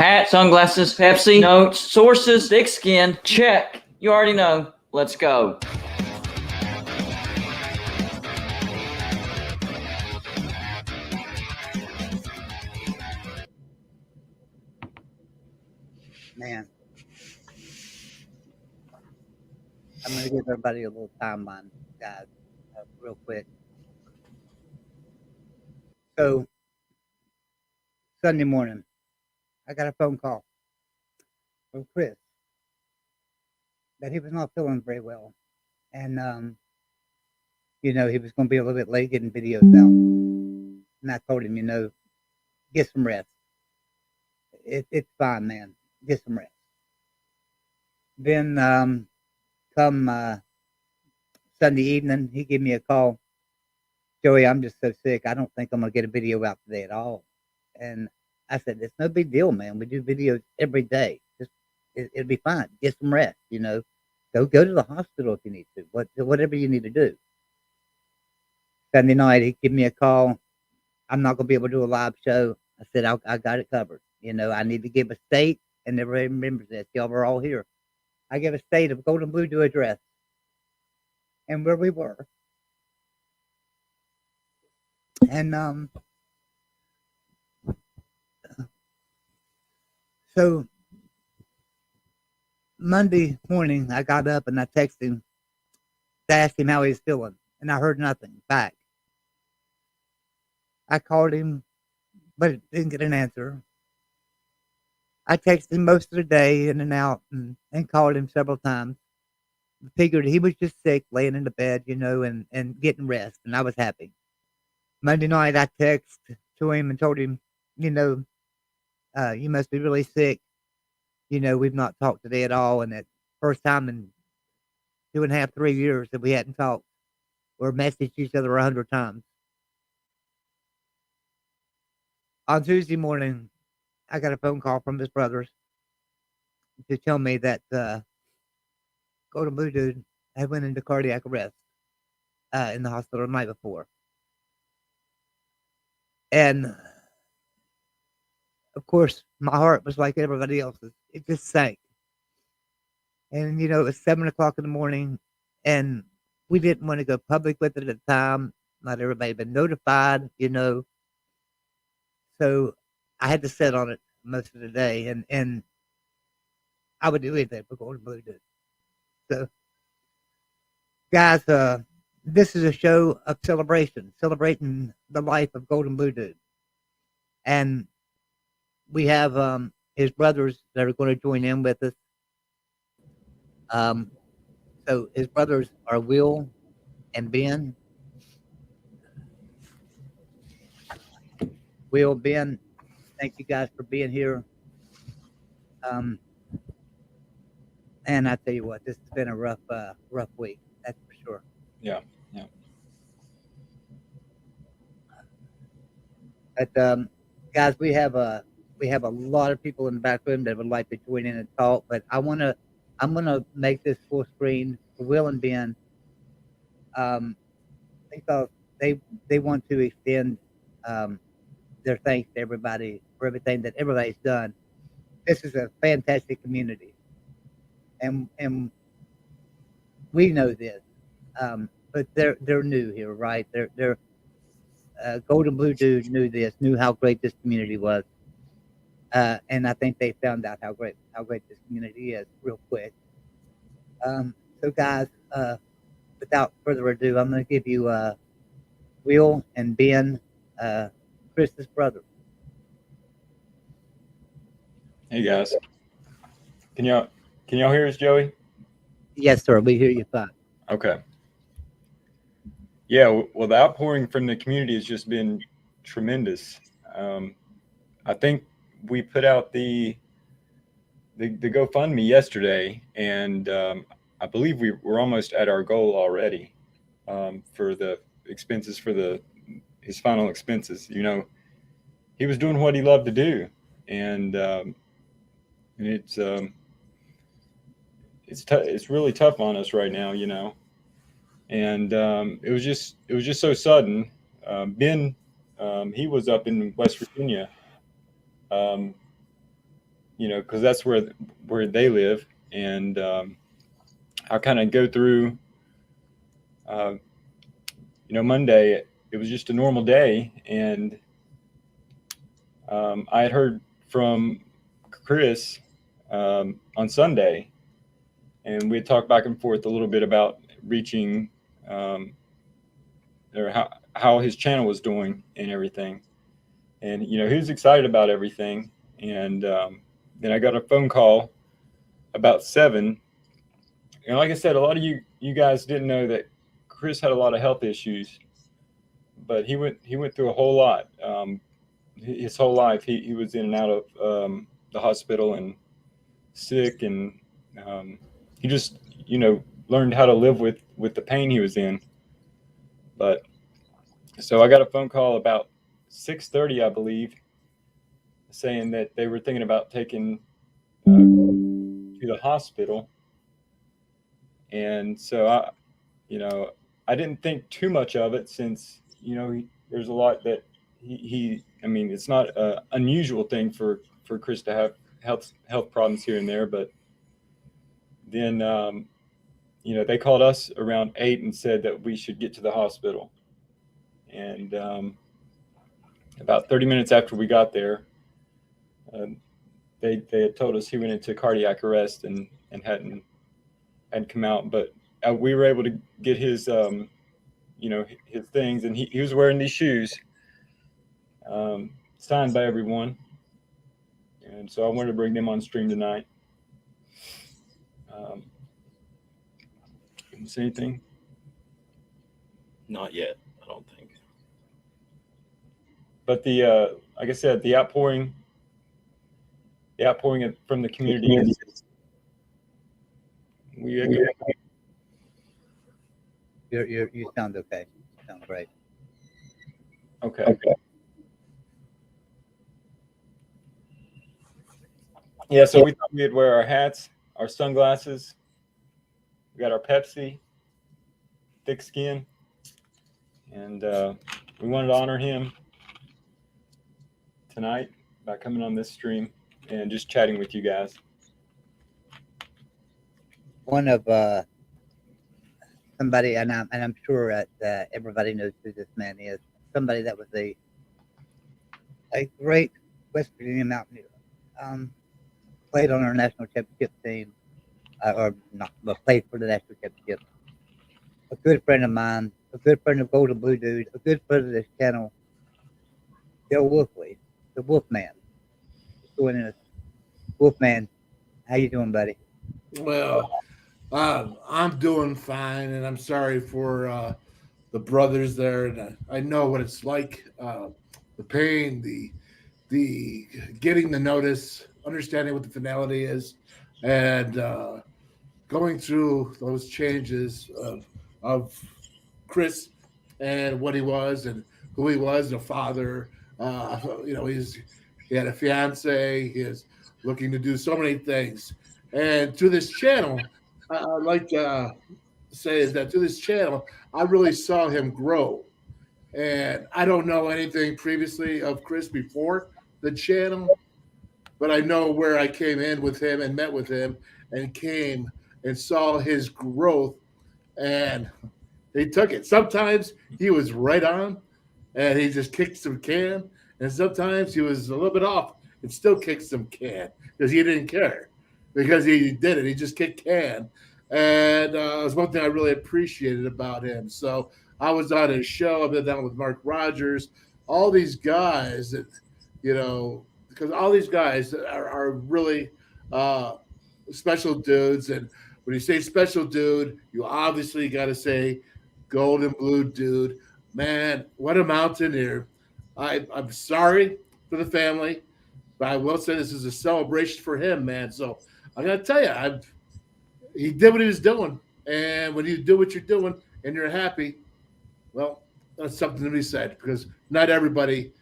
Hat, sunglasses, Pepsi, notes, sources, thick skin. Check. You already know. Let's go. Man, I'm going to give everybody a little timeline, guys, real quick. So, Sunday morning, I got a phone call from Chris that he was not feeling very well. And, he was going to be a little bit late getting videos out. And I told him, get some rest. It's fine, man. Get some rest. Then, come Sunday evening, he gave me a call. Joey, I'm just so sick. I don't think I'm going to get a video out today at all. And I said, it's no big deal, man. We do videos every day. Just it'll be fine. Get some rest, Go to the hospital if you need to. Whatever you need to do. Sunday night, he gave me a call. I'm not going to be able to do a live show. I said, I got it covered. I need to give a state, and everybody remembers this. Y'all were all here. I gave a state of Golden Blue to address and where we were. And so Monday morning, I got up and I texted him to ask him how he's feeling, and I heard nothing back. I called him, but didn't get an answer. I texted him most of the day in and out and called him several times. Figured he was just sick, laying in the bed, and getting rest, and I was happy. Monday night, I texted to him and told him, you must be really sick. We've not talked today at all, and that first time in 2.5, 3 years that we hadn't talked or messaged each other 100 times. On Tuesday morning, I got a phone call from his brothers to tell me that Golden Blue Dude had went into cardiac arrest in the hospital the night before. And, of course, my heart was like everybody else's. It just sank. And, it was 7 o'clock in the morning, and we didn't want to go public with it at the time. Not everybody had been notified, So I had to sit on it most of the day, and I would do anything for Golden Blue Dude. So, guys, this is a show of celebration, celebrating the life of Golden Blue Dude. And we have his brothers that are going to join in with us. So his brothers are Will and Ben. Will, Ben, thank you guys for being here. And I tell you what, this has been a rough week. That's for sure. Yeah. But guys, we have a lot of people in the back room that would like to join in and talk. But I'm gonna make this full screen for Will and Ben, because they want to extend their thanks to everybody for everything that everybody's done. This is a fantastic community, and we know this, but they're new here, right? They're Golden Blue Dude knew how great this community was, and I think they found out how great this community is real quick. So guys, without further ado, I'm going to give you Will and Ben, Chris's brother. Hey guys, can y'all hear us, Joey? Yes, sir. We hear you fine. Okay. Yeah, well, the outpouring from the community has just been tremendous. I think we put out the GoFundMe yesterday, and I believe we're almost at our goal already for the expenses for his final expenses. He was doing what he loved to do, and it's really tough on us right now, and it was just so sudden. Ben, he was up in West Virginia because that's where they live. And I'll kind of go through, Monday, it was just a normal day. And I had heard from Chris on Sunday, and we had talked back and forth a little bit about reaching or how his channel was doing and everything. And, he was excited about everything. And then I got a phone call about 7. And like I said, a lot of you guys didn't know that Chris had a lot of health issues, but he went through a whole lot. His whole life, he was in and out of the hospital and sick, and he just learned how to live with the pain he was in. But so I got a phone call about 6:30, I believe, saying that they were thinking about taking to the hospital. And so I didn't think too much of it, since there's a lot that I mean, it's not an unusual thing for Chris to have health problems here and there. But then they called us around 8 and said that we should get to the hospital. And about 30 minutes after we got there, they had told us he went into cardiac arrest and hadn't come out. But we were able to get his his things, and he was wearing these shoes signed by everyone. And so I wanted to bring them on stream tonight. Say anything? Not yet, I don't think. But like I said, the outpouring from the community is, You sound okay. You sound great. Okay. Yeah, so we thought we'd wear our hats, our sunglasses. We got our Pepsi, thick skin, and we wanted to honor him tonight by coming on this stream and just chatting with you guys. One of somebody, and I'm sure that everybody knows who this man is. Somebody that was a great West Virginia mountaineer. Played on our national championship team, or not, but played for the national championship. A good friend of mine, a good friend of Golden Blue Dude, a good friend of this channel, Bill Wolfley, the Wolfman. Joining us. Wolfman, how you doing, buddy? Well, I'm doing fine, and I'm sorry for the brothers there. And I know what it's like, the pain, the getting the notice, understanding what the finality is, and going through those changes of Chris and what he was and who he was, a father. He had a fiance. He is looking to do so many things. And to this channel, I'd like to say is that to this channel, I really saw him grow. And I don't know anything previously of Chris before the channel, but I know where I came in with him and met with him and came and saw his growth, and he took it. Sometimes he was right on and he just kicked some can, and sometimes he was a little bit off and still kicked some can because he didn't care, because he did it. He just kicked can. And it was one thing I really appreciated about him. So I was on his show. I've been down with Mark Rogers, all these guys that, because all these guys are really special dudes. And when you say special dude, you obviously got to say Golden Blue Dude. Man, what a mountaineer. I'm sorry for the family, but I will say this is a celebration for him, man. So I got to tell you, he did what he was doing. And when you do what you're doing and you're happy, well, that's something to be said, because not everybody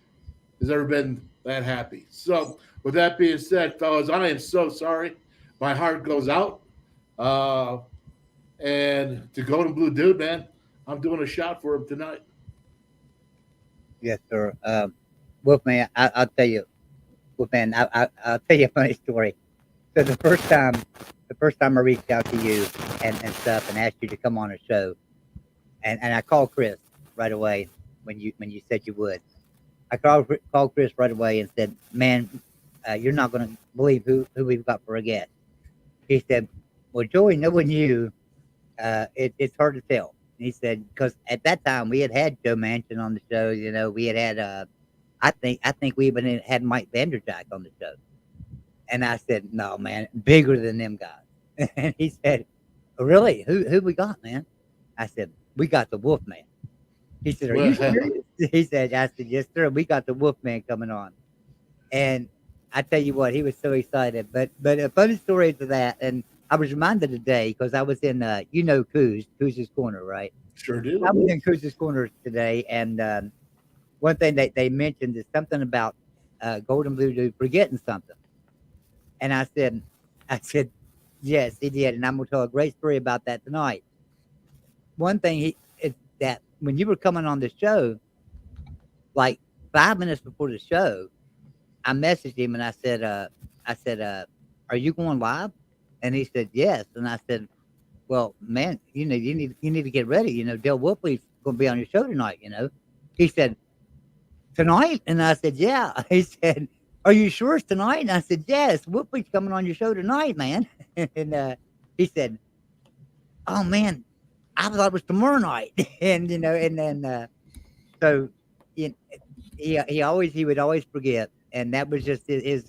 has ever been that happy. So with that being said, fellas, I am so sorry. My heart goes out. And to Golden Blue Dude, man, I'm doing a shot for him tonight. Yes, sir. Wolfman, I'll tell you, Well, man, I'll tell you a funny story. So the first time I reached out to you and stuff and asked you to come on a show, and I called Chris right away when you said you would. I called Chris right away and said, "Man, you're not going to believe who we've got for a guest." He said, "Well, Joey, knowing you, it's hard to tell." He said, "Because at that time we had Joe Manchin on the show. You know, we had I think we even had Mike Vanderjack on the show." And I said, "No, man, bigger than them guys." And he said, "Really? Who we got, man?" I said, "We got the Wolfman." He said, "Are you serious?" He said, I said, "Yes, sir. We got the Wolfman coming on." And I tell you what, he was so excited. But a funny story to that, and I was reminded today because I was in Cooz's Corner, right? Sure do. I was in Cooz's Corner today, and one thing they mentioned is something about Golden Blue Dude forgetting something. And I said, yes, he did. And I'm going to tell a great story about that tonight. One thing is that when you were coming on the show, like 5 minutes before the show, I messaged him and I said, "Are you going live?" And he said, "Yes." And I said, "Well, man, you need to get ready. You know, Del Wolfley's going to be on your show tonight. You know." He said, "Tonight?" And I said, "Yeah." He said, "Are you sure it's tonight?" And I said, "Yes, Whoopi's coming on your show tonight, man." And he said, "Oh man, I thought it was tomorrow night." And and then so you he would always forget, and that was just his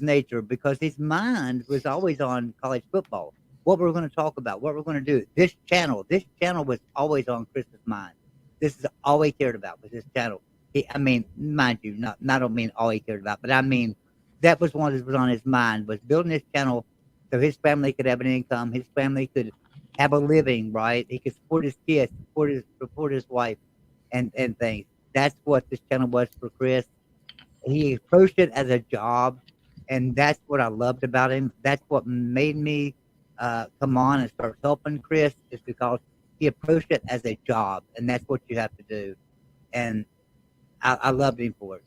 nature because his mind was always on college football. What we're going to talk about, what we're going to do. This channel was always on Chris's mind. This is all he cared about was this channel. I mean, mind you, I don't mean all he cared about, but I mean that was one that was on his mind was building this channel so his family could have an income, his family could have a living, right? He could support his kids, support his wife, and things. That's what this channel was for Chris. He approached it as a job, and that's what I loved about him. That's what made me come on and start helping Chris is because he approached it as a job, and that's what you have to do. And I loved him for it.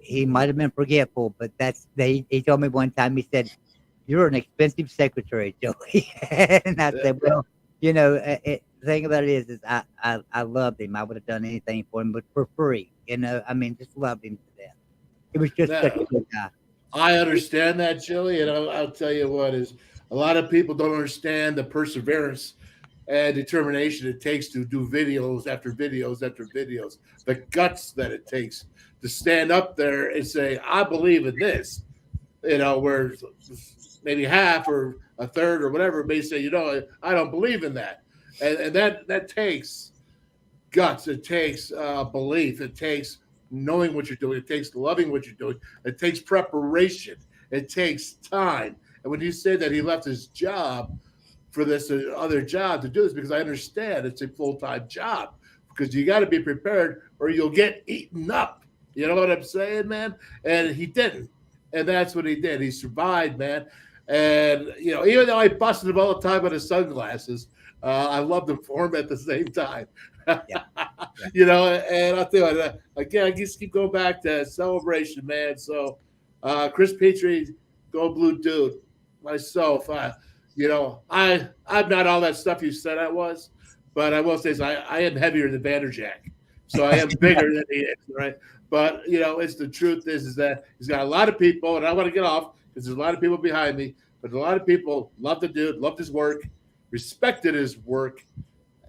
He might have been forgetful, but he told me one time, he said, "You're an expensive secretary, Joey." And I said, "Well, the thing about it is I loved him. I would have done anything for him, but for free. I mean, just loved him to death. It was just such a good guy." I understand that, Joey, and I'll tell you what is a lot of people don't understand the perseverance and determination it takes to do videos after videos after videos, the guts that it takes to stand up there and say, "I believe in this," where maybe half or a third or whatever may say, "I don't believe in that," and that takes guts. It takes belief. It takes knowing what you're doing. It takes loving what you're doing. It takes preparation. It takes time. And when you say that he left his job for this other job to do this, because I understand it's a full-time job, because you got to be prepared or you'll get eaten up. You know what I'm saying, man? And he didn't. And that's what he did. He survived, man. And, even though I busted him all the time with his sunglasses, I loved him for him at the same time. Yeah. And I'll tell you, again, I just keep going back to celebration, man. So, Chris Petry, Go Blue Dude, myself, I'm not all that stuff you said I was, but I will say is I am heavier than Vanderjack. So I am bigger than he is, right? But, it's the truth is that he's got a lot of people, and I want to get off because there's a lot of people behind me, but a lot of people love the dude, loved his work, respected his work,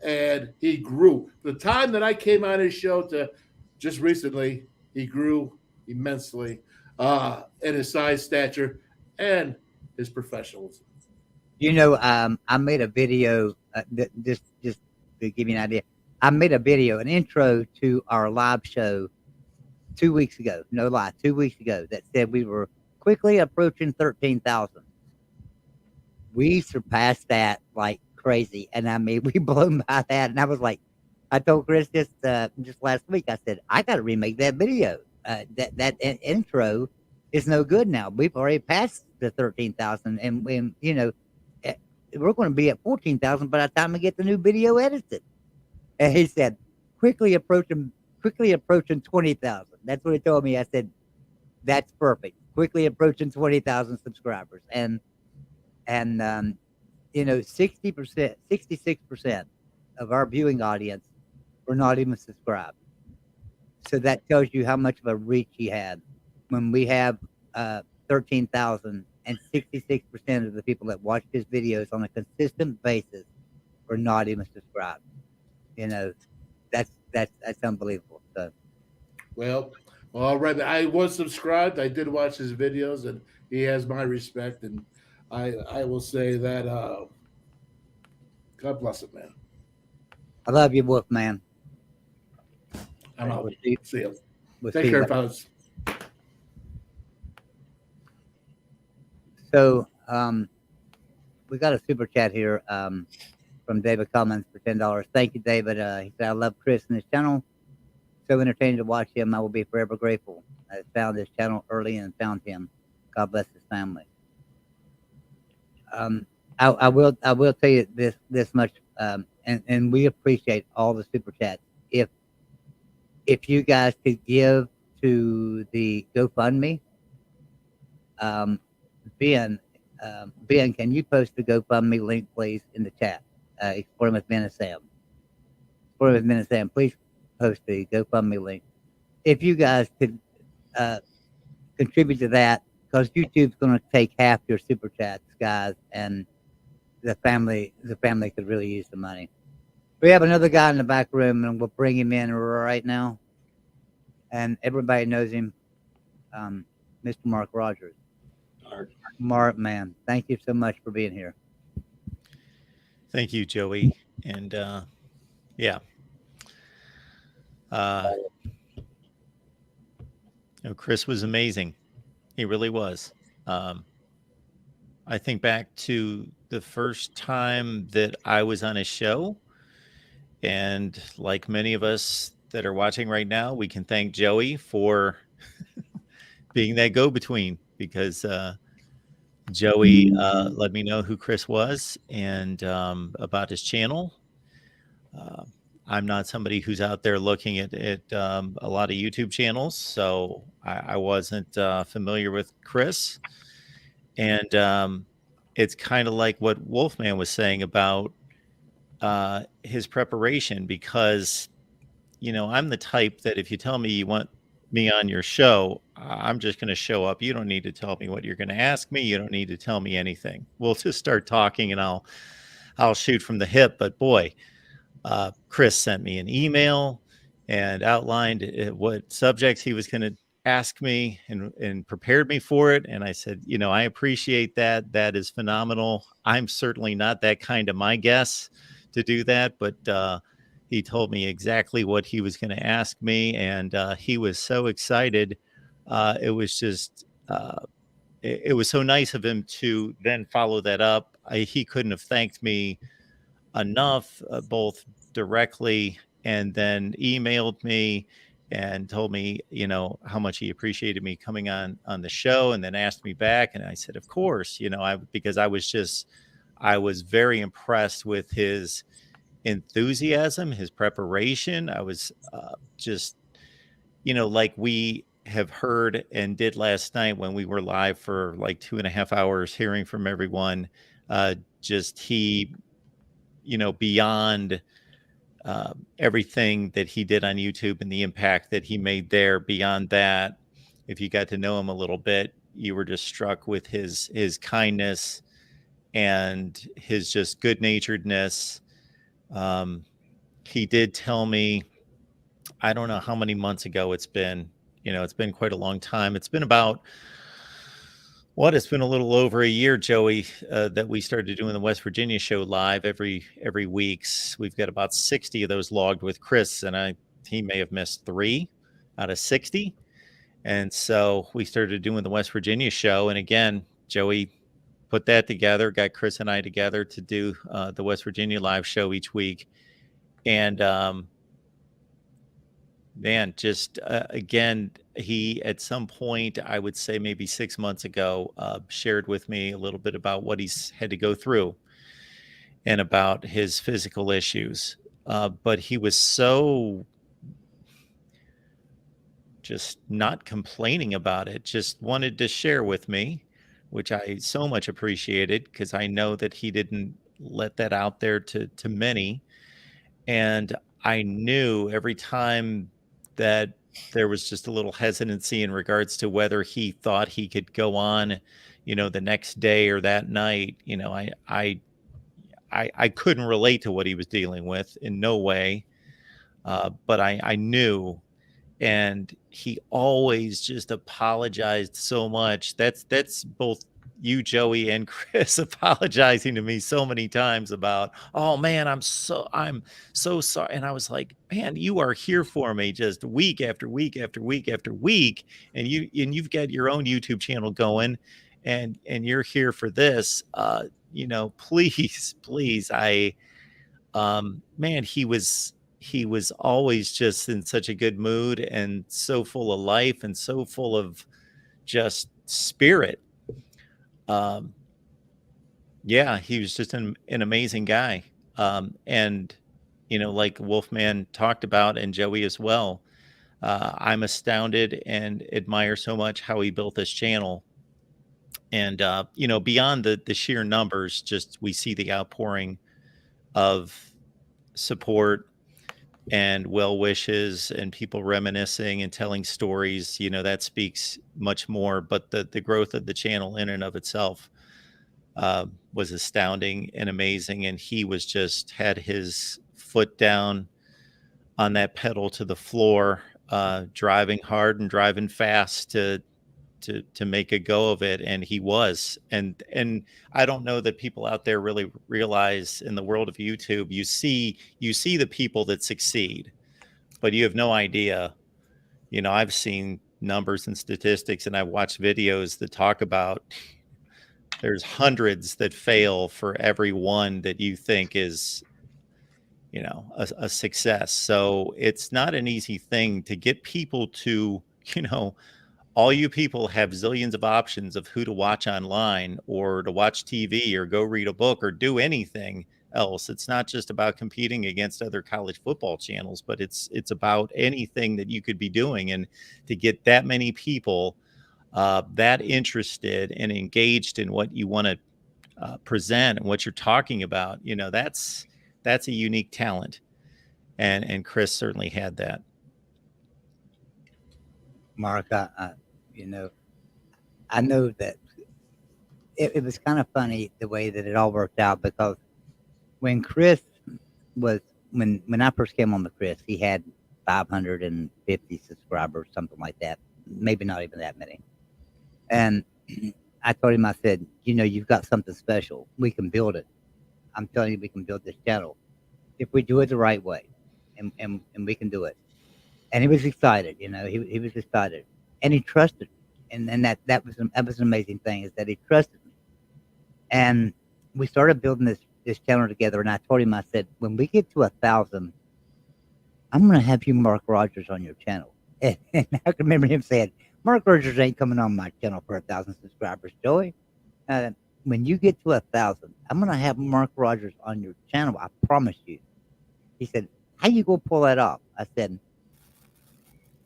and he grew. The time that I came on his show to just recently, he grew immensely in his size, stature, and his professionalism. I made a video, just to give you an idea. I made a video, an intro to our live show 2 weeks ago. No lie, 2 weeks ago that said we were quickly approaching 13,000. We surpassed that like crazy. And I mean, we blown by that. And I was like, I told Chris just last week, I said, I got to remake that video. That intro is no good now. We've already passed the 13,000 and we're going to be at 14,000 by the time I get the new video edited. And he said, quickly approaching 20,000. That's what he told me. I said, That's perfect. Quickly approaching 20,000 subscribers, and 60%, 66% of our viewing audience were not even subscribed. So that tells you how much of a reach he had. When we have 13,000 and 66% of the people that watch his videos on a consistent basis were not even subscribed. That's unbelievable. So Well, all right. I was subscribed. I did watch his videos, and he has my respect. And I will say that God bless him, man. I love you, Wolf Man. I'm out. We'll see, See you. we'll Take see care, later. fellas. So we got a super chat here from David Cummins for $10. Thank you, David. He said, I love Chris and his channel. So entertaining to watch him. I will be forever grateful. I found his channel early and found him. God bless his family. I will tell you this much, and we appreciate all the super chats. If you guys could give to the GoFundMe, Ben, can you post the GoFundMe link, please, in the chat? Exploring with Ben and Sam. Exploring with Ben and Sam, please post the GoFundMe link. If you guys could contribute to that, because YouTube's going to take half your super chats, guys, and the family could really use the money. We have another guy in the back room, and we'll bring him in right now. And everybody knows him, Mr. Mark Rogers. Mark, man, thank you so much for being here. Thank you, Joey. And yeah. Chris was amazing. He really was. I think back to the first time that I was on a show, and like many of us that are watching right now, we can thank Joey for being that go-between, because Joey let me know who Chris was and about his channel. I'm not somebody who's out there looking at a lot of YouTube channels, so I wasn't familiar with Chris. And it's kind of like what Wolfman was saying about his preparation, because, I'm the type that if you tell me you want me on your show, I'm just going to show up. You don't need to tell me what you're going to ask me. You don't need to tell me anything. We'll just start talking and I'll shoot from the hip. But boy, Chris sent me an email and outlined what subjects he was going to ask me and prepared me for it. And I said, I appreciate that. That is phenomenal. I'm certainly not that kind of my guess to do that, but he told me exactly what he was going to ask me, and he was so excited. It was just, it was so nice of him to then follow that up. He couldn't have thanked me enough, both directly and then emailed me and told me, how much he appreciated me coming on the show, and then asked me back. And I said, of course, because I was very impressed with his enthusiasm, his preparation. I was just, like we have heard and did last night when we were live for like 2.5 hours, hearing from everyone. Just he, beyond everything that he did on YouTube and the impact that he made there, beyond that, if you got to know him a little bit, you were just struck with his kindness and his just good-naturedness. He did tell me, I don't know how many months ago it's been, it's been quite a long time. It's been about, it's been a little over a year, Joey, that we started doing the West Virginia show live every weeks. We've got about 60 of those logged with Chris, and he may have missed 3 out of 60. And so we started doing the West Virginia show. And again, Joey put that together, got Chris and I together to do the West Virginia live show each week. And man, just again, he at some point, I would say maybe 6 months ago, shared with me a little bit about what he's had to go through and about his physical issues. But he was so just not complaining about it, just wanted to share with me, which I so much appreciated because I know that he didn't let that out there to many. And I knew every time that there was just a little hesitancy in regards to whether he thought he could go on, the next day or that night, I couldn't relate to what he was dealing with in no way. But I knew, and he always just apologized so much. That's both you, Joey, and Chris apologizing to me so many times about, oh man, I'm so sorry. And I was like, man, you are here for me just week after week after week after week, and you've got your own YouTube channel going, and you're here for this. Please, man, he was always just in such a good mood and so full of life and so full of just spirit. Yeah, he was just an amazing guy. And like Wolfman talked about, and Joey as well, I'm astounded and admire so much how he built this channel. And beyond the sheer numbers, just we see the outpouring of support and well wishes and people reminiscing and telling stories, that speaks much more. But the growth of the channel in and of itself was astounding and amazing. And he was just had his foot down on that pedal to the floor, driving hard and driving fast to make a go of it. And he was, and I don't know that people out there really realize, in the world of YouTube, you see the people that succeed, but you have no idea. I've seen numbers and statistics, and I've watched videos that talk about there's hundreds that fail for every one that you think is, a success. So it's not an easy thing to get people to, all you people have zillions of options of who to watch online or to watch TV or go read a book or do anything else. It's not just about competing against other college football channels, but it's about anything that you could be doing. And to get that many people that interested and engaged in what you want to present and what you're talking about, that's a unique talent. And Chris certainly had that. Mark, I know that it was kind of funny the way that it all worked out, because when Chris was, when I first came on the Chris, he had 550 subscribers, something like that. Maybe not even that many. And I told him, I said, you've got something special. We can build it. I'm telling you, we can build this channel if we do it the right way, and we can do it. And he was excited, he was excited, and he trusted. And that was an amazing thing, is that he trusted me. And we started building this channel together. And I told him, I said, when we get to 1,000, I'm going to have you Mark Rogers on your channel. And I can remember him saying, Mark Rogers ain't coming on my channel for 1,000 subscribers, Joey. When you get to 1,000, I'm going to have Mark Rogers on your channel. I promise you. He said, how you going to pull that off? I said,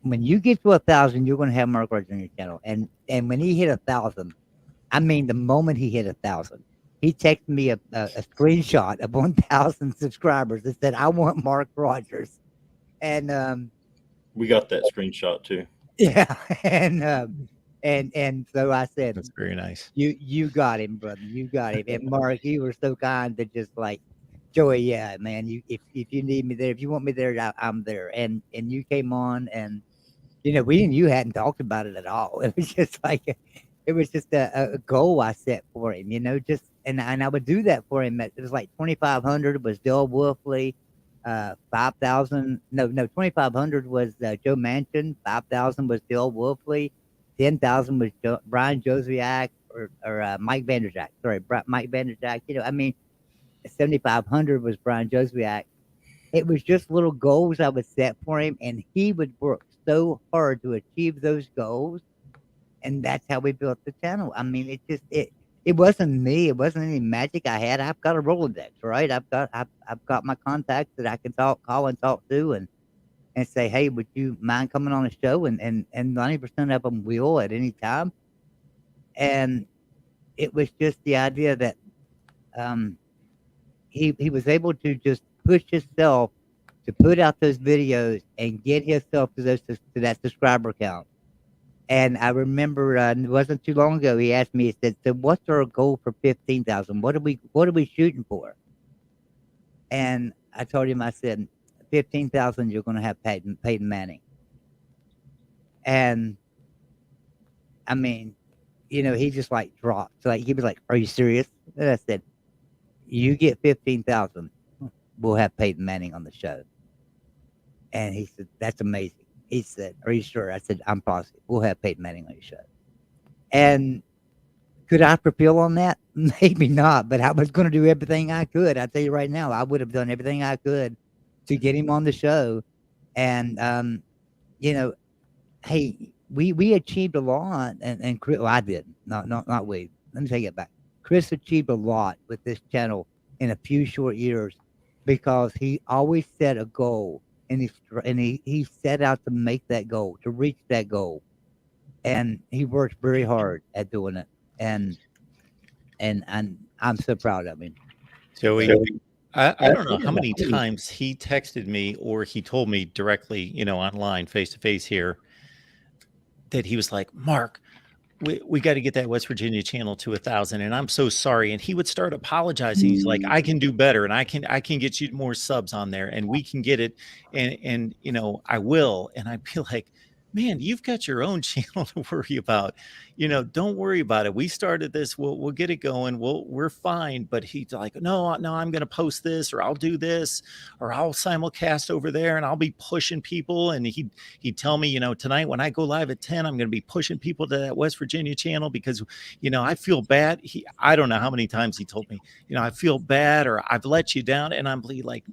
when you get to 1,000, you're going to have Mark Rogers on your channel. And when he hit 1,000, I mean, the moment he hit 1,000, he texted me a screenshot of 1,000 subscribers that said, I want Mark Rogers. And we got that screenshot too. Yeah. And so I said, That's very nice. You got him, brother. You got him. And Mark, you were so kind to just like, Joey, yeah, man, if you need me there, if you want me there, I'm there. And you came on, and you hadn't talked about it at all. It was just like, it was just a goal I set for him, and I would do that for him. It was like 2,500 was Dale Wolfley, 2,500 was Joe Manchin, 5,000 was Dale Wolfley, 10,000 was Brian Josiak or Mike Vanderjack. Sorry, Mike Vanderjack. 7,500 was Brian Josiak. It was just little goals I would set for him, and he would work so hard to achieve those goals. And that's how we built the channel. I mean, it wasn't me. It wasn't any magic I had. I've got a Rolodex, right? I've got my contacts that I can call and talk to, and and say, "Hey, would you mind coming on the show?" And 90% of them will at any time. And it was just the idea that he was able to just push himself to put out those videos and get himself to that subscriber count. And I remember it wasn't too long ago. He asked me. He said, "So what's our goal for 15,000? What are we shooting for?" And I told him, I said, 15,000. You're going to have Peyton Manning. And I mean, he just like dropped. So like he was like, "Are you serious?" And I said, "You get 15,000, we'll have Peyton Manning on the show." And he said, "That's amazing." He said, "Are you sure?" I said, "I'm positive. We'll have Peyton Manning on your show." And could I fulfill on that? Maybe not, but I was going to do everything I could. I tell you right now, I would have done everything I could to get him on the show. And hey, we achieved a lot, and Chris, well, I did, not we. Let me take it back. Chris achieved a lot with this channel in a few short years because he always set a goal, and he set out to make that goal, to reach that goal, and he worked very hard at doing it. And I'm so proud of him. Joey, I don't know how many times he texted me or he told me directly, online, face to face here, that he was like, "Mark, we got to get that West Virginia channel to 1,000, and I'm so sorry." And he would start apologizing. He's like, "I can do better, and I can get you more subs on there, and we can get it, and I will." And I'd be like, "Man, you've got your own channel to worry about. Don't worry about it. We started this. We'll get it going. We're fine." But he's like, no, I'm going to post this, or I'll do this, or I'll simulcast over there, and I'll be pushing people. And he'd tell me, tonight when I go live at 10, I'm going to be pushing people to that West Virginia channel because, I feel bad. I don't know how many times he told me, I feel bad, or I've let you down. And I'm like,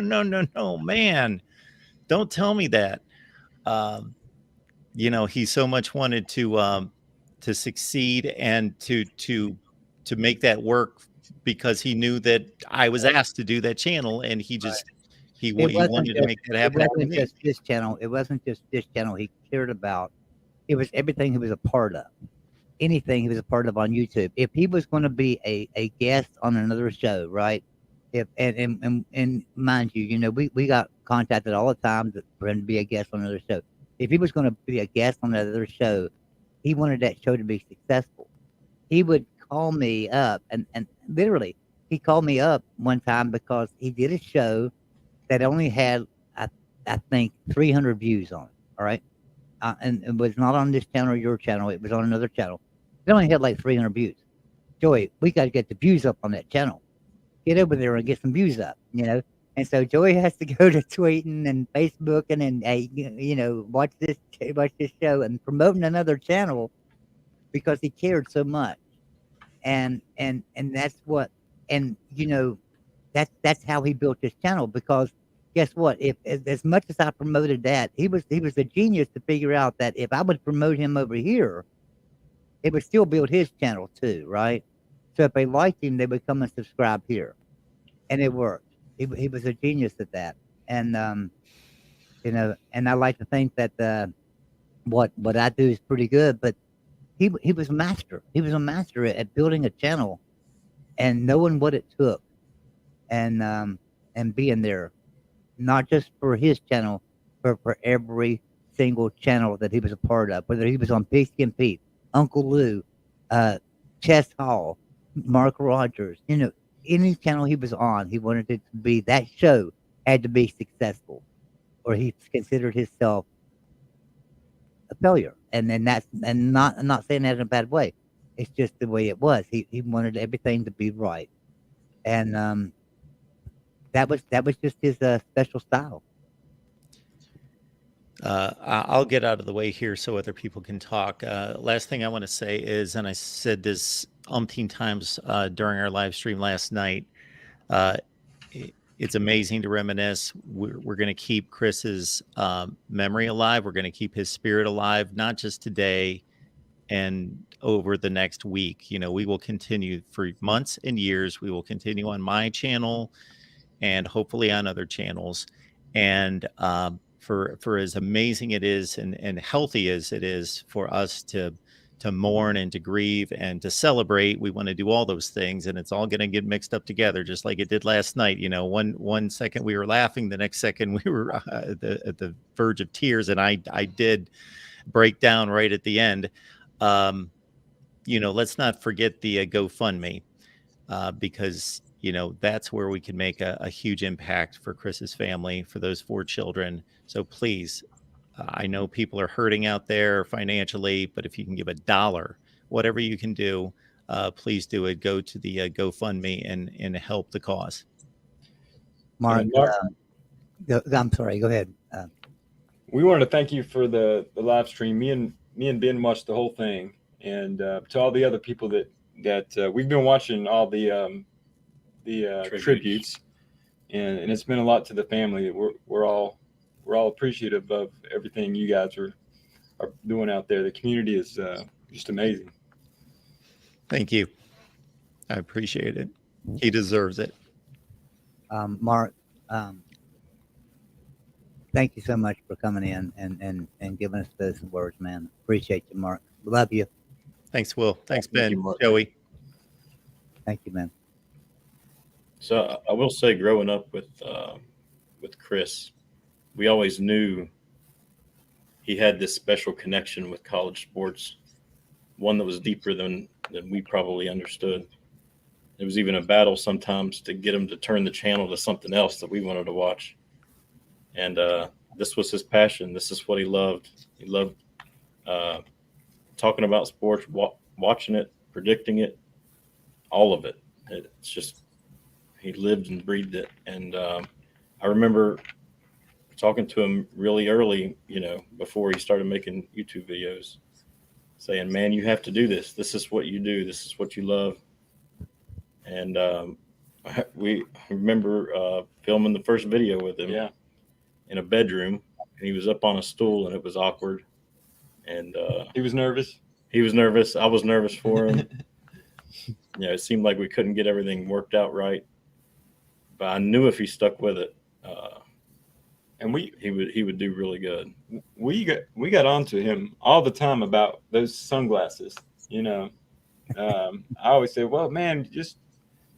no, man, don't tell me that. He so much wanted to succeed and to make that work because he knew that I was asked to do that channel, and he wanted to make that happen. It wasn't just this channel. It wasn't just this channel he cared about. It was everything he was a part of. Anything he was a part of on YouTube. If he was going to be a guest on another show, right? And mind you, we got contacted all the time for him to be a guest on another show. If he was going to be a guest on another show, he wanted that show to be successful. He would call me up, and literally, he called me up one time because he did a show that only had, I think, 300 views on it, all right? And it was not on this channel or your channel. It was on another channel. It only had like 300 views. Joey, we got to get the views up on that channel. Get over there and get some views up, And so Joey has to go to tweeting and Facebooking and watch this show and promoting another channel because he cared so much, and that's what, and that's how he built his channel. Because guess what? If as much as I promoted that, he was a genius to figure out that if I would promote him over here, it would still build his channel too, right? So if they liked him, they would come and subscribe here, and it worked. He was a genius at that, and and I like to think that what I do is pretty good, but he was a master. He was a master at building a channel, and knowing what it took, and being there, not just for his channel, but for every single channel that he was a part of. Whether he was on Pigskin Pete, Uncle Lou, Chess Hall, Mark Rogers, any channel he was on, he wanted it to be, that show had to be successful, or he considered himself a failure. And that's, and I'm not saying that in a bad way. It's just the way it was. He wanted everything to be right, and that was just his special style. I'll get out of the way here so other people can talk. Last thing I want to say is, and I said this umpteen times during our live stream last night, it's amazing to reminisce. We're going to keep Chris's memory alive. We're going to keep his spirit alive, not just today and over the next week. We will continue for months and years. We will continue on my channel and hopefully on other channels. And for as amazing it is and healthy as it is for us to mourn and to grieve and to celebrate. We want to do all those things, and it's all going to get mixed up together, just like it did last night. You know, one second we were laughing, the next second we were at the verge of tears, and I did break down right at the end. You know, let's not forget the GoFundMe, because you know that's where we can make a huge impact for Chris's family, for those 4 children. So please, I know people are hurting out there financially, but if you can give $1, whatever you can do, please do it. Go to the GoFundMe and help the cause. Mark, Mark, I'm sorry. Go ahead. we wanted to thank you for the live stream. Me and Ben watched the whole thing, and to all the other people that we've been watching all the tributes, and it's meant a lot to the family. We're all appreciative of everything you guys are doing out there. The community is just amazing. Thank you. I appreciate it. He deserves it. Mark, thank you so much for coming in and giving us those words, man. Appreciate you, Mark. Love you. Thanks, Will. Thanks, Thank Ben. you, Mark. Joey. Thank you, man. So I will say, growing up with Chris, we always knew he had this special connection with college sports, one that was deeper than we probably understood. It was even a battle sometimes to get him to turn the channel to something else that we wanted to watch. And this was his passion. This is what he loved. He loved talking about sports, watching it, predicting it, all of it. It's just, he lived and breathed it. And I remember talking to him really early, you know, before he started making YouTube videos, saying, man, you have to do this. This is what you do. This is what you love. And we remember filming the first video with him in a bedroom, and he was up on a stool, and it was awkward. And He was nervous. he was nervous. I was nervous for him. You know, it seemed like we couldn't get everything worked out right, but I knew if he stuck with it, And he would do really good. we got onto him all the time about those sunglasses. You know, I always say, well, man, just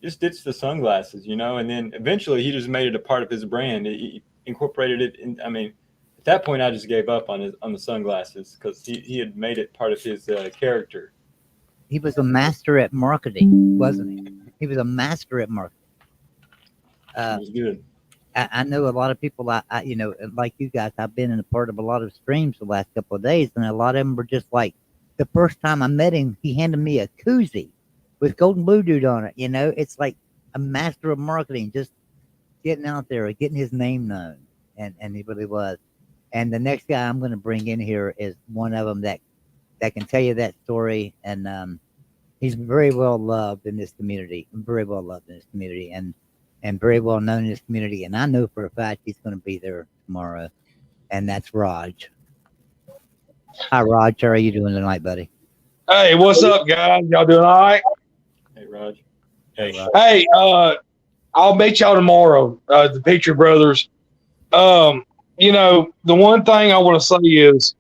ditch the sunglasses, you know. And then eventually he just made it a part of his brand. He incorporated it in. I mean, at that point I just gave up on the sunglasses, because he had made it part of his character. He was a master at marketing, wasn't he? He was a master at marketing. It was good. I know a lot of people, I you know, like you guys, I've been in a part of a lot of streams the last couple of days, and a lot of them were just like, the first time I met him, he handed me a koozie with Golden Blue Dude on it. You know, it's like a master of marketing, just getting out there, getting his name known, and he really was. And the next guy I'm going to bring in here is one of them that can tell you that story, and he's very well loved in this community, and very well known in this community. And I know for a fact he's going to be there tomorrow, and that's Raj. Hi, Raj. How are you doing tonight, buddy? Hey, what's up, guys? Y'all doing all right? Hey, Raj. Hey, Hey, I'll meet y'all tomorrow, the Petry brothers. You know, the one thing I want to say is,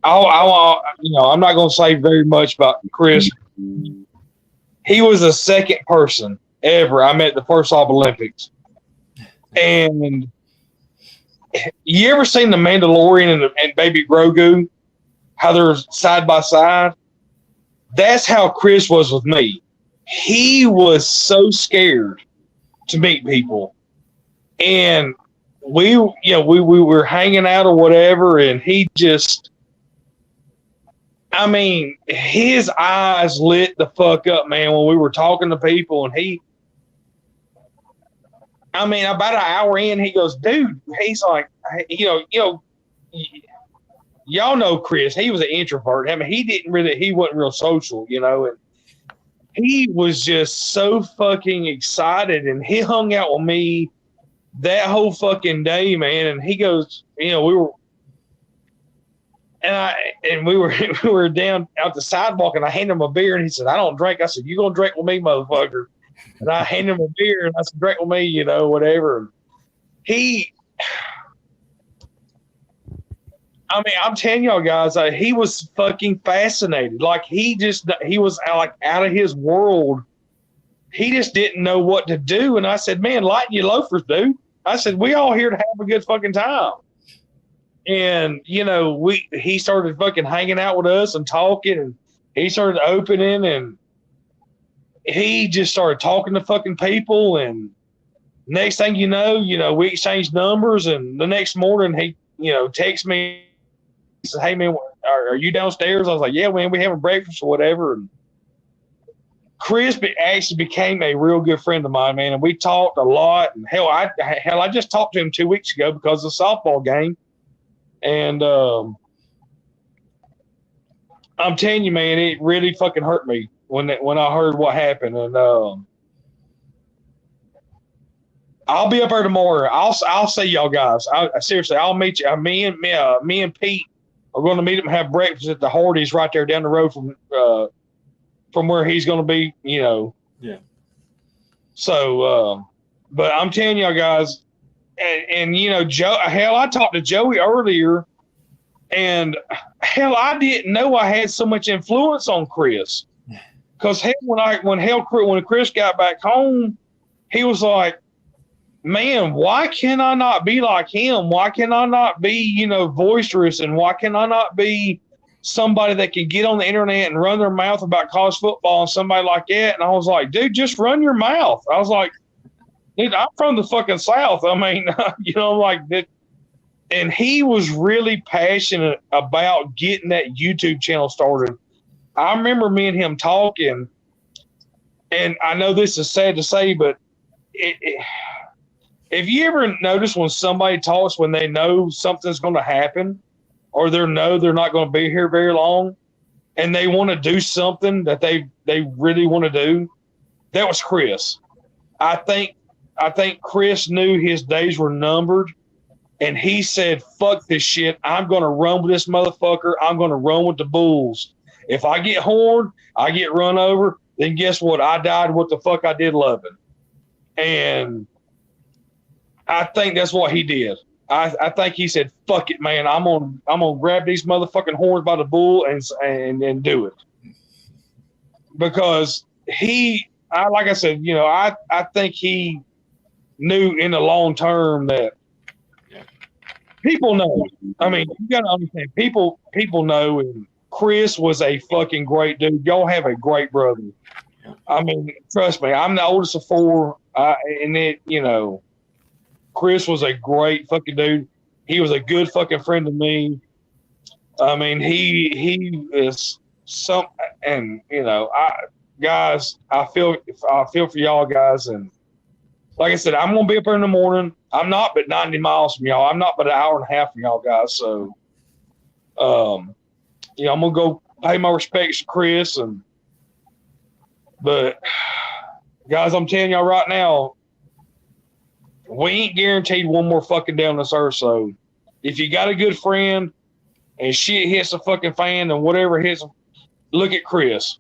I'm not going to say very much about Chris. He was the second person ever I met at the first Off Olympics. And you ever seen The Mandalorian and Baby Grogu? How they're side by side? That's how Chris was with me. He was so scared to meet people. And we were hanging out or whatever, and he just, I mean, his eyes lit the fuck up, man, when we were talking to people. And about an hour in, he goes, dude, he's like, y'all know Chris, he was an introvert. I mean, he wasn't real social, you know, and he was just so fucking excited, and he hung out with me that whole fucking day, man. And he goes, we were down out the sidewalk, and I handed him a beer, and he said, I don't drink. I said, you gonna drink with me, motherfucker? And I handed him a beer, and I said, drink with me, whatever. And I mean, I'm telling y'all guys, he was fucking fascinated. Like he was like out of his world. He just didn't know what to do. And I said, man, lighten your loafers, dude. I said, we all here to have a good fucking time. And, you know, he started fucking hanging out with us and talking, and he started opening, and he just started talking to fucking people. And next thing you know, we exchanged numbers, and the next morning he, texts me, he said, hey man, are you downstairs? I was like, yeah, man, we having breakfast or whatever. And Chris actually became a real good friend of mine, man, and we talked a lot. And hell, I just talked to him 2 weeks ago because of the softball game, and I'm telling you, man, it really fucking hurt me when I heard what happened. And I'll be up there tomorrow. I'll see y'all guys. Seriously, I'll meet you. Me and Pete are going to meet him and have breakfast at the Hardee's right there down the road from where he's going to be, Yeah. So, but I'm telling y'all guys, and Joe, hell, I talked to Joey earlier, and hell, I didn't know I had so much influence on Chris. Because hell, when Chris got back home, he was like, man, why can I not be like him? Why can I not be, boisterous? And why can I not be somebody that can get on the internet and run their mouth about college football and somebody like that? And I was like, dude, just run your mouth. I was like, dude, I'm from the fucking South. I mean, like that. And he was really passionate about getting that YouTube channel started. I remember me and him talking, and I know this is sad to say, but if you ever notice when somebody talks when they know something's going to happen, or they're not going to be here very long, and they want to do something that they really want to do, that was Chris. I think Chris knew his days were numbered, and he said, fuck this shit. I'm going to run with this motherfucker. I'm going to run with the Bulls. If I get horned, I get run over, then guess what? I died what the fuck I did loving. And I think that's what he did. I think he said, fuck it, man. I'm gonna grab these motherfucking horns by the bull and do it. Because like I said, I think he knew in the long term that people know. I mean, you gotta understand, people know, and Chris was a fucking great dude. Y'all have a great brother. I mean, trust me, I'm the oldest of four, Chris was a great fucking dude. He was a good fucking friend to me. I mean, he is some, and guys, I feel for y'all guys, and like I said, I'm gonna be up there in the morning. I'm not but 90 miles from y'all. I'm not but an hour and a half from y'all guys. So, I'm gonna go pay my respects to Chris, but guys, I'm telling y'all right now, we ain't guaranteed one more fucking day on this earth. So if you got a good friend and shit hits the fucking fan and whatever hits, look at Chris.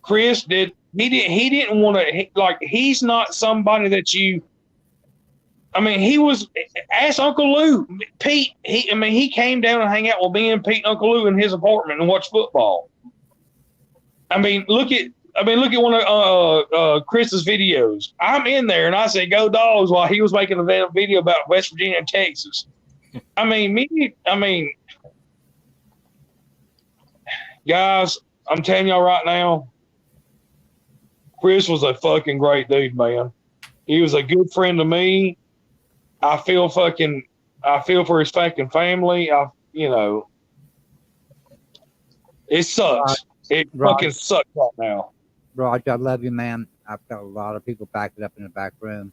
Chris didn't want to, like, he's not somebody that he was, ask Uncle Lou, Pete, he came down and hang out with me and Pete and Uncle Lou in his apartment and watch football. Look at one of Chris's videos. I'm in there and I said, go Dogs, while he was making a video about West Virginia and Texas. Guys, I'm telling y'all right now, Chris was a fucking great dude, man. He was a good friend to me. I feel for his fucking family. It sucks. It fucking sucks right now. Raj, I love you, man. I've got a lot of people backed up in the back room.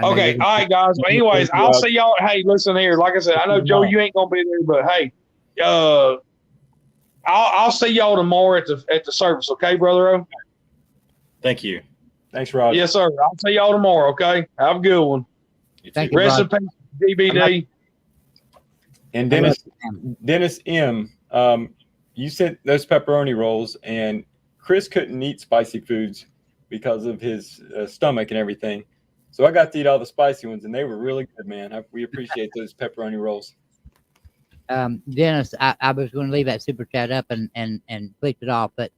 Okay, all right, guys. But anyways, I'll see y'all. Hey, listen here. Like I said, I know Joe, you ain't gonna be there, but hey, I'll see y'all tomorrow at the service. Okay, brother? Thank you. Thanks, Rod. Yes, sir. I'll see y'all tomorrow. Okay, have a good one. Thank you, Rest in peace, GBD. And Dennis M. You sent those pepperoni rolls, and Chris couldn't eat spicy foods because of his stomach and everything. So I got to eat all the spicy ones, and they were really good, man. We appreciate those pepperoni rolls. Dennis, I was going to leave that super chat up and clicked it off, but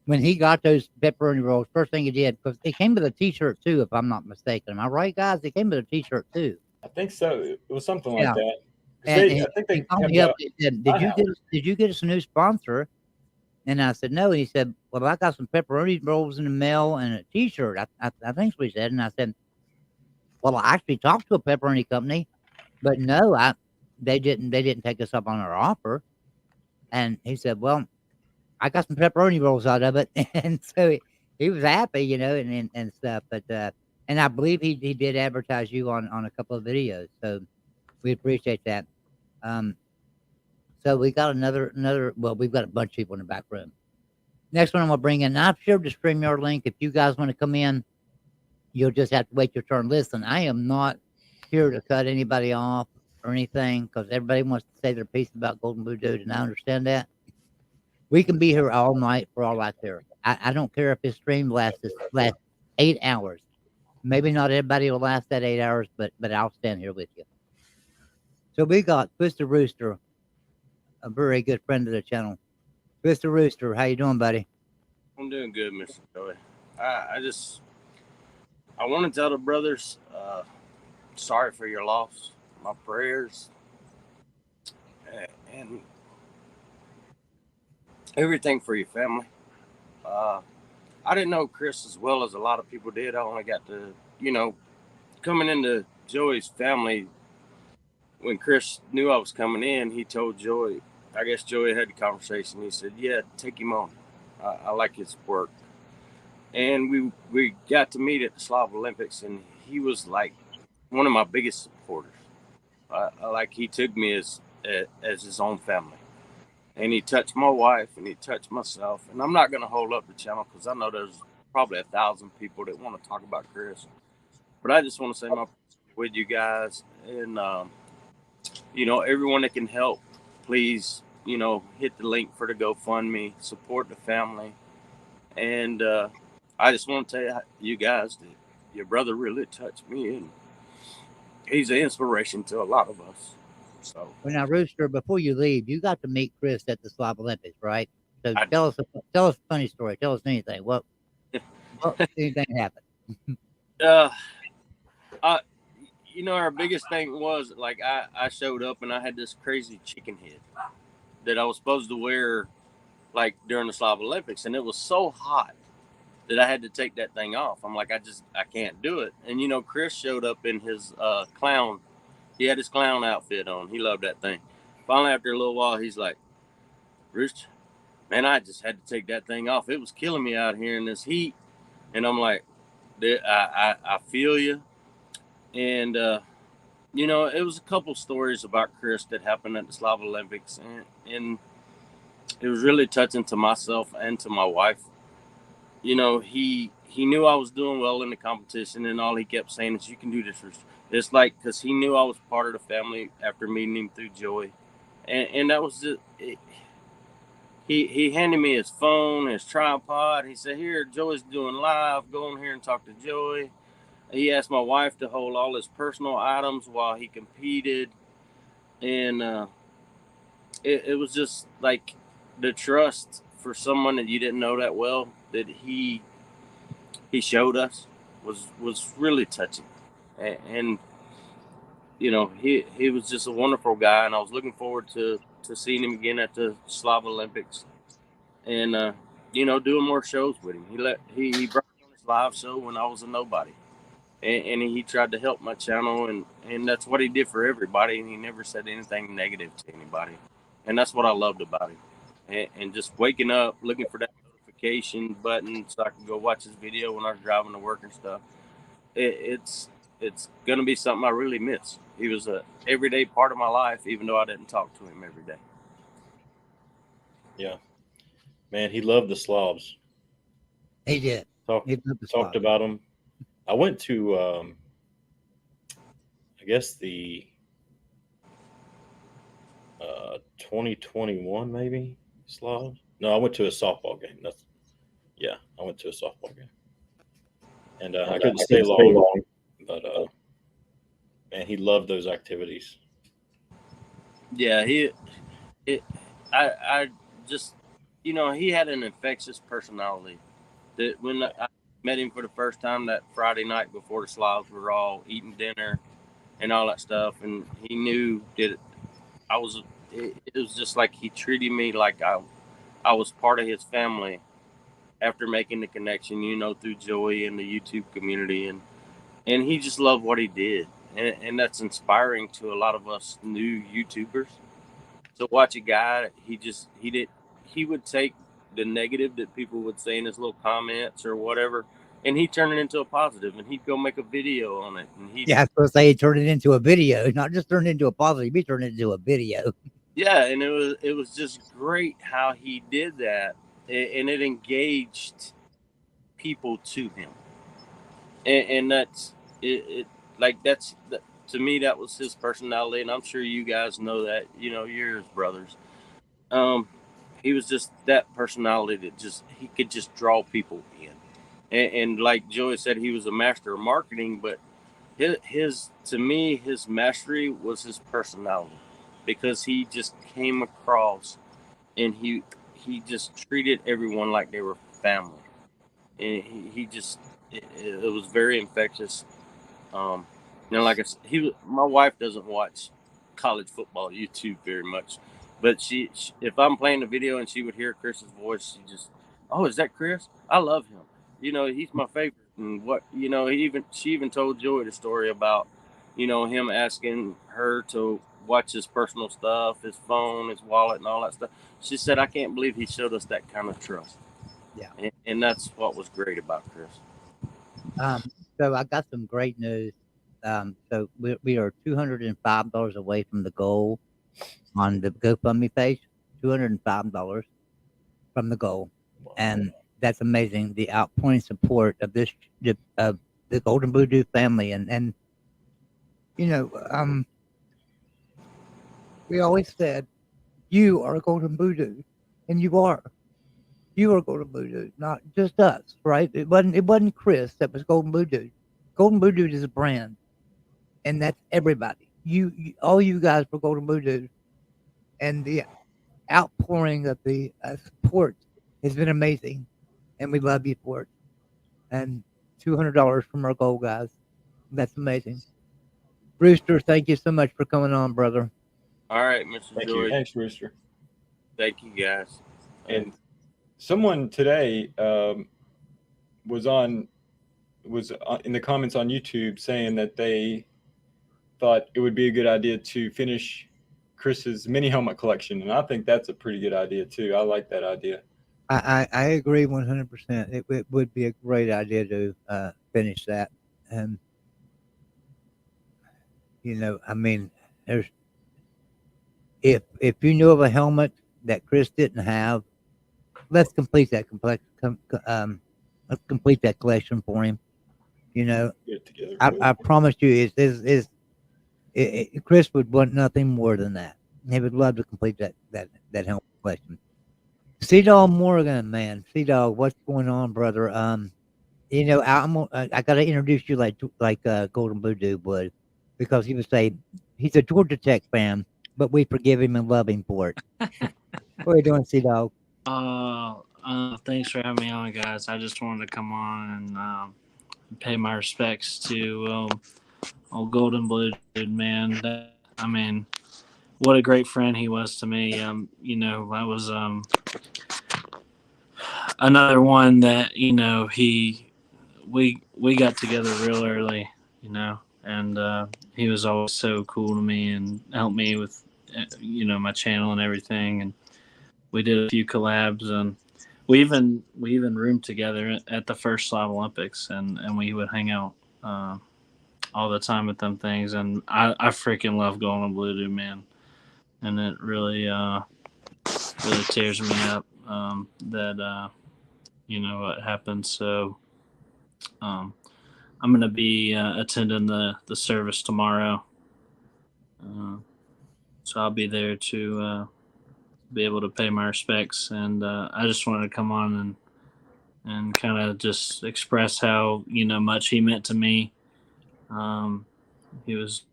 when he got those pepperoni rolls, first thing he did, because it came with a T-shirt too, if I'm not mistaken. Am I right, guys? It came with a T-shirt too. I think so. It was something Yeah. like that. 'Cause And I think he they called have me up. the He said, hot hours. did you get us a new sponsor? And I said, no. And he said, well, I got some pepperoni rolls in the mail and a T-shirt. I think so, he said. And I said, well, I actually talked to a pepperoni company, but no, they didn't take us up on our offer. And he said, well, I got some pepperoni rolls out of it. And so he was happy, you know, and stuff. But and I believe he did advertise you on a couple of videos. So we appreciate that. So we got another, well, we've got a bunch of people in the back room. Next one I'm going to bring in, I've shared the StreamYard link. If you guys want to come in, you'll just have to wait your turn. Listen, I am not here to cut anybody off or anything because everybody wants to say their piece about Golden Blue Dude, and I understand that. We can be here all night for all I care. I don't care if this stream lasts 8 hours. Maybe not everybody will last that 8 hours, but I'll stand here with you. So we got Twisted Rooster, a very good friend of the channel. Twisted Rooster, how you doing, buddy? I'm doing good, Mr. Joey. I want to tell the brothers, sorry for your loss. My prayers and everything for your family. I didn't know Chris as well as a lot of people did. I only got to, coming into Joey's family. When Chris knew I was coming in, he told Joey, I guess Joey had the conversation. He said, yeah, take him on. I like his work. And we got to meet at the Slav Olympics, and he was like one of my biggest supporters. Like he took me as his own family. And he touched my wife, and he touched myself. And I'm not going to hold up the channel because I know there's probably 1,000 people that want to talk about Chris. But I just want to say my with you guys. And, everyone that can help, please, hit the link for the GoFundMe, support the family. And I just want to tell you guys that your brother really touched me, and he's an inspiration to a lot of us. So, well, now, Rooster, before you leave, you got to meet Chris at the Slav Olympics, right? So tell us a funny story. Tell us anything. What anything happened? Our biggest thing was like I showed up and I had this crazy chicken head that I was supposed to wear like during the Slav Olympics, and it was so hot that I had to take that thing off. I'm like, I can't do it. And Chris showed up in his clown. He had his clown outfit on. He loved that thing. Finally, after a little while, he's like, Rooster, man, I just had to take that thing off. It was killing me out here in this heat. And I'm like, I feel you. And, it was a couple stories about Chris that happened at the Slav Olympics. And it was really touching to myself and to my wife. He knew I was doing well in the competition, and all he kept saying is, you can do this. It's like, because he knew I was part of the family after meeting him through Joey. And that was it. He handed me his phone, his tripod. He said, here, Joey's doing live. Go in here and talk to Joey. He asked my wife to hold all his personal items while he competed. And it was just like the trust for someone that you didn't know that well that he showed us was really touching. And he was just a wonderful guy, and I was looking forward to seeing him again at the Slav Olympics, and doing more shows with him. He brought me on his live show when I was a nobody, and he tried to help my channel, and that's what he did for everybody, and he never said anything negative to anybody, and that's what I loved about him. And just waking up, looking for that notification button so I could go watch his video when I was driving to work and stuff. It's going to be something I really miss. He was a everyday part of my life, even though I didn't talk to him every day. Yeah. Man, he loved the Slavs. He did. Talked about them. I went to, I guess the 2021 maybe Slavs. No, I went to a softball game. I went to a softball game, and I couldn't stay long. But man, he loved those activities. Yeah, I just, he had an infectious personality. That when I met him for the first time that Friday night before the Slavs, we were all eating dinner and all that stuff, and he knew that I was. It was just like he treated me like I was part of his family after making the connection, through Joey and the YouTube community, and he just loved what he did, and that's inspiring to a lot of us new YouTubers. So watch a guy, he would take the negative that people would say in his little comments or whatever, and he'd turn it into a positive, and he'd go make a video on it, and Yeah, I was supposed to say he turned it into a video, not just turned it into a positive. He turned it into a video. yeah, and it was just great how he did that, and it engaged people to him, and that's it like to me that was his personality, and I'm sure you guys know that, you're his brothers. um he was just that personality that just he could just draw people in, and like Joey said, he was a master of marketing, but his to me his mastery was his personality, because he just came across, and he just treated everyone like they were family, and he just it was very infectious. um, like I said, my wife doesn't watch college football YouTube very much, but she if I'm playing the video and she would hear Chris's voice, she just, oh, is that Chris? I love him. He's my favorite. And she even told Joey the story about, him asking her to watch his personal stuff, his phone, his wallet, and all that stuff. She said, I can't believe he showed us that kind of trust. Yeah. And that's what was great about Chris. So I got some great news. So we are $205 away from the goal on the GoFundMe page. $205 from the goal, and that's amazing. The outpouring support of the Golden Voodoo family, and we always said you are Golden Voodoo, and you are. You are Golden Voodoo, not just us, right? It wasn't Chris that was Golden Voodoo. Golden Voodoo is a brand, and that's everybody. All you guys were Golden Voodoo, and the outpouring of the support has been amazing, and we love you for it. And $200 from our goal, guys. That's amazing. Brewster, thank you so much for coming on, brother. All right, Mr. Thank Joy. you. Thanks, Rooster. Thank you, guys. And someone today was in the comments on YouTube saying that they thought it would be a good idea to finish Chris's mini helmet collection, and I think that's a pretty good idea too. I like that idea. I agree 100%. It would be a great idea to finish that. And I mean, there's if you know of a helmet that Chris didn't have, let's complete that let's complete that collection for him. Get it together. I promise you, Chris would want nothing more than that. He would love to complete that helmet collection. C-Dog Morgan, man, C-Dog, what's going on, brother? I gotta introduce you like Golden Voodoo would, because he would say he's a Georgia Tech fan, but we forgive him and love him for it. What are you doing, C-Dog? Thanks for having me on, guys. I just wanted to come on and pay my respects to old Golden Blue dude, man. I mean, what a great friend he was to me. I was another one that we got together real early, and he was always so cool to me and helped me with my channel and everything. And we did a few collabs, and we even roomed together at the first Slav Olympics, and we would hang out all the time at them things. And I freaking love Golden Blue dude, man. And it really tears me up that what happened. So I'm gonna be attending the service tomorrow, so I'll be there to be able to pay my respects. And I just wanted to come on and kind of just express how much he meant to me. He was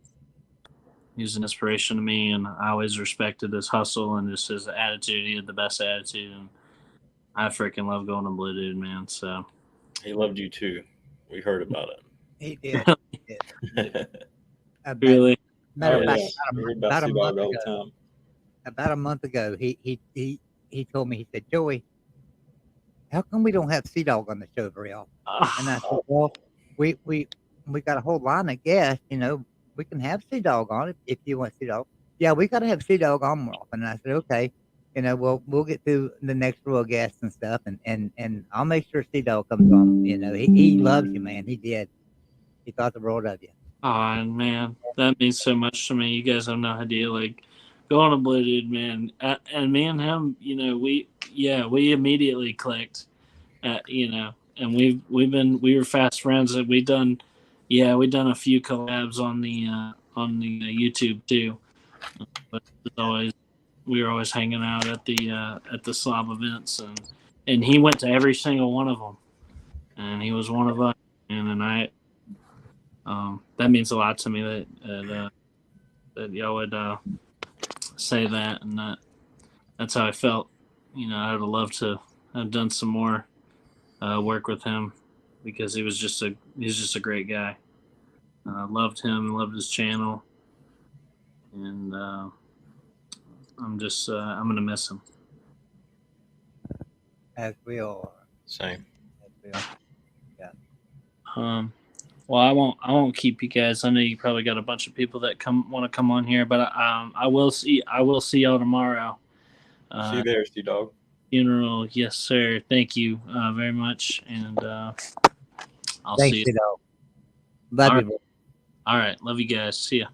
He was an inspiration to me, and I always respected his hustle and just his attitude. He had the best attitude, and I freaking love going to Blue Dude, man. So He loved you too. We heard about He did. He did. it. really, Matter of Oh, fact, yeah. We heard about Sea Dog all the time. about a month ago, he told me, he said, Joey, how come we don't have Sea Dog on the show very often? And I said, well, we got a whole line of guests, you know, we can have Sea Dog on if you want Sea Dog. Yeah, we got to have Sea Dog on more often. And I said, okay, you know, we'll get through the next row of guests and stuff, and I'll make sure Sea Dog comes on. You know, he loves you, man. He did. He thought the world of you. oh man, that means so much to me. You guys have no idea. Like going to Blue Dude, man, and me and him, you know, we immediately clicked. You know, and we were fast friends. And we done a few collabs on the YouTube too. But we were always hanging out at the Slob events, and he went to every single one of them, and he was one of us. And I that means a lot to me that y'all would say that, and that's how I felt. You know, I would have loved to have done some more work with him because he's just a great guy. Loved him, loved his channel, and I'm gonna miss him. As we all are. Same. As we all. Well, I won't keep you guys. I know you probably got a bunch of people that want to come on here, but I will see y'all tomorrow. See you there, Sea Dog. Funeral, yes, sir. Thank you very much, and I'll Thanks, see Sea you. Dog. Love All you. right. All right, love you guys. See ya.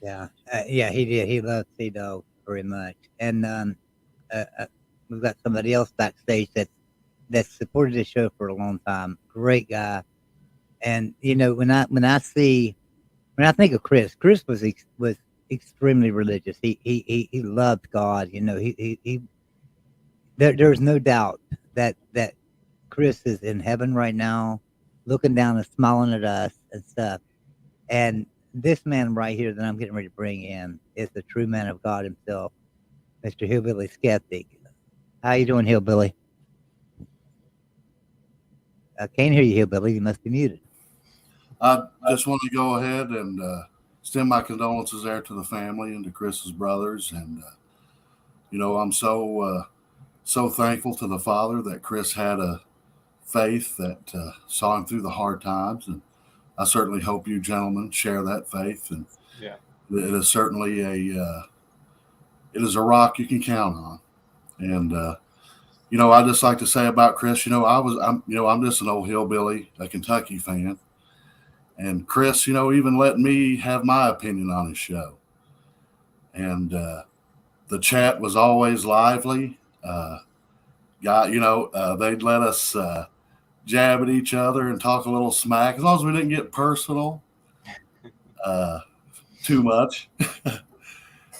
Yeah, yeah, he did. He loved Sea Dog very much, and we've got somebody else backstage that supported the show for a long time. Great guy, and you know when I think of Chris was extremely religious. He loved God. You know, there's no doubt that Chris is in heaven right now, looking down and smiling at us and stuff. And this man right here that I'm getting ready to bring in is the true man of God himself, Mr. Hillbilly Skeptic. How you doing, Hillbilly? I can't hear you, Hillbilly. You must be muted. I just want to go ahead and extend my condolences there to the family and to Chris's brothers. And, you know, I'm so thankful to the Father that Chris had a faith that saw him through the hard times. And I certainly hope you gentlemen share that faith. And Yeah, it is certainly it is a rock you can count on. And, you know, I just like to say about Chris, I'm just an old hillbilly, a Kentucky fan. And Chris, you know, even let me have my opinion on his show. And the chat was always lively. They'd let us jab at each other and talk a little smack, as long as we didn't get personal too much.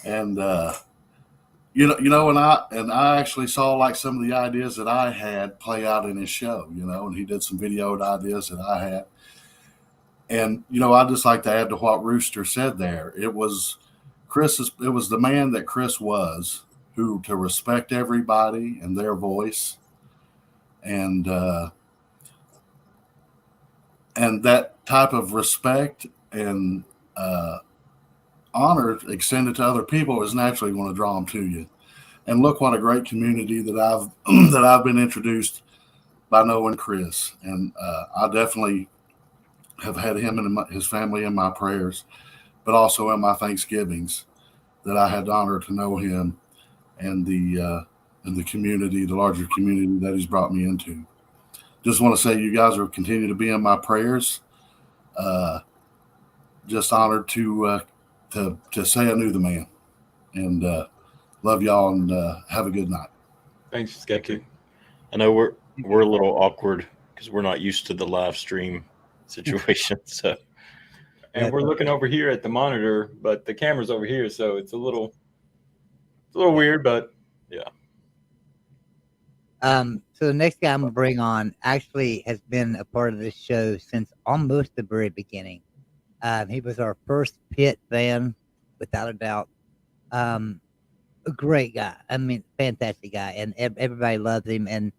And and I actually saw like some of the ideas that I had play out in his show, you know, and he did some videoed ideas that I had. And, you know, I'd just like to add to what Rooster said there. It was the man that Chris was, who to respect everybody and their voice. And that type of respect and honor extended to other people is naturally going to draw them to you. And look what a great community that I've been introduced by knowing Chris. And I definitely have had him and his family in my prayers, but also in my Thanksgivings, that I had the honor to know him and the community, the larger community that he's brought me into. Just want to say you guys will continue to be in my prayers. Just honored to say I knew the man, and love y'all, and have a good night. thanks, Skeptic. I know we're a little awkward because we're not used to the live stream situation. So, And we're looking over here at the monitor, but the camera's over here, so it's a little weird, but yeah. So the next guy I'm gonna bring on actually has been a part of this show since almost the very beginning. He was our first Pitt fan, without a doubt. A great guy. I mean, fantastic guy, and everybody loves him. And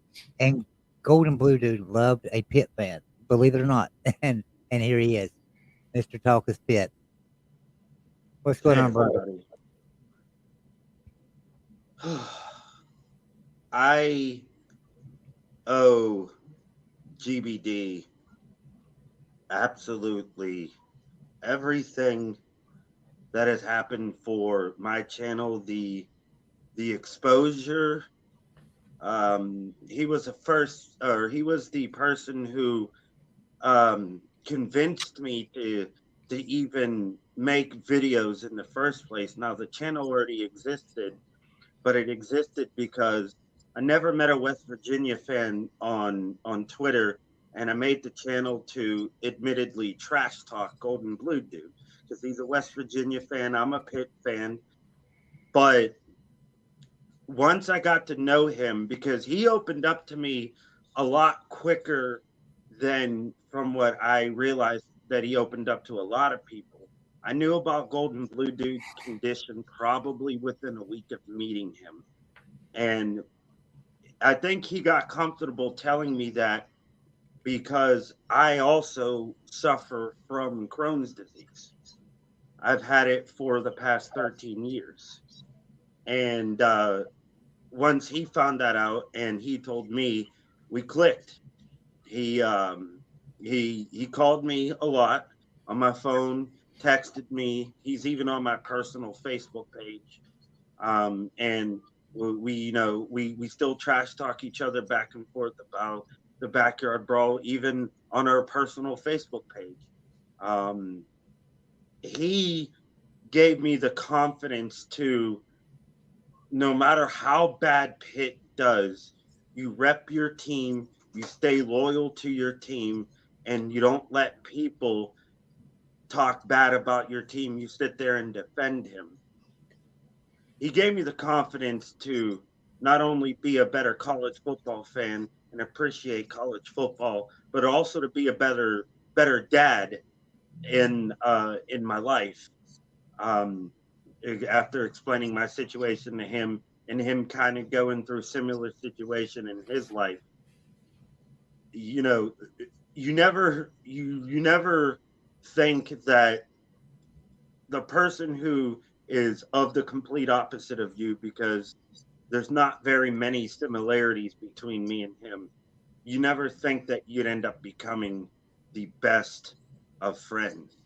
Golden Blue Dude loved a Pitt fan, believe it or not. And here he is, Mr. Talkus Pitt. What's going on, brother? I owe GBD absolutely everything that has happened for my channel. The exposure. He was he was the person who convinced me to even make videos in the first place. Now the channel already existed, but it existed because I never met a West Virginia fan on Twitter, and I made the channel to admittedly trash talk Golden Blue Dude because he's a West Virginia fan. I'm a Pitt fan, but once I got to know him, because he opened up to me a lot quicker than from what I realized that he opened up to a lot of people. I knew about Golden Blue Dude's condition probably within a week of meeting him. And I think he got comfortable telling me that because I also suffer from Crohn's disease. I've had it for the past 13 years. And once he found that out and he told me, we clicked. He called me a lot on my phone, texted me. He's even on my personal Facebook page. And we still trash talk each other back and forth about the Backyard Brawl, even on our personal Facebook page. He gave me the confidence to, no matter how bad Pitt does, you rep your team, you stay loyal to your team, and you don't let people talk bad about your team. You sit there and defend him. He gave me the confidence to not only be a better college football fan and appreciate college football, but also to be a better dad in my life. After explaining my situation to him and him kind of going through similar situation in his life, you never think that the person who is of the complete opposite of you, because there's not very many similarities between me and him. You never think that you'd end up becoming the best of friends.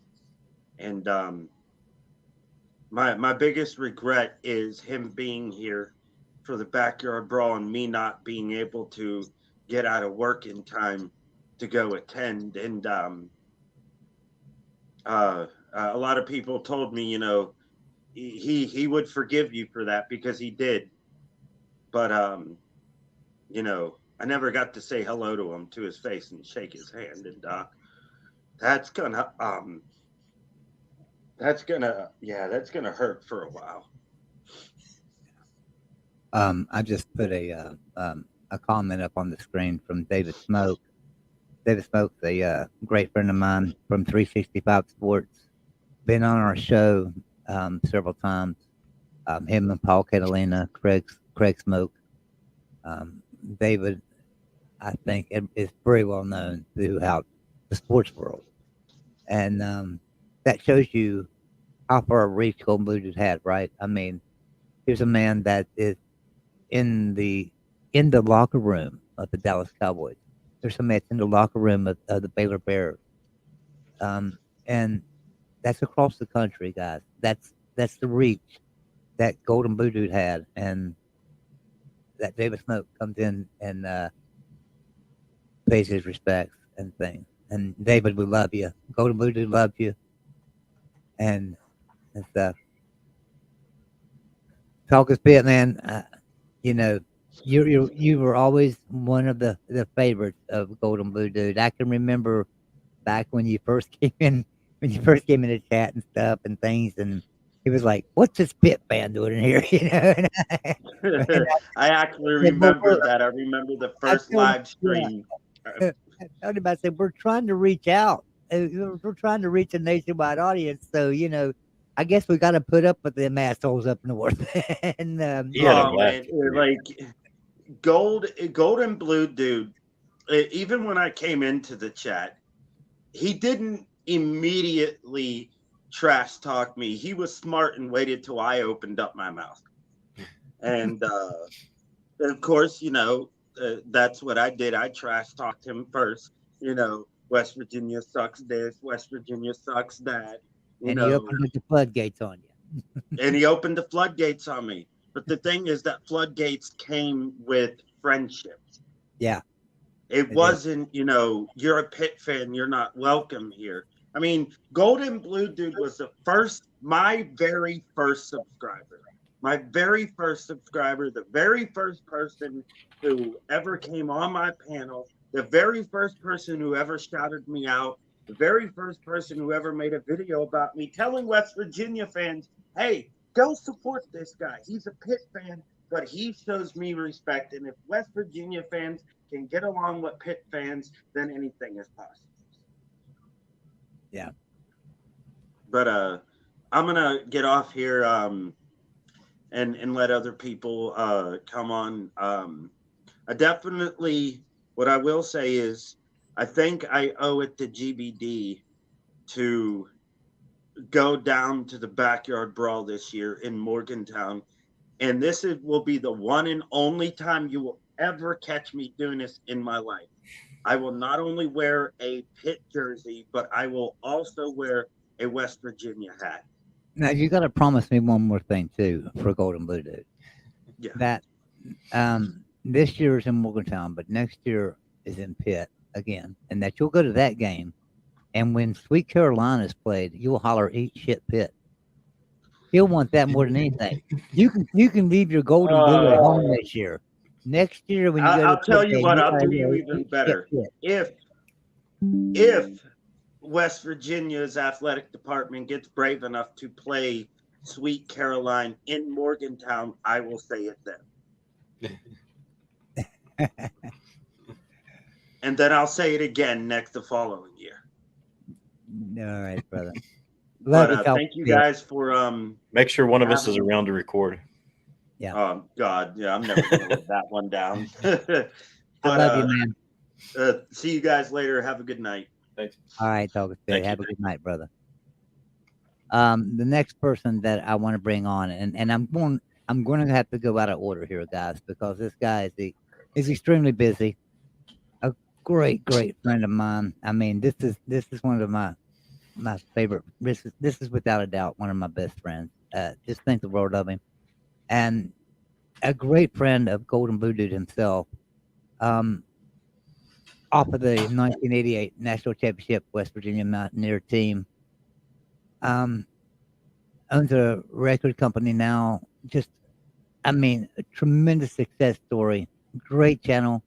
And my biggest regret is him being here for the Backyard Brawl and me not being able to get out of work in time to go attend. And a lot of people told me, he would forgive you for that, because he did. But I never got to say hello to him, to his face, and shake his hand. And that's gonna hurt for a while. I just put a comment up on the screen from David Smoke. David Smoke's a great friend of mine from 365 Sports. Been on our show several times. Him and Paul Catalina, Craig Smoke. David, I think, is very well known throughout the sports world. And that shows you how far a reach Golden Blue Dude had, right? I mean, here's a man that is in the locker room of the Dallas Cowboys. There's somebody that's in the locker room of the Baylor Bears. And that's across the country, guys. That's the reach that Golden Blue Dude had, and that David Smoke comes in and pays his respects and things. And David, we love you. Golden Blue Dude loves you, and stuff. Talk is Pitt, man. You were always one of the favorites of Golden Blue Dude. I can remember back when you first came in the chat and stuff and things, and he was like, "What's this Pitt fan doing in here?" I actually remember that. I remember the first live stream. I told him, I said, we're trying to reach out. we're trying to reach a nationwide audience, so I guess we got to put up with them assholes up north. And He had a Oh blast. man, like gold and blue dude. Even when I came into the chat, he didn't immediately trash talk me. He was smart and waited till I opened up my mouth. And of course, that's what I did. I trash talked him first. West Virginia sucks this, West Virginia sucks that. and he opened up the floodgates on you. And he opened the floodgates on me. But the thing is that floodgates came with friendships. Yeah. It wasn't, you're a Pitt fan, you're not welcome here. I mean, Golden Blue Dude was my very first subscriber. My very first subscriber, the very first person who ever came on my panel, the very first person who ever shouted me out, the very first person who ever made a video about me telling West Virginia fans, hey, go support this guy. He's a Pitt fan, but he shows me respect. And if West Virginia fans can get along with Pitt fans, then anything is possible. Yeah. But I'm gonna get off here and let other people come on. I definitely, what I will say is, I think I owe it to GBD to go down to the backyard brawl this year in Morgantown, and will be the one and only time you will ever catch me doing this in my life. I will not only wear a Pitt jersey, but I will also wear a West Virginia hat. Now you got to promise me one more thing too for Golden Blue Dude. Yeah. That this year is in Morgantown, but next year is in Pitt again, and that you'll go to that game, and when Sweet Carolina is played, you'll holler "Eat shit, Pitt." He'll want that more than anything. You can leave your Golden Blue at home this year. Next year when you go to I'll tell Pitt, you what, I'll gotta do you go even eat better. shit, Pitt. If West Virginia's athletic department gets brave enough to play Sweet Caroline in Morgantown, I will say it then. And then I'll say it again the following year. All right, brother. But thank you guys for make sure one of us is around to record. Yeah. Oh God, yeah, I'm never gonna live that one down. But, I love you, man. See you guys later. Have a good night. Thanks. All right, Dog. Have a good night, brother. The next person that I want to bring on, and I'm going to have to go out of order here, guys, because this guy is extremely busy. A great friend of mine. I mean, this is one of my favorite. This is without a doubt one of my best friends. Just think the world of him, and a great friend of Golden Blue Dude himself. Off of the 1988 National Championship West Virginia Mountaineer team. Owns a record company now. Just, I mean, a tremendous success story. Great channel.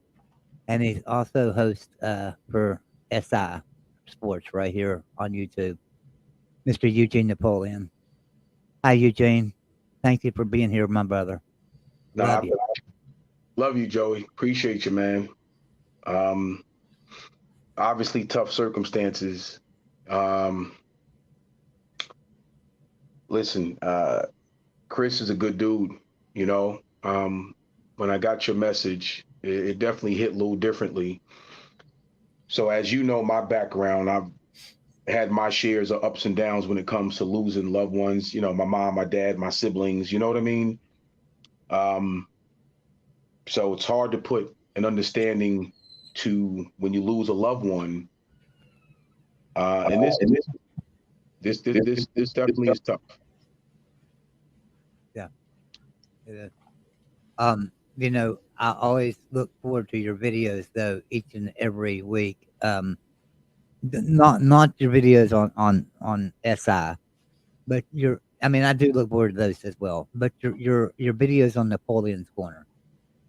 And he's also host for SI Sports right here on YouTube. Mr. Eugene Napoleon. Hi, Eugene. Thank you for being here, my brother. Love you. Love you, Joey. Appreciate you, man. Obviously tough circumstances. Listen, Chris is a good dude, when I got your message, it definitely hit a little differently. So as you know, my background, I've had my shares of ups and downs when it comes to losing loved ones, my mom, my dad, my siblings, you know what I mean? So it's hard to put an understanding to when you lose a loved one. And this definitely is tough. Yeah. It is. I always look forward to your videos though, each and every week. Not your videos on SI, but I do look forward to those as well. But your videos on Napoleon's Corner.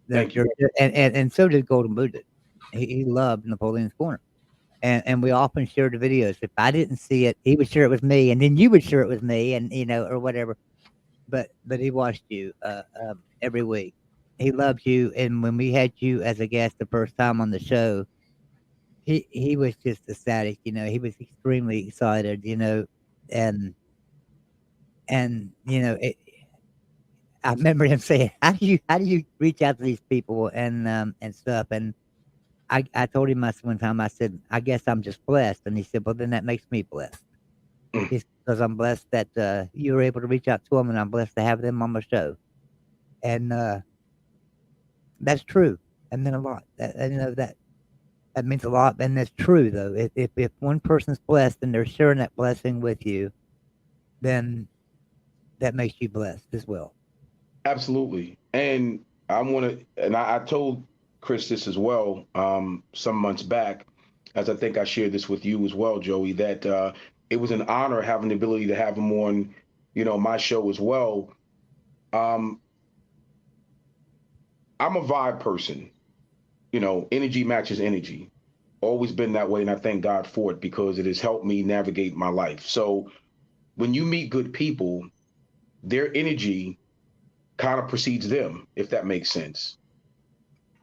Thank you. And so did Golden Blue Dude. He loved Napoleon's Corner. And we often shared the videos. If I didn't see it, he would share it with me, and then you would share it with me, and or whatever. But he watched you every week. He loved you, and when we had you as a guest the first time on the show, he was just ecstatic, you know. He was extremely excited, you know, and you know, I remember him saying, how do you reach out to these people and stuff?" And I told him one time, I said, "I guess I'm just blessed." And he said, "Well, then that makes me blessed." Mm. Because I'm blessed that you were able to reach out to them, and I'm blessed to have them on my show. And that's true. That meant a lot. You know, that means a lot, and that's true though. If one person's blessed and they're sharing that blessing with you, then that makes you blessed as well. Absolutely. And I told Chris this as well, some months back, as I think I shared this with you as well, Joey, that it was an honor having the ability to have him on, my show as well. I'm a vibe person, energy matches energy. Always been that way, and I thank God for it because it has helped me navigate my life. So when you meet good people, their energy kind of precedes them, if that makes sense.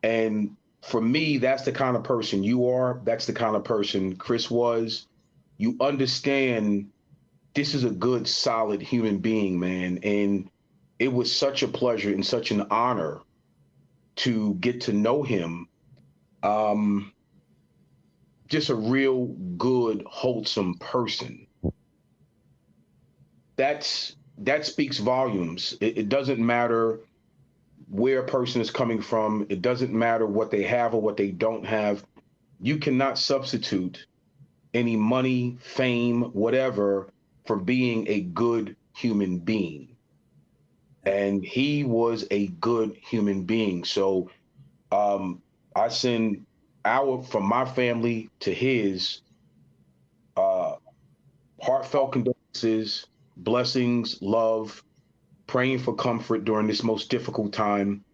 And for me, that's the kind of person you are. That's the kind of person Chris was. You understand this is a good, solid human being, man. And it was such a pleasure and such an honor to get to know him. Just a real good, wholesome person. That speaks volumes. It doesn't matter where a person is coming from. It doesn't matter what they have or what they don't have. You cannot substitute any money, fame, whatever, for being a good human being. And he was a good human being. So I send from my family to his, heartfelt condolences, blessings, love, praying for comfort during this most difficult time.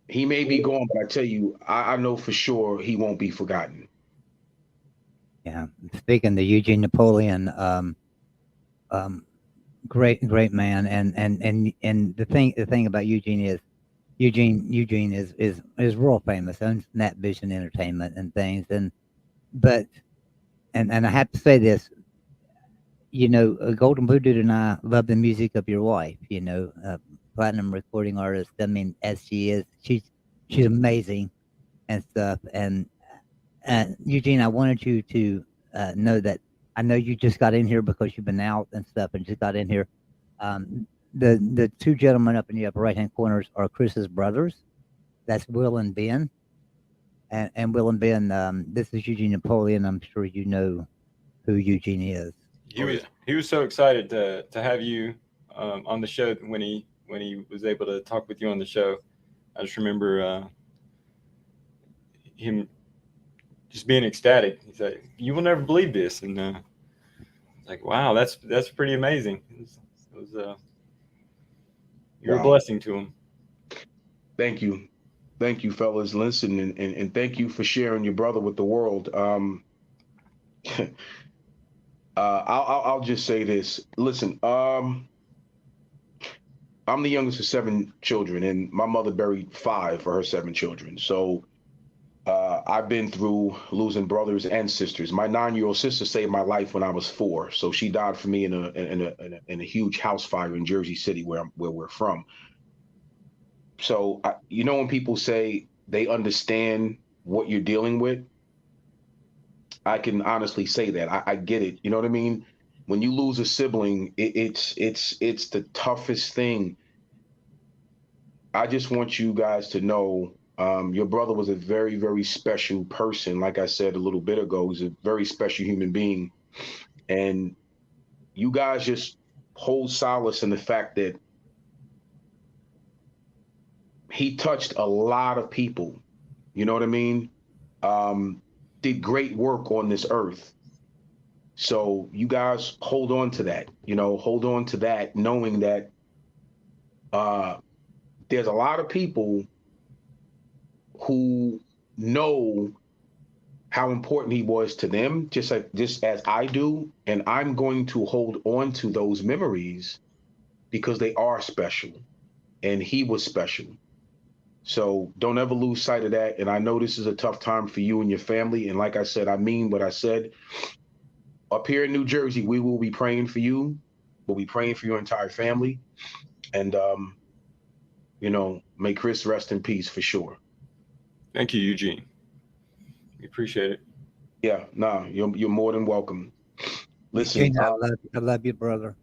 He may be gone, but I tell you, I know for sure he won't be forgotten. Yeah. Speaking to Eugene Napoleon, great man, and the thing about Eugene is Eugene is world famous, owns Nat Vision Entertainment and things, but I have to say this, you know, Golden Voodoo and I love the music of your wife, you know, platinum recording artist. I mean, as she is, she's amazing and stuff. And Eugene, I wanted you to know that I know you just got in here because you've been out and stuff and just got in here. The two gentlemen up in the upper right hand corners are Chris's brothers. That's Will and Ben. And Will and Ben, this is Eugene Napoleon. I'm sure you know who Eugene is. He was so excited to have you on the show when he was able to talk with you on the show. I just remember him just being ecstatic. He's like, "You will never believe this," and like, "Wow, that's pretty amazing." You're a blessing to him. Thank you, fellas. Listen, and thank you for sharing your brother with the world. I'll just say this. Listen, I'm the youngest of 7 children, and my mother buried 5 of her 7 children. So I've been through losing brothers and sisters. My 9-year-old sister saved my life when I was 4, so she died for me in a huge house fire in Jersey City, where we're from. So when people say they understand what you're dealing with, I can honestly say that I get it. You know what I mean? When you lose a sibling, it's the toughest thing. I just want you guys to know your brother was a very, very special person. Like I said a little bit ago, he's a very special human being. And you guys just hold solace in the fact that he touched a lot of people. You know what I mean? Did great work on this earth. So you guys hold on to that, hold on to that, knowing that there's a lot of people who know how important he was to them, just as I do. And I'm going to hold on to those memories because they are special. And he was special. So don't ever lose sight of that. And I know this is a tough time for you and your family. And like I said, I mean what I said. Up here in New Jersey, we will be praying for you. We'll be praying for your entire family. And, may Chris rest in peace for sure. Thank you, Eugene. We appreciate it. Yeah, nah, you're more than welcome. Listen, Eugene, I love you, brother.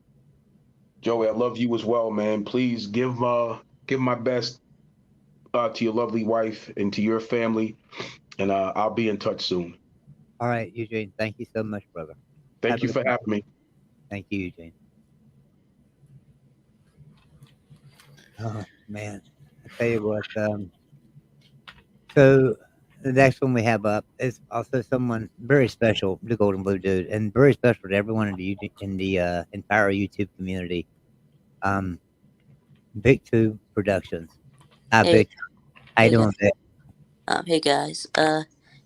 Joey, I love you as well, man. Please give my best to your lovely wife and to your family, and I'll be in touch soon. All right, Eugene. Thank you so much, brother. Thank you for having me. Thank you, Eugene. Oh man, I tell you what. So the next one we have up is also someone very special, the Golden Blue Dude, and very special to everyone in the entire YouTube community. Big Tube Productions. Hey, Vic, how you hey, doing, Vic? hey guys.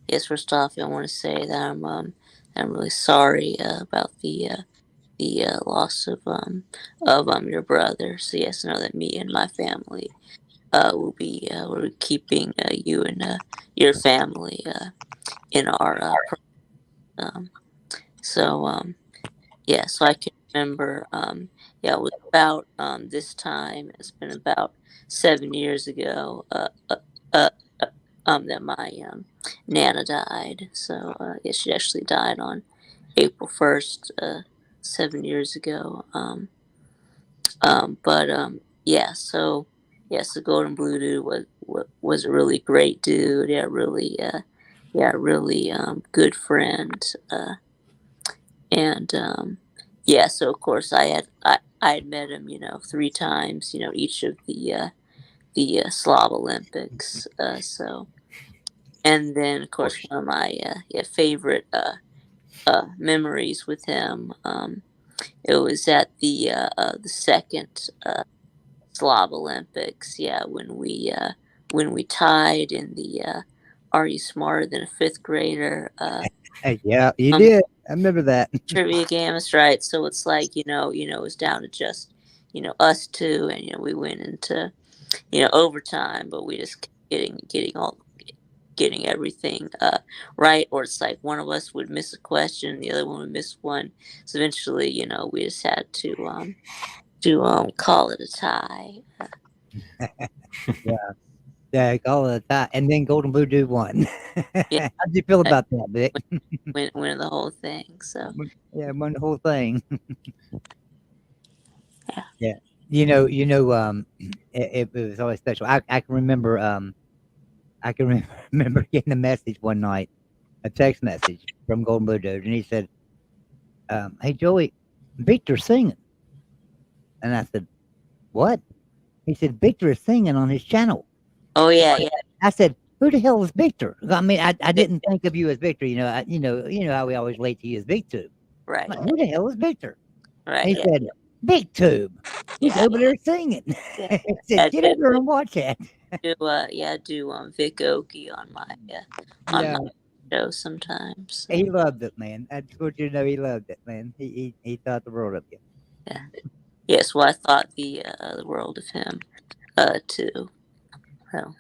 Yes, first off, I want to say that I'm really sorry about the loss of your brother. So yes, know that me and my family will be keeping you and your family in our yeah. So I can remember it was about this time. It's been about 7 years ago. Uh, that my Nana died. So yeah, she actually died on April 1st, 7 years ago. But yeah, so yes, the Golden Blue Dude was a really great dude. Really good friend. And yeah, so of course I had met him, 3 times, each of the Slav Olympics. So. And then, of course, one of my favorite memories with him. It was at the second Slav Olympics. Yeah, when we tied in the "Are You Smarter Than a Fifth Grader?" Yeah, you did. I remember that. Trivia game. That's right. So it's like it was down to just us two, and we went into overtime, but we just kept getting everything right, or it's like one of us would miss a question, the other one would miss one. So eventually, we just had to call it a tie. Yeah, call it a tie, and then Golden Blue Dude won. Yeah, How'd you feel about that, Vic? win the whole thing. So Yeah, won the whole thing. Yeah. Yeah. It was always special. I can remember remember getting a message one night, a text message from Golden Blue Dude, and he said, "Hey Joey, Victor's singing." And I said, "What?" He said, "Victor is singing on his channel." Oh yeah. I said, "Who the hell is Victor?" I mean, I didn't think of you as Victor. You know how we always relate to you as Big Tube. Right. Like, who the hell is Victor? Right. He said, "Big Tube. He's over there singing." Yeah. He said, "Get over there and watch that." Do Vic Oki on my Yeah. show sometimes. He loved it, man. I just want you to know he loved it, man. He thought the world of you. Yeah. Yes, well, I thought the world of him, too. So,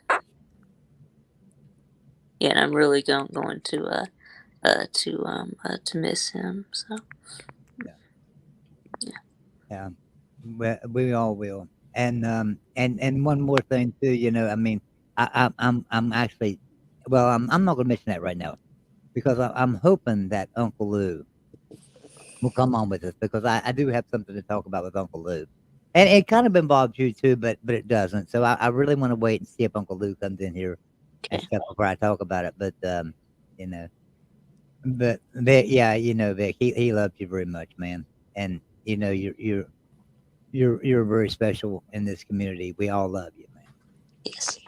yeah, and I'm really going to miss him. So, Yeah, we all will. And one more thing too. I mean, I'm actually, well, I'm not gonna mention that right now because I'm hoping that Uncle Lou will come on with us because I do have something to talk about with Uncle Lou. And it kind of involves you too, but it doesn't. So I really want to wait and see if Uncle Lou comes in here and stuff before I talk about it. But but Vic, yeah, Vic, he loves you very much, man. And you're very special in this community. We all love you, man. Yes.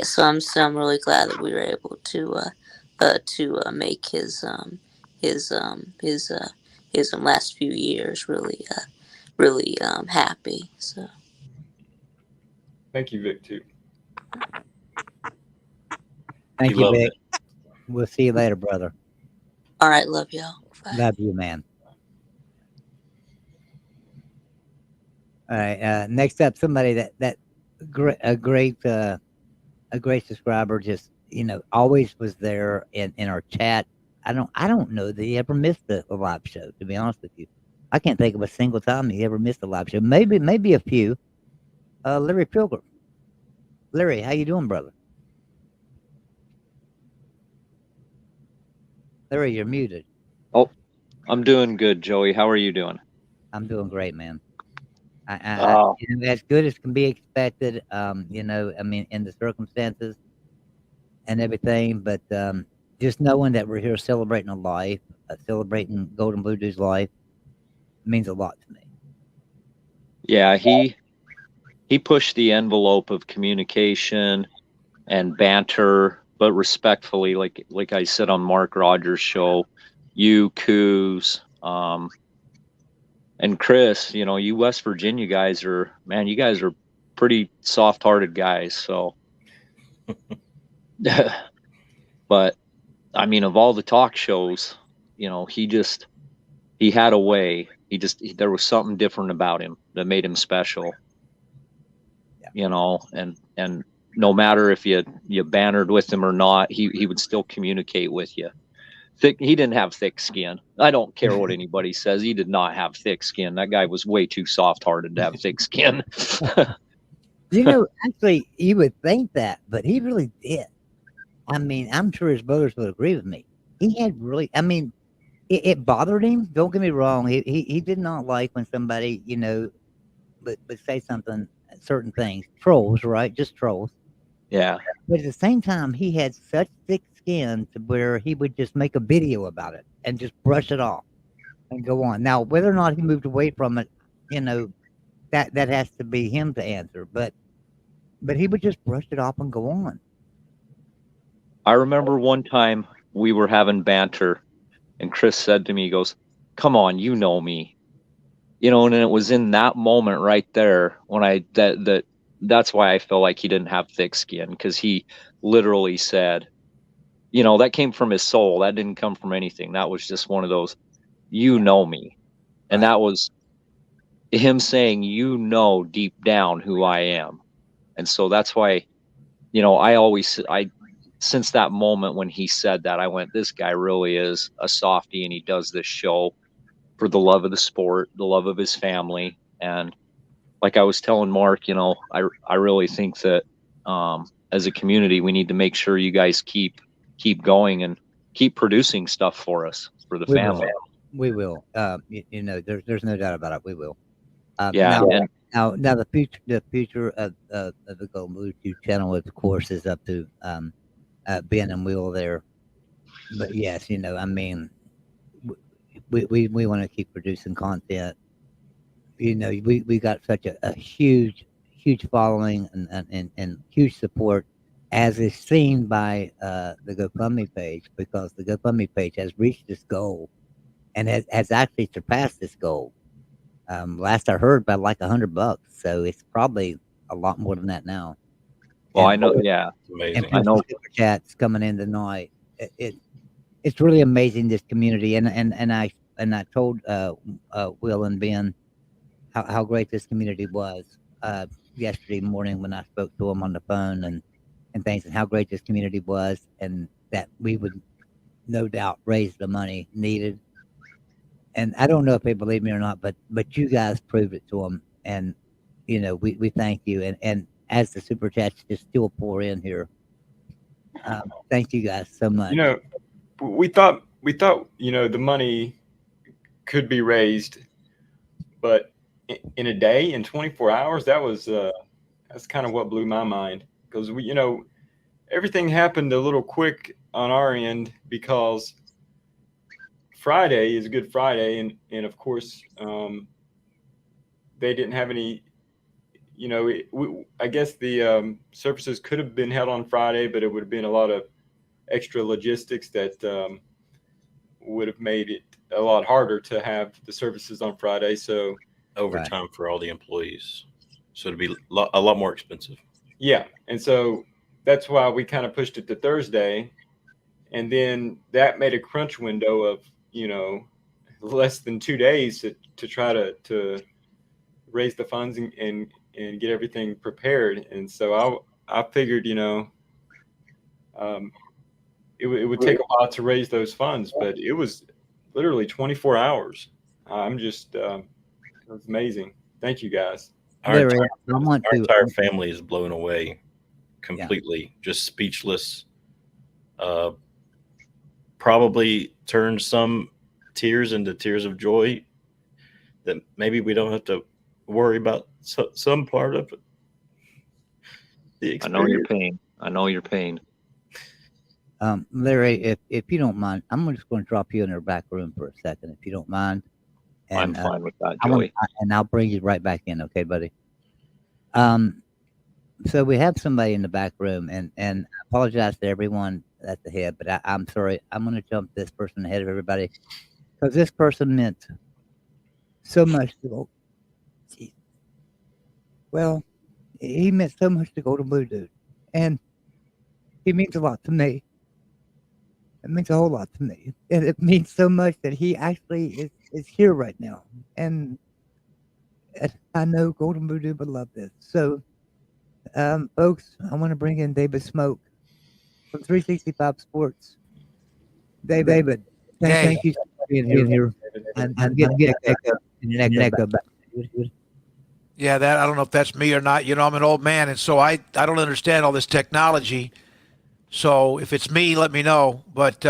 So I'm really glad that we were able to make his last few years really happy. So Thank you, Vic, too. Thank He you, loved Vic. We'll see you later, brother. all right, love y'all. Bye. Love you, man. All right. Next up, somebody that a great a great subscriber. Just always was there in our chat. I don't know that he ever missed a live show. To be honest with you, I can't think of a single time he ever missed a live show. Maybe a few. Larry Pilgrim. Larry, how you doing, brother? Larry, you're muted. Oh, I'm doing good, Joey. How are you doing? I'm doing great, man. Oh, As good as can be expected. I mean, in the circumstances and everything, but just knowing that we're here celebrating a life, celebrating Golden Blue Dude's life, means a lot to me. yeah, he pushed the envelope of communication and banter, but respectfully, like I said on Mark Rogers' show, you, Coos, and Chris, you West Virginia guys you guys are pretty soft-hearted guys. So, but I mean, of all the talk shows, he had a way. There was something different about him that made him special. And no matter if you bantered with him or not, he would still communicate with you. He didn't have thick skin. I don't care what anybody says. He did not have thick skin. That guy was way too soft-hearted to have thick skin. Actually, you would think that, but he really did. I mean, I'm sure his brothers would agree with me. He had really, I mean, it bothered him. Don't get me wrong. He did not like when somebody, would say something, certain things. Trolls, right? Just trolls. Yeah. But at the same time, he had such thick skin to where he would just make a video about it and just brush it off and go on. Now, whether or not he moved away from it, that has to be him to answer. But he would just brush it off and go on. I remember one time we were having banter, and Chris said to me, he goes, "Come on, you know me." And it was in that moment right there when that's why I feel like he didn't have thick skin, because he literally said, that came from his soul. That didn't come from anything. That was just one of those, you know me. And that was him saying, deep down who I am. And so that's why, since that moment when he said that, I went, this guy really is a softie, and he does this show for the love of the sport, the love of his family. And like I was telling Mark, I really think that as a community, we need to make sure you guys keep going and keep producing stuff for us, for the family. We will. There's no doubt about it. We will. Yeah. Now the future of the Golden Blue YouTube channel, of course, is up to Ben and Will there. But yes, I mean, we want to keep producing content. We got such a huge following and huge support, as is seen by the GoFundMe page, because the GoFundMe page has reached this goal and has actually surpassed this goal. Last I heard, by like $100, so it's probably a lot more than that now. Well, I know, yeah, amazing. And I know super chats coming in tonight. It's really amazing, this community, and I told Will and Ben how great this community was yesterday morning when I spoke to them on the phone and things, and how great this community was, and that we would no doubt raise the money needed. And I don't know if they believe me or not, but you guys proved it to them, and we thank you. And as the super chats just still pour in here, thank you guys so much. We thought the money could be raised, but in a day, in 24 hours, that's kind of what blew my mind, because everything happened a little quick on our end, because Friday is Good Friday, and of course they didn't have any. I guess the services could have been held on Friday, but it would have been a lot of extra logistics that would have made it a lot harder to have the services on Friday. So overtime for all the employees, so it'd be a lot more expensive. Yeah, and so that's why we kind of pushed it to Thursday, and then that made a crunch window of less than 2 days to try to raise the funds and get everything prepared. And so I figured It would take a while to raise those funds, but it was literally 24 hours. I'm just, it was amazing. Thank you guys. Our entire family is blown away completely, just speechless. Probably turned some tears into tears of joy that maybe we don't have to worry about some part of it. I know your pain. I know your pain. Larry, if you don't mind, I'm just going to drop you in the back room for a second, if you don't mind. I'm fine with that, Joey. Joey. And I'll bring you right back in, okay, buddy? So we have somebody in the back room, and I apologize to everyone at the head, but I'm sorry. I'm going to jump this person ahead of everybody because this person meant so much to go. Well, he meant so much to Golden Blue Dude, and he means a lot to me. It means a whole lot to me, and it means so much that he actually is here right now, and I know Golden Blue Dude would love this. So, folks, I want to bring in David Smoke from 365 Sports. David, thank you for being here. And get echo back. Yeah, that I don't know if that's me or not. You know, I'm an old man, and so I don't understand all this technology. So if it's me, let me know. But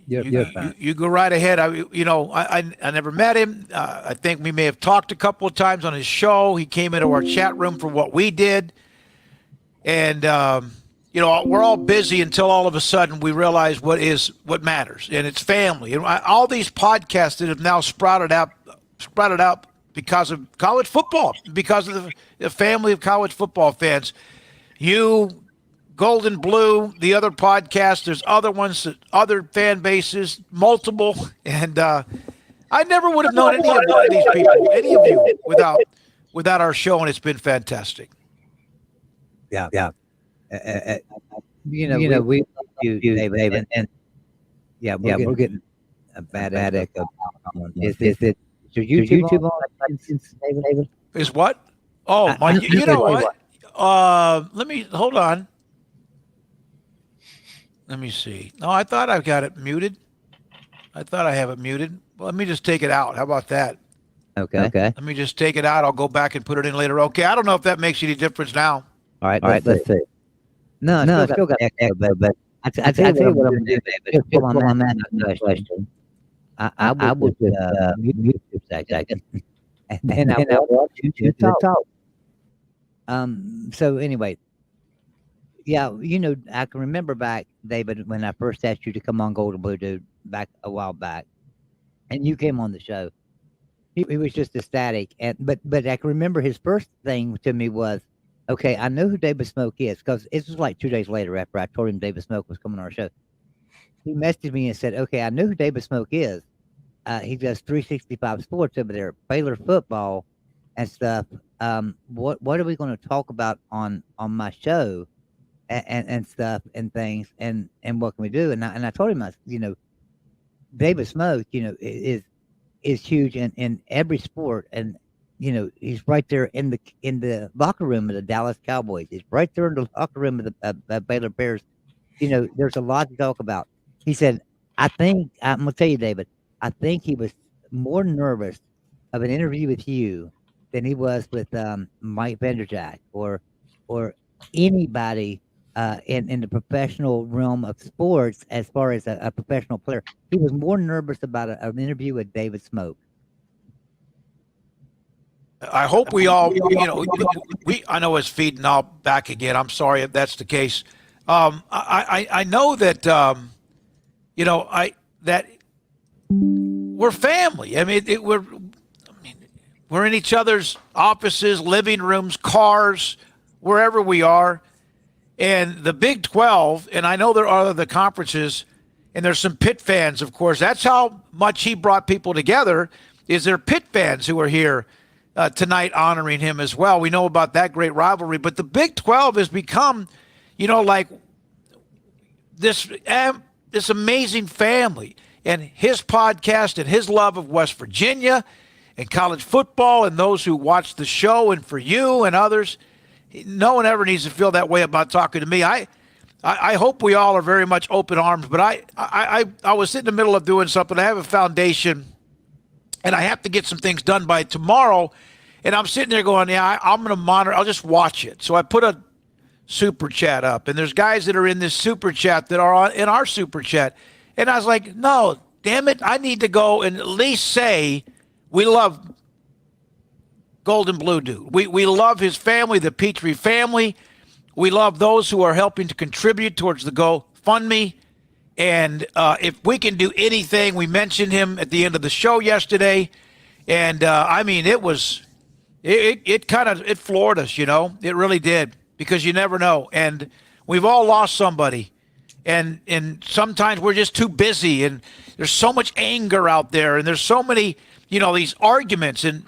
you go right ahead. I never met him. I think we may have talked a couple of times on his show. He came into our chat room for what we did, and we're all busy until all of a sudden we realize what matters, and it's family. And all these podcasts that have now sprouted up because of college football, because of the family of college football fans. You, Golden Blue, the other podcast, there's other ones, other fan bases, multiple, and I never would have known any of these people, any of you, without our show, and it's been fantastic. Yeah. We David, and we're getting a bad echo. Is it YouTube on David? Is what? Oh, you know what? Let me hold on. Let me see. No, I thought I've got it muted. I thought I have it muted. Well, let me just take it out. How about that? Okay. Let me just take it out. I'll go back and put it in later. Okay. I don't know if that makes any difference now. All right. Let's see. No, I still got echo, but I tell you what I'm going to do, David. Hold on that question. I would mute you for a second, and I want you to talk. So anyway, yeah, I can remember back, David, when I first asked you to come on Golden Blue Dude back a while back, and you came on the show. He was just ecstatic, but I can remember his first thing to me was, okay, I know who David Smoke is, because it was like 2 days later after I told him David Smoke was coming on our show. He messaged me and said, okay, I know who David Smoke is. He does 365 Sports over there, Baylor football and stuff. What are we going to talk about on my show and stuff and things, and what can we do? And I told him, David Smoke, is huge in every sport, and he's right there in the locker room of the Dallas Cowboys. He's right there in the locker room of the Baylor Bears. There's a lot to talk about. He said, I'm gonna tell you, David, I think he was more nervous of an interview with you than he was with Mike Vanderjagt or anybody in the professional realm of sports as far as a professional player. He was more nervous about an interview with David Smoke. I hope we all, I know it's feeding all back again. I'm sorry if that's the case. I know that, that we're family. I mean, we're in each other's offices, living rooms, cars, wherever we are. And the Big 12, and I know there are other conferences, and there's some Pitt fans, of course. That's how much he brought people together, is there Pitt fans who are here tonight honoring him as well. We know about that great rivalry. But the Big 12 has become, like this amazing family. And his podcast and his love of West Virginia and college football and those who watch the show, and for you and others, no one ever needs to feel that way about talking to me. I hope we all are very much open arms, but I was in the middle of doing something. I have a foundation, and I have to get some things done by tomorrow. And I'm sitting there going, yeah, I'm going to monitor. I'll just watch it. So I put a super chat up, and there's guys that are in this super chat that are in our super chat. And I was like, no, damn it. I need to go and at least say we love Golden Blue Dude. We love his family, the Petry family. We love those who are helping to contribute towards the GoFundMe. And if we can do anything, we mentioned him at the end of the show yesterday. And I mean, it kind of floored us, you know, it really did, because you never know. And we've all lost somebody. And sometimes we're just too busy, and there's so much anger out there, and there's so many, you know, these arguments, and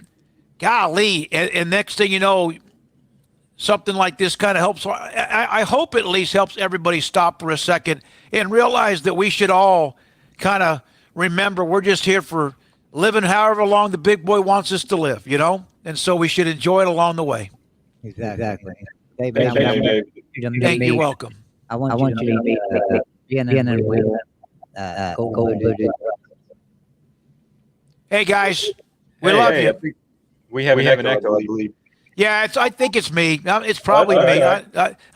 golly, and next thing you know, something like this kind of helps. I hope it at least helps everybody stop for a second and realize that we should all kind of remember we're just here for living however long the big boy wants us to live, you know? And so we should enjoy it along the way. Exactly. David, Thank you. Welcome. I want you to be beginning with Golden Blue Dude. Hey, guys. We love you. We have an echo, I believe. Yeah, I think it's me. It's probably me.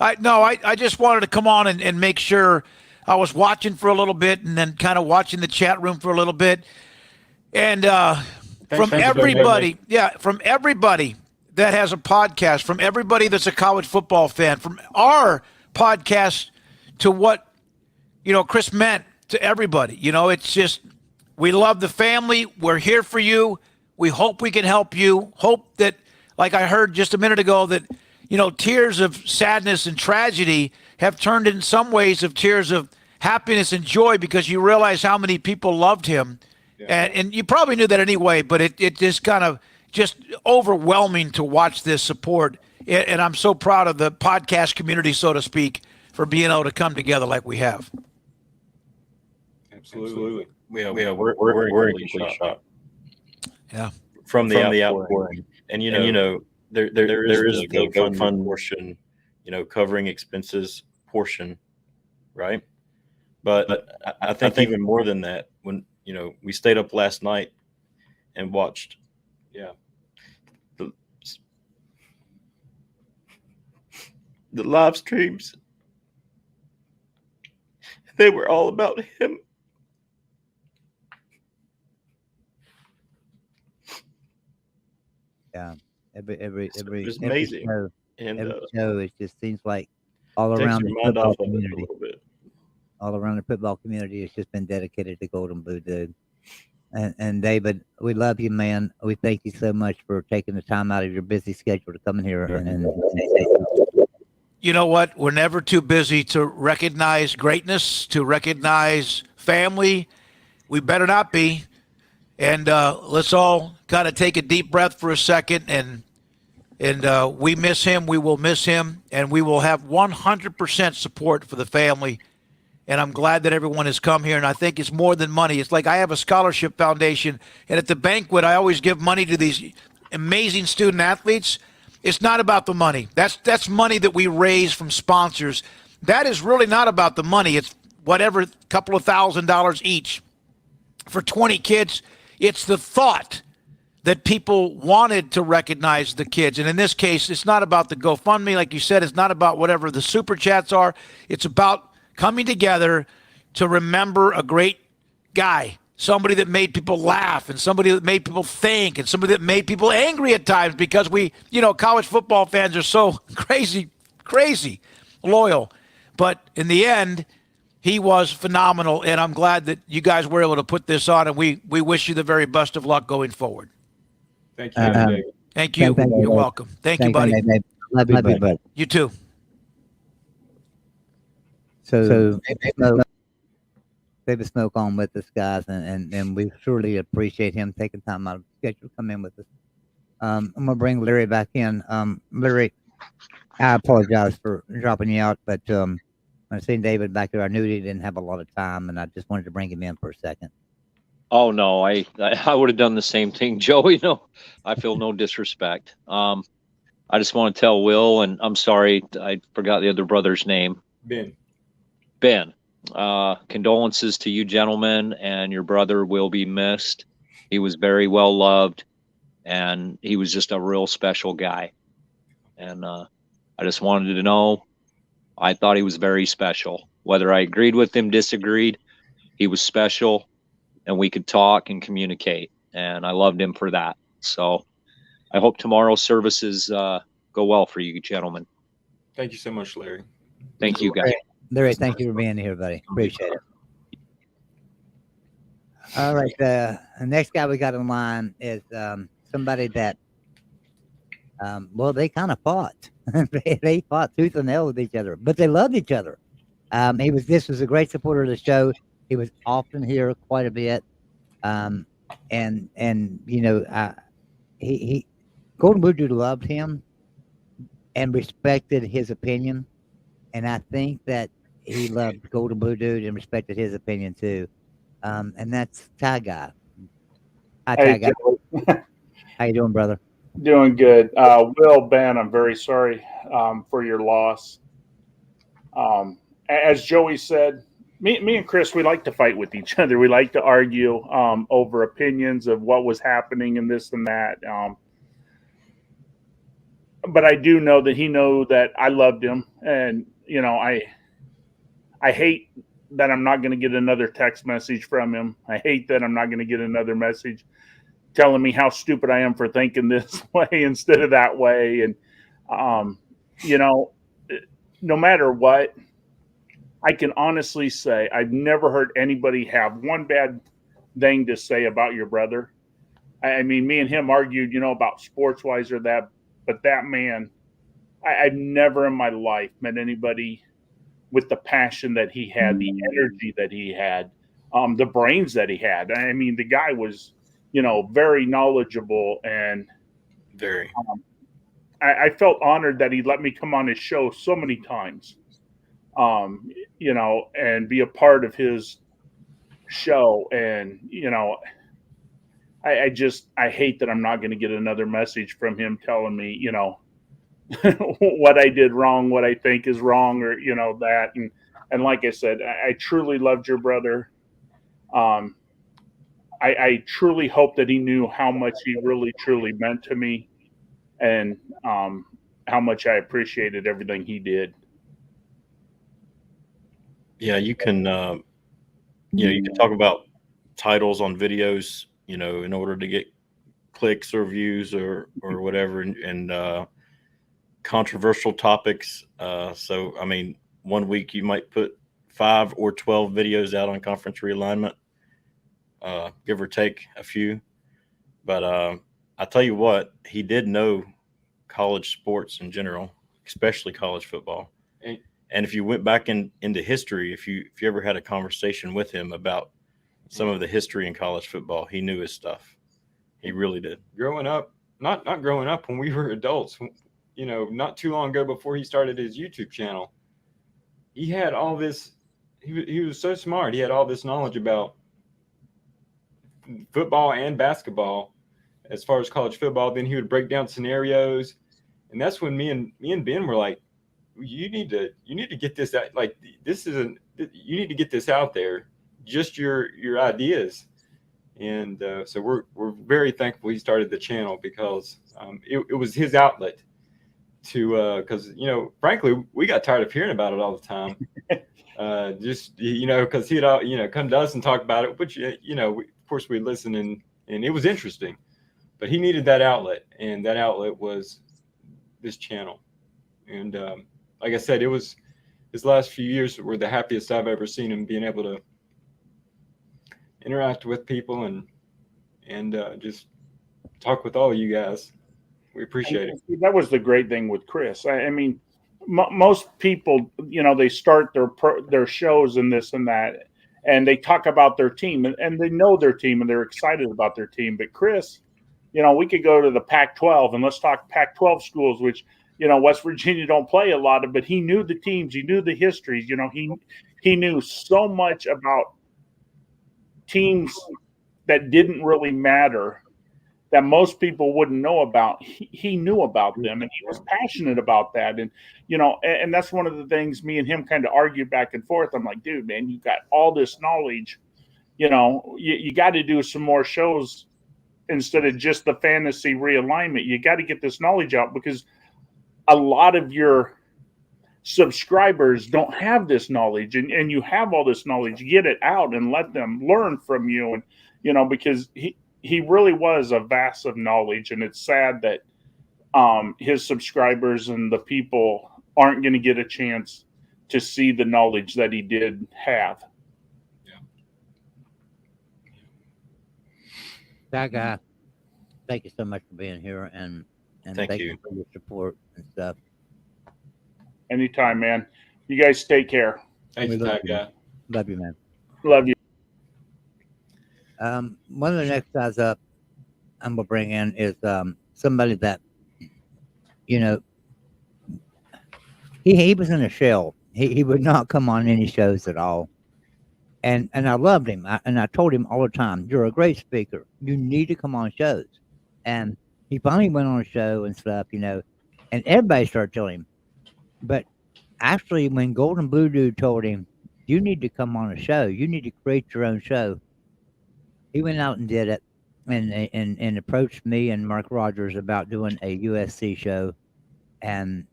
I just wanted to come on and make sure. I was watching for a little bit, and then kind of watching the chat room for a little bit. And from everybody that has a podcast, from everybody that's a college football fan, from our podcast to what, you know, Chris meant to everybody. You know, it's just, we love the family. We're here for you. We hope we can help you. Hope that, like I heard just a minute ago, that, you know, tears of sadness and tragedy have turned in some ways of tears of happiness and joy, because you realize how many people loved him. Yeah. And you probably knew that anyway, but it just kind of just overwhelming to watch this support. And I'm so proud of the podcast community, so to speak, for being able to come together like we have. Absolutely. We're in complete shock. Yeah. From the outpouring. And you know, there is a GoFundMe portion, you know, covering expenses portion, right? But I think even more than that, when, you know, we stayed up last night and watched, the live streams. They were all about him. Yeah, every it was amazing. Every show, it just seems like all around the football community, all around the football community, it's just been dedicated to Golden Blue Dude. And David, we love you, man. We thank you so much for taking the time out of your busy schedule to come in here. And you know what? We're never too busy to recognize greatness, to recognize family. We better not be. And let's all kind of take a deep breath for a second. And we miss him. We will miss him. And we will have 100% support for the family. And I'm glad that everyone has come here. And I think it's more than money. It's like I have a scholarship foundation. And at the banquet, I always give money to these amazing student athletes. It's not about the money. That's money that we raise from sponsors. That is really not about the money. It's whatever, couple of $1,000s each for 20 kids. It's the thought that people wanted to recognize the kids. And in this case, it's not about the GoFundMe. Like you said, it's not about whatever the super chats are. It's about coming together to remember a great guy, somebody that made people laugh, and somebody that made people think, and somebody that made people angry at times, because we, you know, college football fans are so crazy loyal. But in the end, he was phenomenal, and I'm glad that you guys were able to put this on, and we wish you the very best of luck going forward. Thank you. Thank you. You're welcome. Thank you, buddy. Love you, buddy. You too. So David Smoke on with us, guys, and we surely appreciate him taking time out of his schedule to come in with us. I'm gonna bring Larry back in. Larry, I apologize for dropping you out, but when I seen David back there, I knew he didn't have a lot of time, and I just wanted to bring him in for a second. Oh no, I would have done the same thing, Joey. No, I feel no disrespect. I just want to tell Will, and I'm sorry, I forgot the other brother's name. Ben. Condolences to you gentlemen, and your brother will be missed. He was very well loved, and he was just a real special guy. And I just wanted to know, I thought he was very special. Whether I agreed with him, disagreed, he was special, and we could talk and communicate. And I loved him for that. So I hope tomorrow's services go well for you gentlemen. Thank you so much, Larry. Thank you, guys. Larry, thank you for being here, buddy. Appreciate it. All right, the next guy we got in line is somebody that, well, they kind of fought. They fought tooth and nail with each other, but they loved each other. This was a great supporter of the show. He was often here quite a bit, and you know, he Golden Blue Dude loved him and respected his opinion, and I think that he loved Golden Blue Dude and respected his opinion too. And that's Ty Guy. Hi, Ty Guy. How you doing, brother? Doing good. Will, Ben, I'm very sorry for your loss. As Joey said, me and Chris, we like to fight with each other. We like to argue over opinions of what was happening and this and that. But I do know that he knew that I loved him. And, you know, I hate that I'm not going to get another text message from him. I hate that I'm not going to get another message telling me how stupid I am for thinking this way instead of that way. And, you know, no matter what, I can honestly say I've never heard anybody have one bad thing to say about your brother. I mean, me and him argued, you know, about sports wise or that, but that man, I've never in my life met anybody with the passion that he had, the energy that he had, the brains that he had. I mean, the guy was, you know, very knowledgeable, and very. I felt honored that he let me come on his show so many times, you know, and be a part of his show. And, you know, I hate that I'm not going to get another message from him telling me, you know, what I did wrong, what I think is wrong, or, you know, that. And like I said, I truly loved your brother. I truly hope that he knew how much he really, truly meant to me, and how much I appreciated everything he did. Yeah, you can, you can talk about titles on videos, you know, in order to get clicks or views or whatever, and controversial topics. So, I mean, one week you might put 5 or 12 videos out on conference realignment, give or take a few. But I tell you what, he did know college sports in general, especially college football. And if you went back into history, if you ever had a conversation with him about some of the history in college football, he knew his stuff. He really did. Growing up, not growing up, when we were adults, you know, not too long ago before he started his YouTube channel, he had all this, he was so smart. He had all this knowledge about football and basketball as far as college football. Then he would break down scenarios. And that's when me and Ben were like, you need to get this out. Like, you need to get this out there, just your ideas. And so we're very thankful he started the channel, because it was his outlet to, because, you know, frankly, we got tired of hearing about it all the time. Just, you know, because he'd, you know, come to us and talk about it, which, you know, of course we listen, and it was interesting, but he needed that outlet, and that outlet was this channel. And like I said, it was his last few years were the happiest I've ever seen him, being able to interact with people and just talk with all of you guys. We appreciate it. That was the great thing with Chris. I mean, most people, you know, they start their shows and this and that, and they talk about their team, and they know their team, and they're excited about their team. But Chris, you know, we could go to the Pac-12, and let's talk Pac-12 schools, which, you know, West Virginia don't play a lot of, but he knew the teams, he knew the histories. You know, he knew so much about teams that didn't really matter, that most people wouldn't know about. He knew about them, and he was passionate about that. And, you know, and that's one of the things me and him kind of argued back and forth. I'm like, dude, man, you got all this knowledge. You know, you got to do some more shows instead of just the fantasy realignment. You got to get this knowledge out, because a lot of your subscribers don't have this knowledge, and you have all this knowledge. Get it out and let them learn from you. And, you know, because he really was a vast of knowledge, and it's sad that his subscribers and the people aren't going to get a chance to see the knowledge that he did have. That guy, thank you so much for being here, and thank you for your support and stuff. Anytime, man. You guys take care. Thanks, that guy. Love you, man. Love you. One of the next guys up I'm gonna bring in is somebody that, you know, he was in a shell. He would not come on any shows at all. And I loved him. I told him all the time, you're a great speaker. You need to come on shows. And he finally went on a show and stuff, you know, and everybody started telling him. But actually, when Golden Blue Dude told him, you need to come on a show, you need to create your own show, he went out and did it, and approached me and Mark Rogers about doing a USC show. And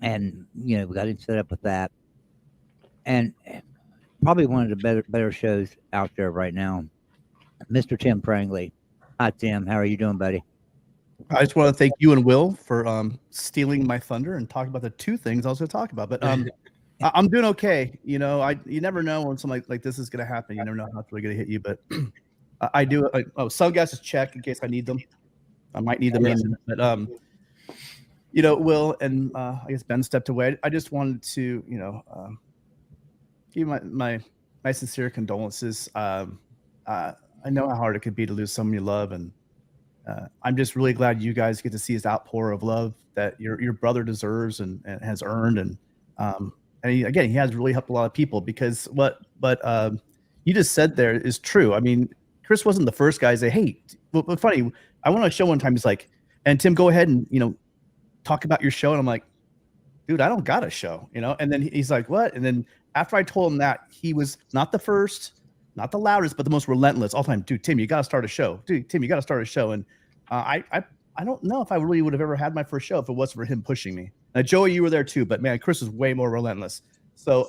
you know, we got him set up with that. And probably one of the better shows out there right now, Mr. Tim Prangley. Hi, Tim. How are you doing, buddy? I just want to thank you and Will for stealing my thunder and talking about the two things I was going to talk about. But I'm doing okay. You know, you never know when something like this is going to happen. You never know how it's really going to hit you. But I do. Some guys just check in case I need them. I might need them. But you know, Will and I guess Ben stepped away. I just wanted to, you know, give my sincere condolences. I know how hard it could be to lose someone you love, and I'm just really glad you guys get to see his outpour of love that your brother deserves and has earned. And he has really helped a lot of people, because what you just said there is true. I mean, Chris wasn't the first guy to say, hey, but funny, I went on a show one time, he's like, and Tim, go ahead and, you know, talk about your show. And I'm like, dude, I don't got a show, you know? And then he's like, what? And then after I told him that, he was not the first, not the loudest, but the most relentless all the time. Dude, Tim, you got to start a show. Dude, Tim, you got to start a show. And I don't know if I really would have ever had my first show if it wasn't for him pushing me. Now, Joey, you were there too, but man, Chris was way more relentless. So,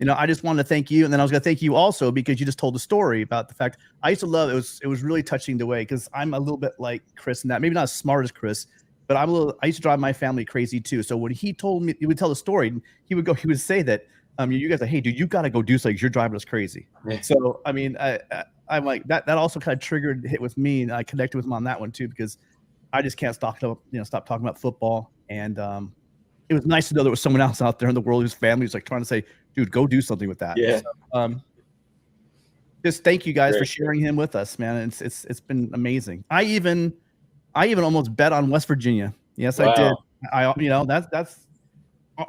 you know, I just wanted to thank you. And then I was going to thank you also because you just told the story about the fact I used to love it. It was really touching the way, because I'm a little bit like Chris in that, maybe not as smart as Chris, but I used to drive my family crazy too. So when he told me, he would tell the story, he would say that, you guys are, hey, dude, you got to go do something. You're driving us crazy. Yeah. So, I mean, I'm like, that also kind of triggered hit with me. And I connected with him on that one too, because I just can't stop talking about football. And it was nice to know there was someone else out there in the world whose family was like trying to say, dude, go do something with that. Yeah. So, just thank you guys for sharing him with us, man. It's been amazing. I even almost bet on West Virginia. Yes, wow. I did. You know, that's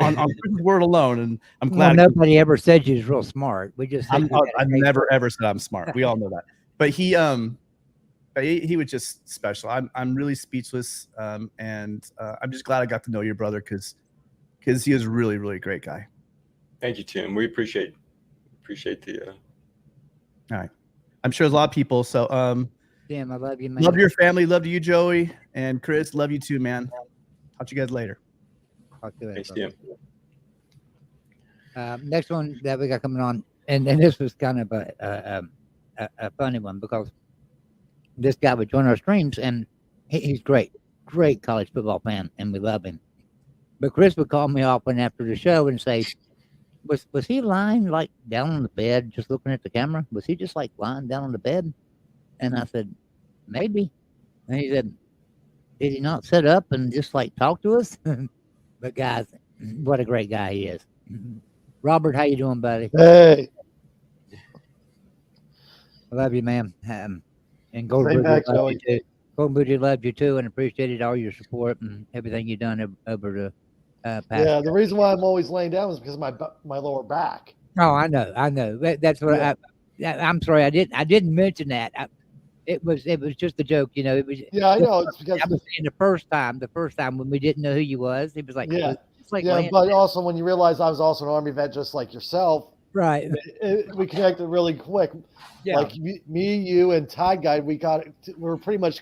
on Chris's word alone, and I'm glad. Well, nobody ever said you was real smart. We just I've never ever said I'm smart. We all know that. But he was just special. I'm really speechless, and I'm just glad I got to know your brother, because he is really, really a great guy. Thank you, Tim. We appreciate the. All right, I'm sure there's a lot of people. So Tim, I love you, man. Love your family. Love you, Joey and Chris. Love you too, man. Talk to you guys later. Talk to you later. Thanks, Tim. Next one that we got coming on, and this was kind of a funny one, because this guy would join our streams, and he's great college football fan, and we love him. But Chris would call me often after the show and say, was he lying like down on the bed just looking at the camera? Was he just like lying down on the bed? And I said, maybe. And he said, did he not sit up and just like talk to us? But guys, what a great guy he is. Robert, how you doing, buddy? Hey. I love you, man. And Golden Booty loved you too, and appreciated all your support and everything you've done over the past. Yeah, the reason why I'm always laying down is because of my lower back. Oh, I know. That's what I'm sorry. I didn't mention that. It was just a joke, you know. It was Yeah, I know. It's because I was saying the first time when we didn't know who you was, it was like yeah, it's like yeah. Lance. But also when you realize I was also an Army vet, just like yourself, Right. we connected really quick. Yeah. Like me, you, and Tide Guy, we were pretty much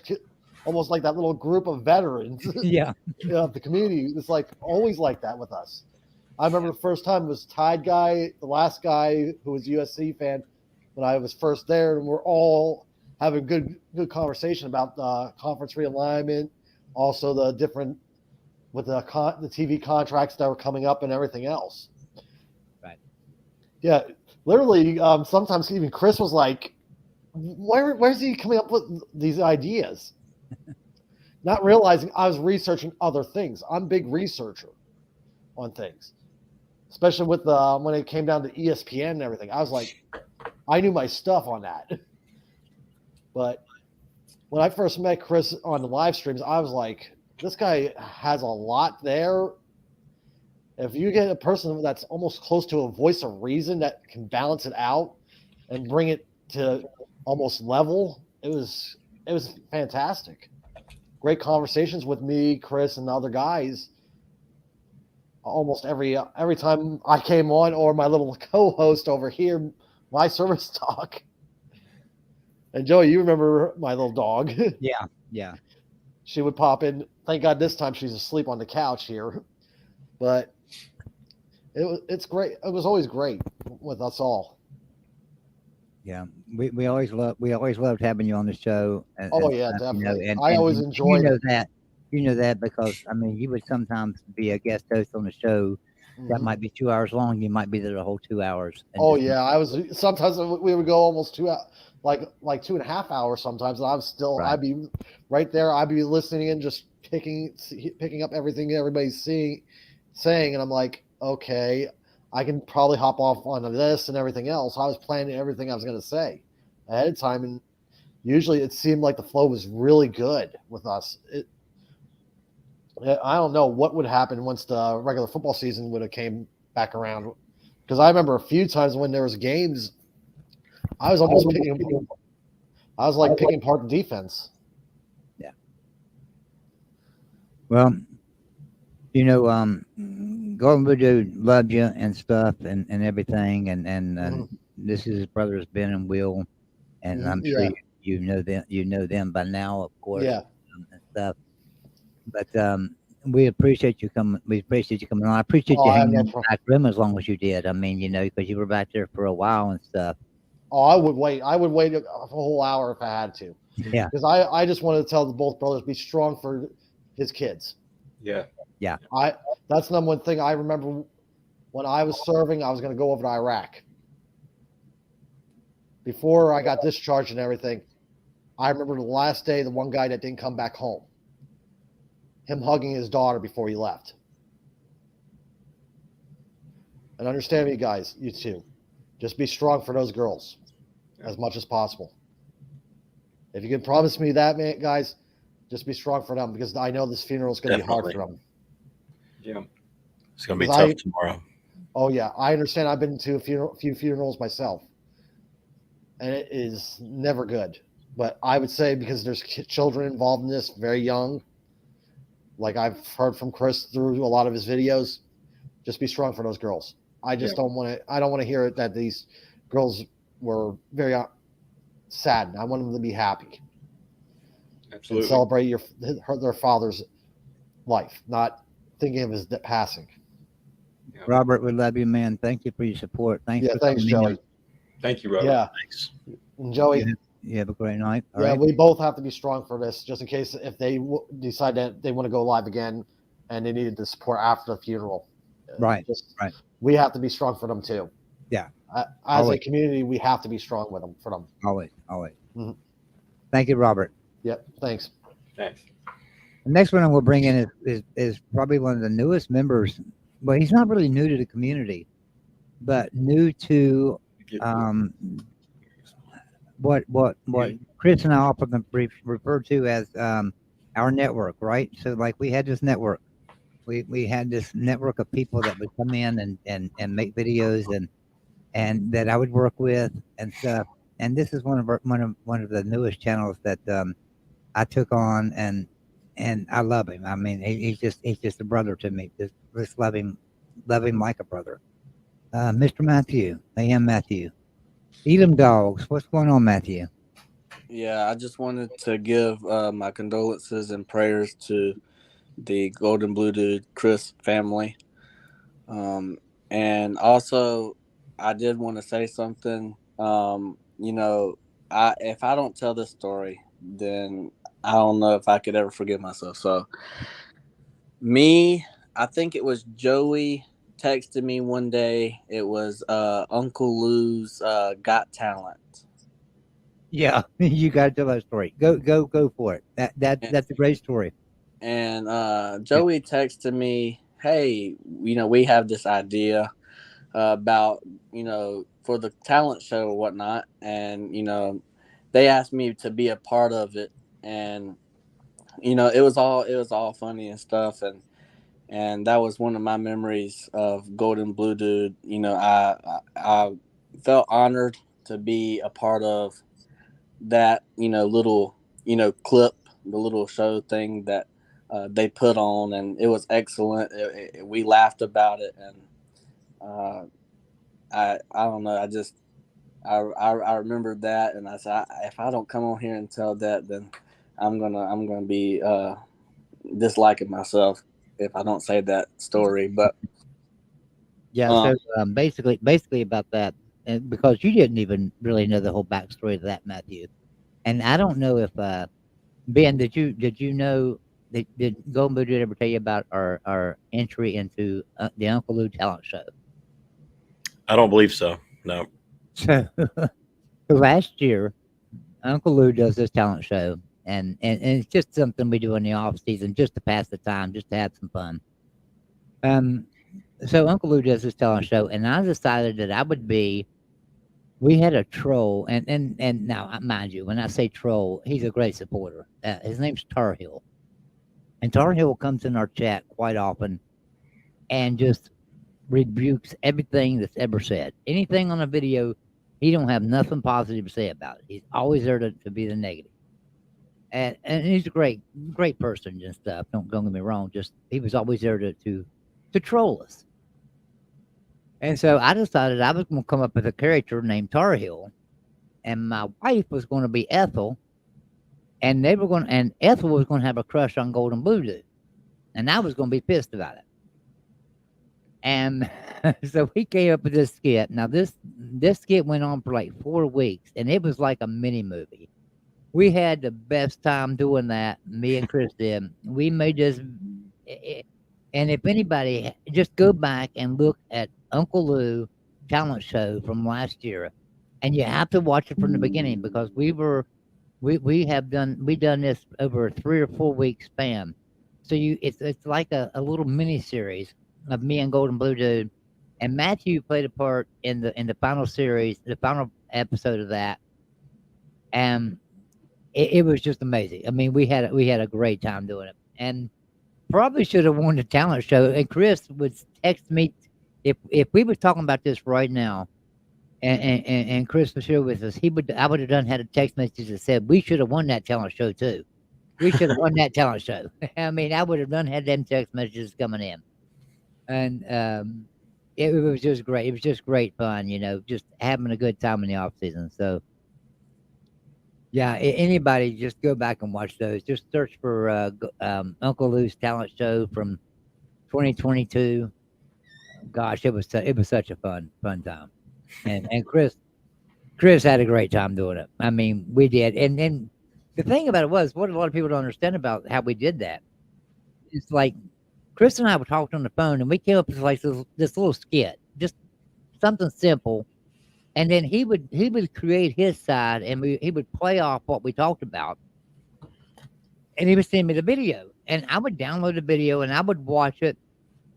almost like that little group of veterans. Yeah. Of the community. It's like always like that with us. I remember the first time was Tide Guy, the last guy who was a USC fan when I was first there, and we're all having good conversation about the conference realignment, also the different with the TV contracts that were coming up and everything else. Right. Yeah, literally. Sometimes even Chris was like, "Where's he coming up with these ideas?" Not realizing I was researching other things. I'm a big researcher on things, especially with when it came down to ESPN and everything. I was like, I knew my stuff on that. But when I first met Chris on the live streams, I was like, this guy has a lot there. If you get a person that's almost close to a voice of reason that can balance it out and bring it to almost level, it was fantastic. Great conversations with me, Chris, and the other guys. Almost every time I came on, or my little co-host over here, my service talk. And Joey, you remember my little dog? Yeah. She would pop in. Thank God this time she's asleep on the couch here. But it's great. It was always great with us all. Yeah, we always loved having you on the show. And, Yeah, definitely. You know, I always enjoyed it. You know that because I mean, you would sometimes be a guest host on the show that might be 2 hours long. You might be there the whole 2 hours. I was sometimes we would go almost 2 hours, like 2.5 hours sometimes, and I was still I'd be right there. I'd be listening and just picking up everything everybody's saying, and I'm like, okay, I can probably hop off on this and everything else. I was planning everything I was going to say ahead of time, and usually it seemed like the flow was really good with us. I don't know what would happen once the regular football season would have came back around, because I remember a few times when there was games, I was almost picking apart the defense. Yeah. Well, you know, Golden Voodoo loved you and stuff and everything, and this is his brothers Ben and Will, and I'm sure you know them by now, of course. Yeah. And stuff. But we appreciate you coming. We appreciate you coming on. I appreciate you hanging in the back room as long as you did. I mean, you know, because you were back there for a while and stuff. Oh, I would wait. I would wait a whole hour if I had to. Yeah. Because I just wanted to tell the both brothers, be strong for his kids. Yeah. Yeah. That's the number one thing I remember when I was serving. I was going to go over to Iraq. Before I got discharged and everything, I remember the last day, the one guy that didn't come back home, him hugging his daughter before he left. And understand me, guys, you too. Just be strong for those girls as much as possible. If you can promise me that, man, guys, just be strong for them, because I know this funeral is going to be hard for them. Yeah. It's going to be tough tomorrow. Oh, yeah. I understand. I've been to a few funerals myself, and it is never good. But I would say, because there's children involved in this, very young, like I've heard from Chris through a lot of his videos, just be strong for those girls. I just don't want to. I don't want to hear it that these girls were very sad. I want them to be happy. Absolutely. And celebrate their father's life, not thinking of his passing. Yeah. Robert, we love you, man. Thank you for your support. Thanks. Yeah, for thanks, coming in. Joey. Thank you, Robert. Yeah, thanks. And Joey. You have a great night. All yeah, right. we both have to be strong for this, just in case if they decide that they want to go live again, and they needed the support after the funeral. Right. Right. We have to be strong for them too. Yeah. As a community, we have to be strong with them for them. Always. Always. Mm-hmm. Thank you, Robert. Yep. Thanks. Thanks. The next one we'll bring in is probably one of the newest members. Well, he's not really new to the community, but new to what Chris and I often refer to as our network, right? So like we had this network. We had this network of people that would come in and make videos and that I would work with and stuff. and this is one of the newest channels that I took on, and I love him. I mean, he's just a brother to me. Just love him like a brother. Mr. Matthew, AM Matthew, Elam Dogs. What's going on, Matthew? Yeah, I just wanted to give my condolences and prayers to the Golden Blue Dude Chris family. And also, I did want to say something. If I don't tell this story, then I don't know if I could ever forgive myself. So, I think it was Joey texted me one day. It was Uncle Lou's Got Talent. Yeah, you got to tell that story. Go for it. That's a great story. And Joey texted me, "Hey, we have this idea about for the talent show or whatnot, and they asked me to be a part of it, and it was all funny and stuff, and that was one of my memories of Golden Blue Dude. I felt honored to be a part of that little clip, the little show thing that they put on, and it was excellent. We laughed about it, and I don't know, I remembered that, and I said, if I don't come on here and tell that, then I'm gonna be disliking myself if I don't say that story. But Yeah. So basically about that, and because you didn't even really know the whole backstory of that, Matthew, and I don't know if Ben, did you know? Did Golden Blue Dude ever tell you about our entry into the Uncle Lou talent show? I don't believe so. No. So last year, Uncle Lou does this talent show, and it's just something we do in the off season just to pass the time, just to have some fun. So Uncle Lou does this talent show, and I decided that I would be. We had a troll, and now mind you, when I say troll, he's a great supporter. His name's Tar Heel, and Tar Heel comes in our chat quite often, and just rebukes everything that's ever said. Anything on a video, he don't have nothing positive to say about it. He's always there to be the negative. And he's a great person and stuff. Don't get me wrong. Just he was always there to troll us. And so I decided I was going to come up with a character named Tar Heel, and my wife was going to be Ethel, and Ethel was going to have a crush on Golden Blue Dude, and I was going to be pissed about it. And so we came up with this skit. Now this skit went on for like 4 weeks, and it was like a mini movie. We had the best time doing that. Me and Chris did. We made this, and if anybody, just go back and look at Uncle Lou talent show from last year, and you have to watch it from the beginning, because we done this over a 3 or 4 week span. So it's like a little mini series of me and Golden Blue Dude, and Matthew played a part in the final series, the final episode of that, and it was just amazing. I mean, we had a great time doing it, and probably should have won the talent show. And Chris would text me if we were talking about this right now, and Chris was here with us. I would have had a text message that said we should have won that talent show too. We should have won that talent show. I mean, I would have had them text messages coming in. And it was just great. It was just great fun, just having a good time in the off season. So, yeah, anybody just go back and watch those. Just search for Uncle Lou's talent show from 2022. Gosh, it was such a fun time, and Chris had a great time doing it. I mean, we did, and the thing about it was, what a lot of people don't understand about how we did that. It's like Chris and I were talking on the phone, and we came up with like this little skit, just something simple, and then he would create his side, and he would play off what we talked about, and he would send me the video, and I would download the video, and I would watch it,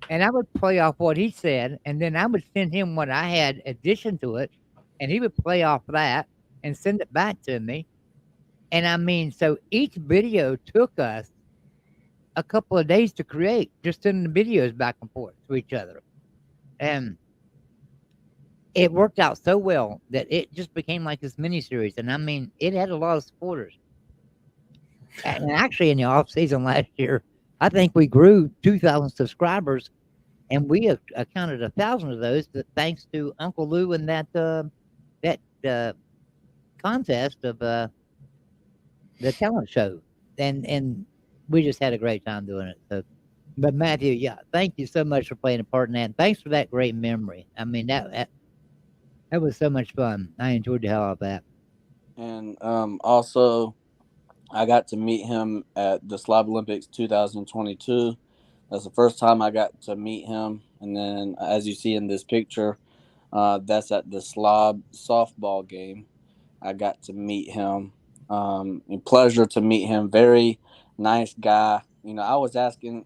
and I would play off what he said, and then I would send him what I had addition to it, and he would play off that and send it back to me, and I mean, so each video took us a couple of days to create, just sending the videos back and forth to each other. And it worked out so well that it just became like this miniseries. And I mean, it had a lot of supporters. And actually, in the off season last year, I think we grew 2,000 subscribers, and we accounted 1,000 of those thanks to Uncle Lou and that contest of the talent show, and we just had a great time doing it. So, but Matthew, yeah, thank you so much for playing a part in that. And thanks for that great memory. I mean, that was so much fun. I enjoyed the hell out of that. And also, I got to meet him at the Slob Olympics 2022. That's the first time I got to meet him. And then, as you see in this picture, that's at the Slob softball game. I got to meet him. A pleasure to meet him. Very nice guy. You know, I was asking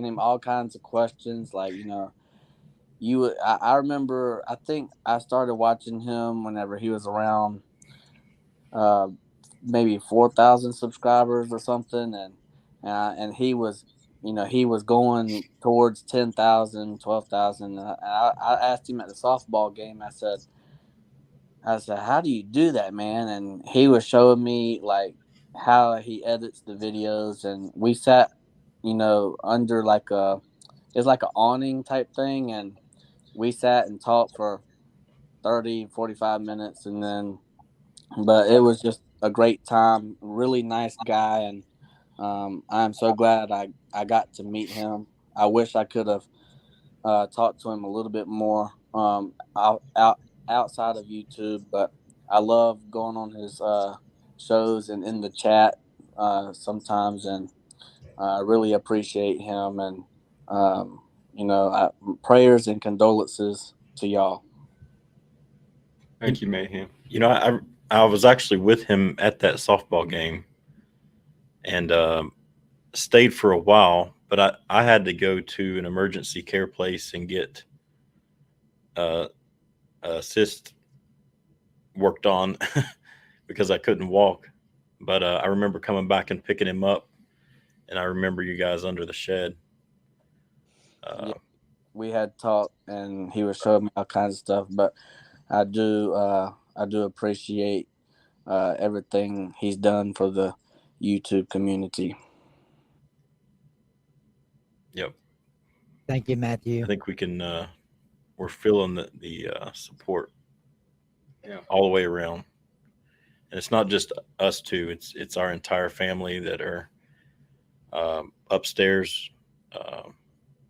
him all kinds of questions, like, you know, I remember, I think I started watching him whenever he was around maybe 4,000 subscribers or something, and he was, you know, he was going towards 10,000, 12,000. I asked him at the softball game. I said, how do you do that, man? And he was showing me like how he edits the videos, and we sat, you know, under like it's like an awning type thing, and we sat and talked for 30, 45 minutes, and then, but it was just a great time. Really nice guy, and I'm so glad I got to meet him. I wish I could have talked to him a little bit more outside of YouTube, but I love going on his shows and in the chat sometimes, and I really appreciate him. And you know, prayers and condolences to y'all. Thank you, Mayhem. You know, I was actually with him at that softball game, and stayed for a while, but I had to go to an emergency care place and get a cyst worked on because I couldn't walk. But I remember coming back and picking him up, and I remember you guys under the shed. Yeah, we had talked, and he was showing me all kinds of stuff. But I do appreciate everything he's done for the YouTube community. Yep. Thank you, Matthew. I think we can. We're feeling the support, all the way around, and it's not just us two. It's our entire family that are upstairs,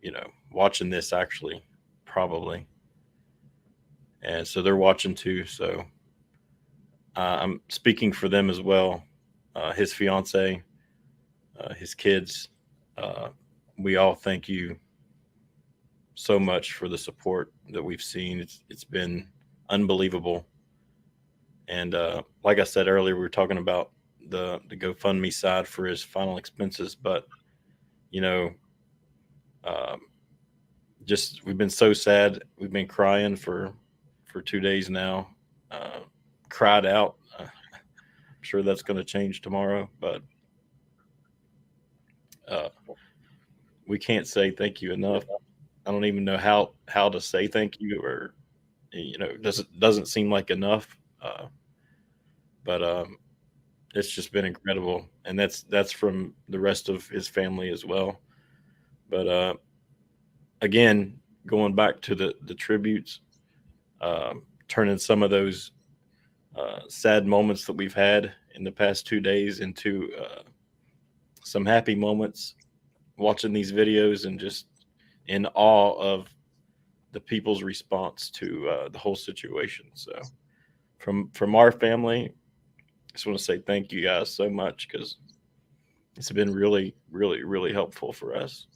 you know, watching this actually, probably, and so they're watching too. So I'm speaking for them as well. His fiance, his kids. We all thank you so much for the support that we've seen. It's been unbelievable. And like I said earlier, we were talking about the GoFundMe side for his final expenses, but you know, just we've been so sad. We've been crying for 2 days now. Cried out. I'm sure that's going to change tomorrow, but we can't say thank you enough. I don't even know how to say thank you, or you know, doesn't seem like enough. But it's just been incredible, and that's from the rest of his family as well. But again, going back to the tributes, turning some of those sad moments that we've had in the past 2 days into some happy moments, watching these videos and just in awe of the people's response to the whole situation. So from our family, I just want to say thank you guys so much, because it's been really, really, really helpful for us.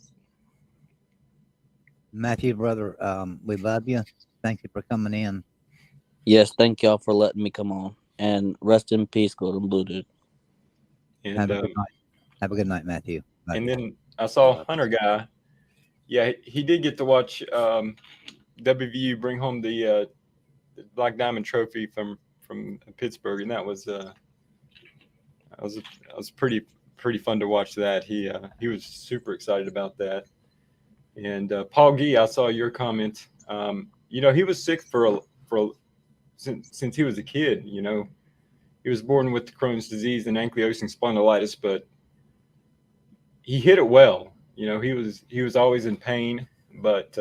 Matthew, brother, we love you. Thank you for coming in. Yes, thank y'all for letting me come on. And rest in peace, Golden Blue Dude. And Have a good night. Have a good night, Matthew. Bye. And then I saw Hunter guy. Yeah, he did get to watch WVU bring home the Black Diamond Trophy from Pittsburgh, and that was pretty fun to watch that. He was super excited about that. And Paul Gee, I saw your comment. he was sick since he was a kid. He was born with Crohn's disease and ankylosing spondylitis, but he hid it well. He was always in pain, but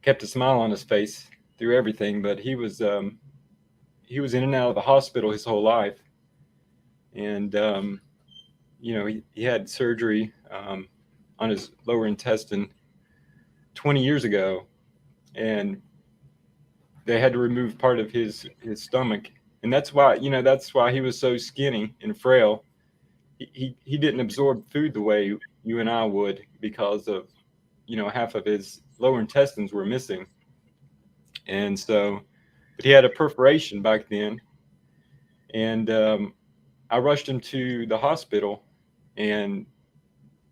kept a smile on his face through everything. But he was in and out of the hospital his whole life, and he had surgery on his lower intestine 20 years ago, and they had to remove part of his stomach, and that's why he was so skinny and frail. He didn't absorb food the way you and I would, because of half of his lower intestines were missing, and so, but he had a perforation back then, and I rushed him to the hospital, and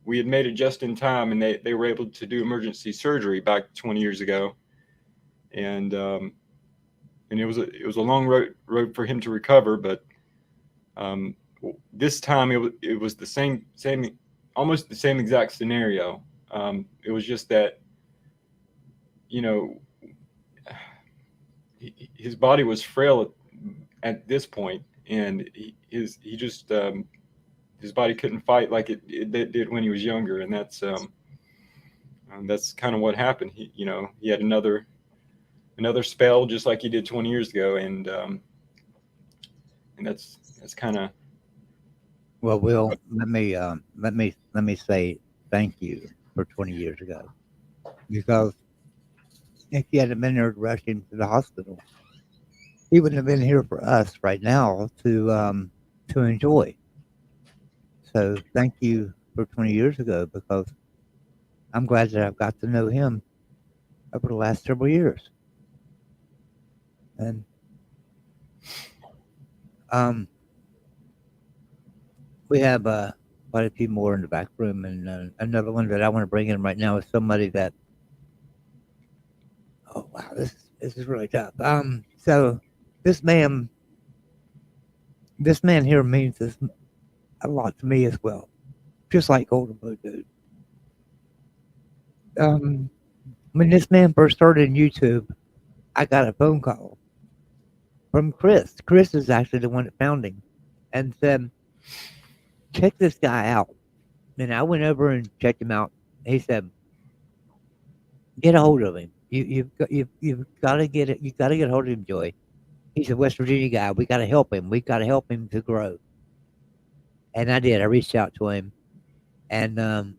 we had made it just in time, and they were able to do emergency surgery back 20 years ago, and it was a long road for him to recover, but this time it was the same almost the same exact scenario. It was just that his body was frail at this point, and his body couldn't fight like it did when he was younger, and that's kind of what happened. He had another spell just like he did 20 years ago, and that's kind of. Well, Will, let me say thank you for 20 years ago, because if you hadn't been there to rush him to the hospital, he wouldn't have been here for us right now to enjoy. So thank you for 20 years ago, because I'm glad that I've got to know him over the last several years. And we have quite a few more in the back room, and another one that I want to bring in right now is somebody that. Oh wow, this is really tough. So this man here means a lot to me as well, just like Golden Blue Dude. When this man first started in YouTube, I got a phone call from Chris. Chris is actually the one that found him, and said, "Check this guy out." And I went over and checked him out. He said, "Get a hold of him. You've got to get it. You got to get a hold of him, Joey. He's a West Virginia guy. We got to help him. We got to help him to grow." And I did. I reached out to him, and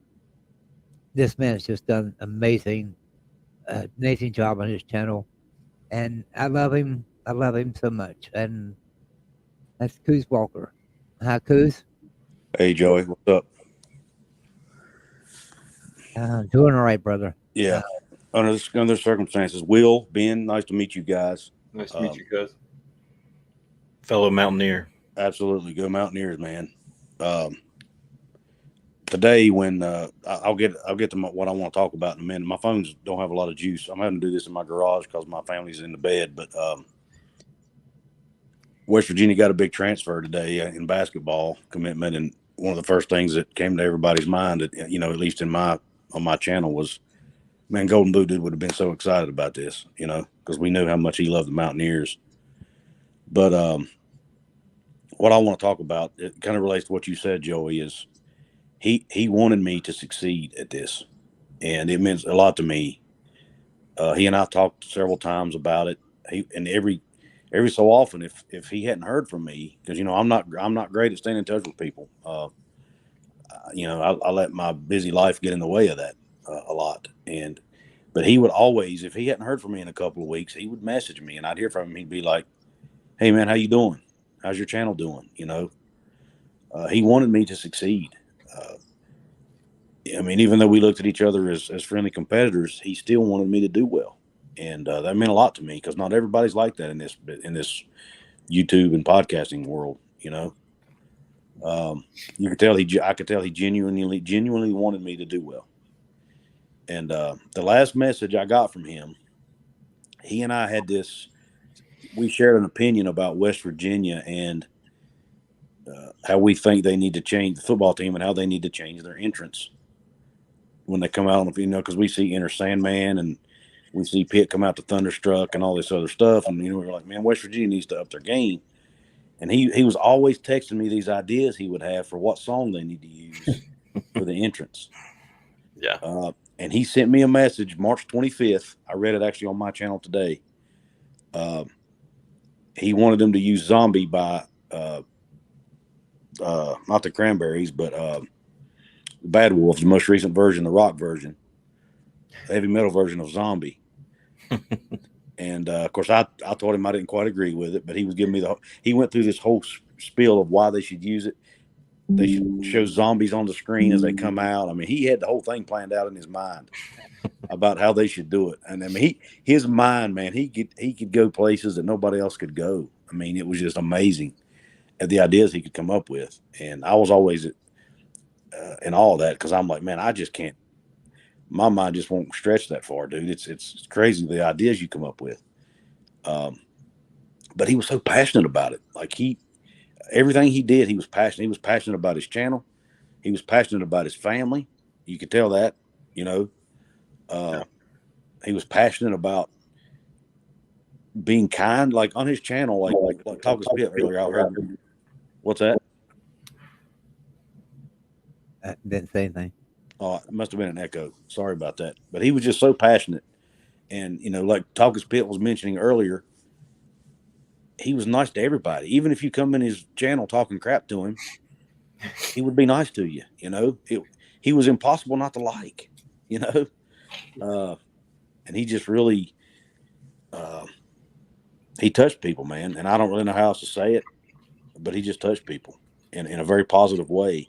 this man has just done amazing job on his channel, and I love him. I love him so much. And that's Coos Walker. Hi, Coos. Hey, Joey. What's up? Doing all right, brother. Yeah. Under circumstances. Will, Ben, nice to meet you guys. Nice to meet you, Cuz. Fellow Mountaineer. Absolutely. Go Mountaineers, man. Today, when I'll get to what I want to talk about in a minute. My phones don't have a lot of juice. I'm having to do this in my garage because my family's in the bed. But West Virginia got a big transfer today in basketball commitment, and one of the first things that came to everybody's mind, at least on my channel, was, man, Golden Blue Dude would have been so excited about this, because we knew how much he loved the Mountaineers. But what I want to talk about, it kind of relates to what you said, Joey, is he wanted me to succeed at this, and it meant a lot to me. He and I talked several times about it. Every so often, if he hadn't heard from me, because I'm not great at staying in touch with people. I let my busy life get in the way of that a lot. But he would always, if he hadn't heard from me in a couple of weeks, he would message me, and I'd hear from him. He'd be like, "Hey man, how you doing? How's your channel doing?" He wanted me to succeed. Even though we looked at each other as friendly competitors, he still wanted me to do well. And that meant a lot to me, because not everybody's like that in this YouTube and podcasting world. You could tell I could tell he genuinely wanted me to do well. And the last message I got from him, he and I had this. We shared an opinion about West Virginia and how we think they need to change the football team, and how they need to change their entrance when they come out on the field. Because we see Enter Sandman, and we see Pitt come out to Thunderstruck and all this other stuff, and we're like, man, West Virginia needs to up their game. And he was always texting me these ideas he would have for what song they need to use for the entrance. Yeah. And he sent me a message March 25th. I read it actually on my channel today. He wanted them to use Zombie by not the Cranberries, but the Bad Wolves, the most recent version, the rock version, the heavy metal version of Zombie. And of course, I told him I didn't quite agree with it, but he was giving me he went through this whole spiel of why they should use it. They should show zombies on the screen as they come out. I mean, he had the whole thing planned out in his mind about how they should do it. And I mean, his mind, man, he could go places that nobody else could go. I mean, it was just amazing at the ideas he could come up with. And I was always in all of that, because I'm like, man, I just can't. My mind just won't stretch that far, dude. It's crazy the ideas you come up with. But he was so passionate about it. Like everything he did, he was passionate. He was passionate about his channel. He was passionate about his family. You could tell that, He was passionate about being kind. Like on his channel, like Talkers Pit earlier, I heard him. What's that? I didn't say anything. Oh, it must have been an echo. Sorry about that. But he was just so passionate. And, like Talkers Pit was mentioning earlier, he was nice to everybody. Even if you come in his channel talking crap to him, he would be nice to you. He was impossible not to like, and he just really, he touched people, man. And I don't really know how else to say it, but he just touched people in a very positive way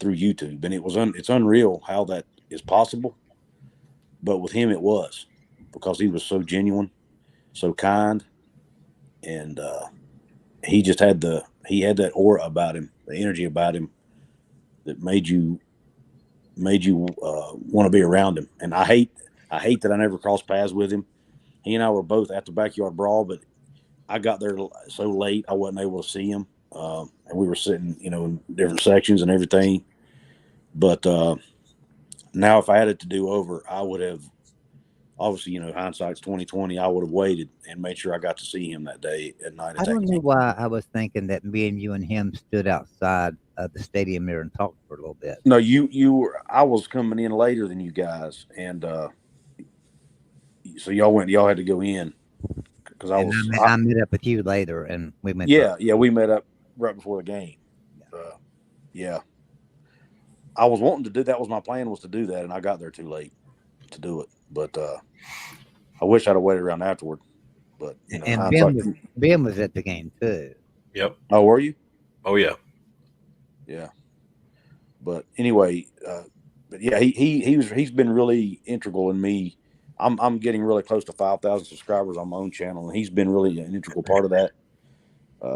through YouTube. And it's unreal how that is possible. But with him, it was, because he was so genuine, so kind. And he just had that aura about him, the energy about him that made you want to be around him. And I hate that I never crossed paths with him. He and I were both at the Backyard Brawl, but I got there so late I wasn't able to see him. And we were sitting, in different sections and everything. But now, if I had it to do over, I would have. Obviously, hindsight's 20/20. I would have waited and made sure I got to see him that day at night. I don't know why I was thinking that me and you and him stood outside of the stadium there and talked for a little bit. No, you were. I was coming in later than you guys, and so y'all had to go in because I met up with you later, and we went. Yeah, we met up right before the game. Yeah, I was wanting to do that. Was my plan was to do that, and I got there too late to do it. But I wish I'd have waited around afterward. But and Ben was at the game too. Yep. Oh, were you? Oh yeah. Yeah. But anyway, but yeah, he's been really integral in me. I'm getting really close to 5,000 subscribers on my own channel, and he's been really an integral part of that.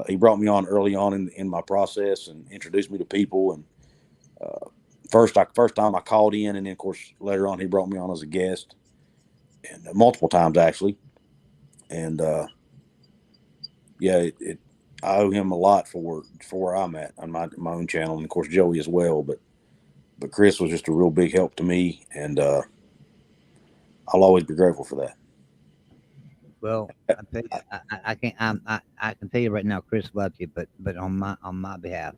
He brought me on early on in my process and introduced me to people. And first time I called in, and then of course later on he brought me on as a guest, and multiple times actually. And I owe him a lot for where I'm at on my own channel, and of course Joey as well. But Chris was just a real big help to me, and I'll always be grateful for that. Well, I can tell you right now, Chris loves you, but on my behalf,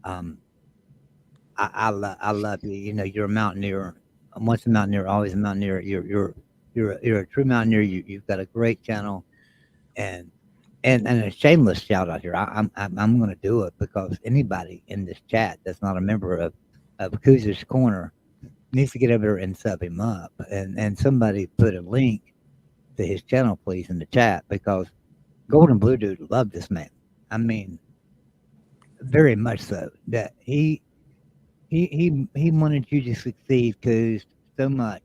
I love you. You're a mountaineer. Once a mountaineer, always a mountaineer. You're a true mountaineer. You've got a great channel, and a shameless shout out here. I'm going to do it because anybody in this chat that's not a member of Coozer's Corner needs to get over there and sub him up. And somebody put a link to his channel, please, in the chat, because Golden Blue Dude loved this man. I mean, very much so. That he wanted you to succeed, Coos, so much.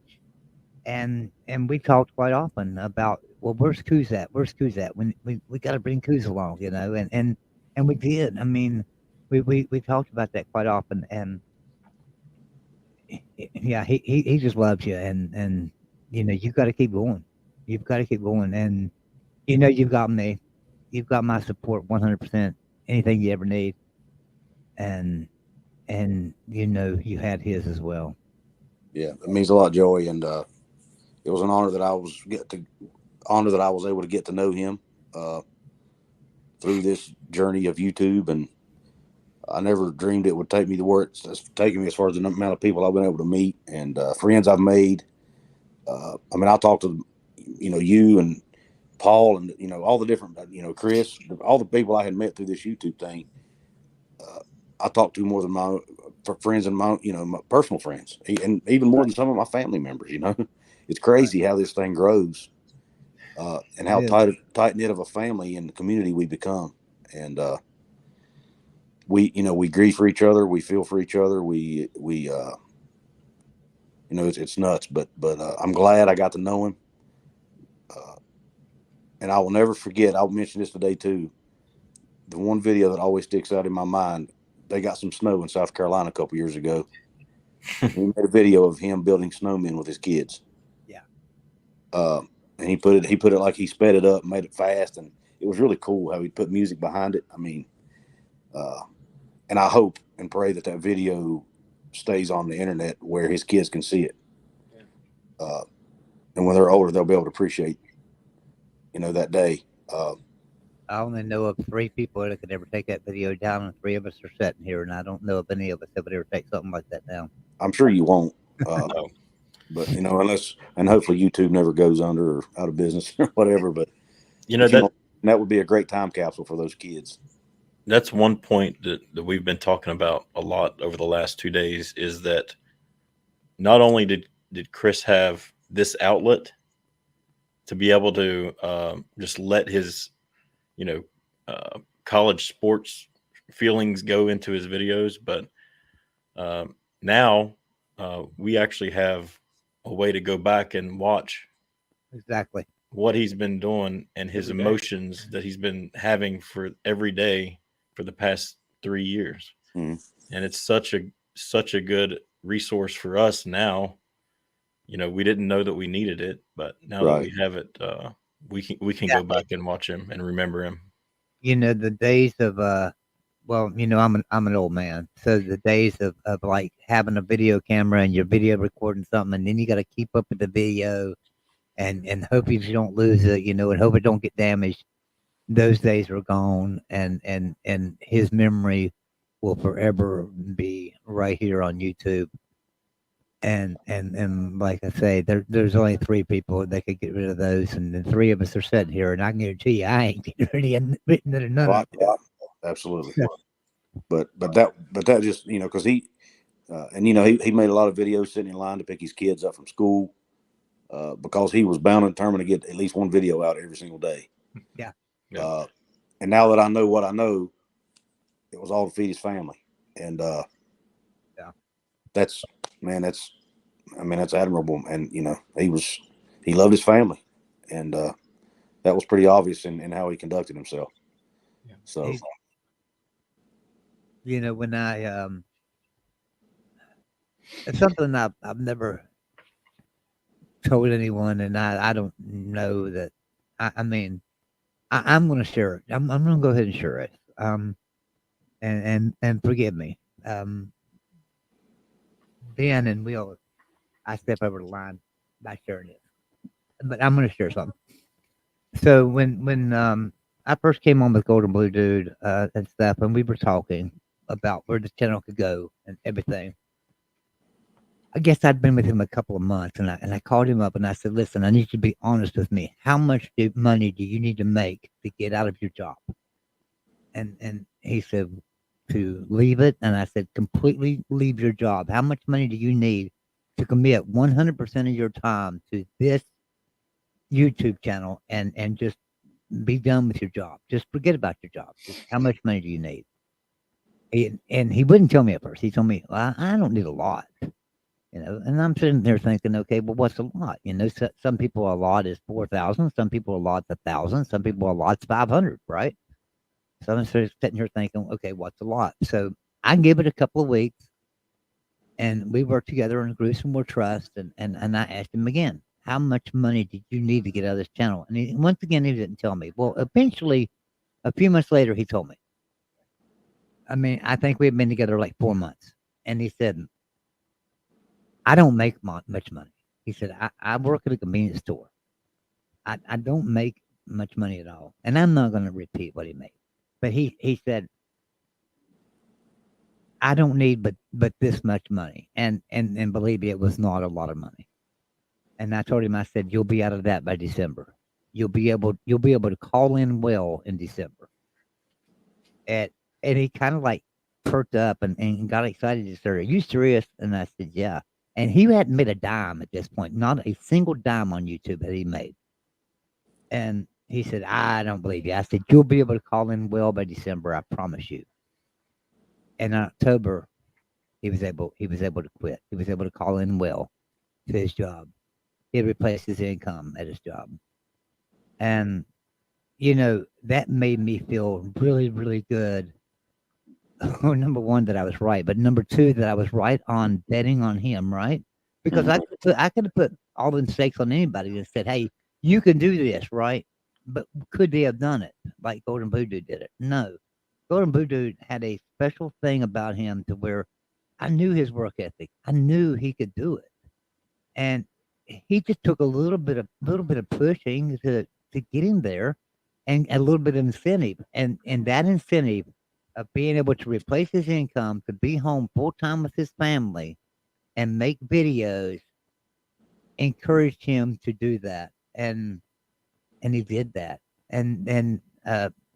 And we talked quite often about, well, where's Coos at? Where's Coos at? We got to bring Coos along, and we did. I mean, we talked about that quite often, and yeah, he just loves you, and you've got to keep going. You've got to keep going, and you've got me. You've got my support 100%. Anything you ever need, and you had his as well. Yeah, it means a lot, Joey, and it was an honor that I was able to get to know him through this journey of YouTube, and I never dreamed it would take me to where it's taken me as far as the amount of people I've been able to meet and friends I've made. I mean, I talked to you and Paul and all the different Chris, all the people I had met through this YouTube thing. I talked to more than my friends and my my personal friends, and even more than some of my family members. It's crazy how this thing grows, and how tight knit of a family and community we become. And we grieve for each other, we feel for each other, we it's nuts. But I'm glad I got to know him, and I will never forget. I'll mention this today too. The one video that always sticks out in my mind. They got some snow in South Carolina a couple years ago. He made a video of him building snowmen with his kids. Yeah. And he put it like he sped it up, made it fast, and it was really cool how he put music behind it. I mean, and I hope and pray that video stays on the internet where his kids can see it. And when they're older, they'll be able to appreciate, that day. I only know of 3 people that could ever take that video down, and 3 of us are sitting here, and I don't know of any of us that would ever take something like that down. I'm sure you won't. But and hopefully YouTube never goes under or out of business or whatever. But that would be a great time capsule for those kids. That's one point that we've been talking about a lot over the last 2 days, is that not only did Chris have this outlet to be able to just let his college sports feelings go into his videos, but now we actually have a way to go back and watch exactly what he's been doing and his emotions that he's been having for every day for the past 3 years. Mm. And it's such a good resource for us now. We didn't know that we needed it, but now that we have it, we can go back and watch him and remember him. The days of I'm an old man, so the days of like having a video camera and you're video recording something, and then you got to keep up with the video and hope you don't lose it, and hope it don't get damaged. Those days are gone, and his memory will forever be right here on YouTube. And like I say, there's only 3 people that could get rid of those, and the 3 of us are sitting here, and I can guarantee you, I ain't getting rid of none of them. Absolutely. But that just because he he made a lot of videos sitting in line to pick his kids up from school, because he was bound and determined to get at least one video out every single day. Yeah. And now that I know what I know, it was all to feed his family, and that's admirable. And he loved his family, and that was pretty obvious in how he conducted himself. So when I it's something I've never told anyone, and I don't know that I'm going to share it. I'm going to go ahead and share it. And forgive me. Ben and Will, I step over the line by sharing it, but I'm going to share something. So when I first came on with Golden Blue Dude and stuff, and we were talking about where the channel could go and everything, I guess I'd been with him a couple of months, and I called him up and I said, "Listen, I need you to be honest with me. How much money do you need to make to get out of your job?" And he said, "To leave it." And I said, "Completely leave your job. How much money do you need to commit 100% of your time to this YouTube channel and just be done with your job? Just forget about your job. Just how much money do you need?" And he wouldn't tell me at first. He told me, "Well, I don't need a lot." And I'm sitting there thinking, okay, well, what's a lot? Some people a lot is 4,000. Some people a lot's 1,000. Some people a lot's 500, right? So I'm sitting here thinking, okay, what's a lot? So I give it a couple of weeks, and we worked together and grew some more trust. And I asked him again, how much money did you need to get out of this channel? And once again, he didn't tell me. Well, eventually, a few months later, he told me. I think we had been together like 4 months. And he said, "I don't make much money." He said, I work at a convenience store. I don't make much money at all. And I'm not going to repeat what he made. But he said, I don't need but this much money. And believe me, it was not a lot of money. And I told him, I said, you'll be out of that by December. You'll be able to call in well in December. And he kind of like perked up and got excited. He said, are you serious? And I said, yeah. And he hadn't made a dime at this point, not a single dime on YouTube that he made. And he said, I don't believe you. I said, you'll be able to call in well by December, I promise you. And in October, he was able to quit. He was able to call in well to his job. He replaced his income at his job. And, that made me feel really, really good. Number one, that I was right, but number two, that I was right on betting on him, right? Because I could have put all the stakes on anybody and said, hey, you can do this, right? But could they have done it like Golden Voodoo did it? No. Golden Voodoo had a special thing about him to where I knew his work ethic. I knew he could do it. And he just took a little bit of pushing to get him there, and a little bit of incentive. And that incentive of being able to replace his income, to be home full time with his family and make videos, encouraged him to do that. And he did that. And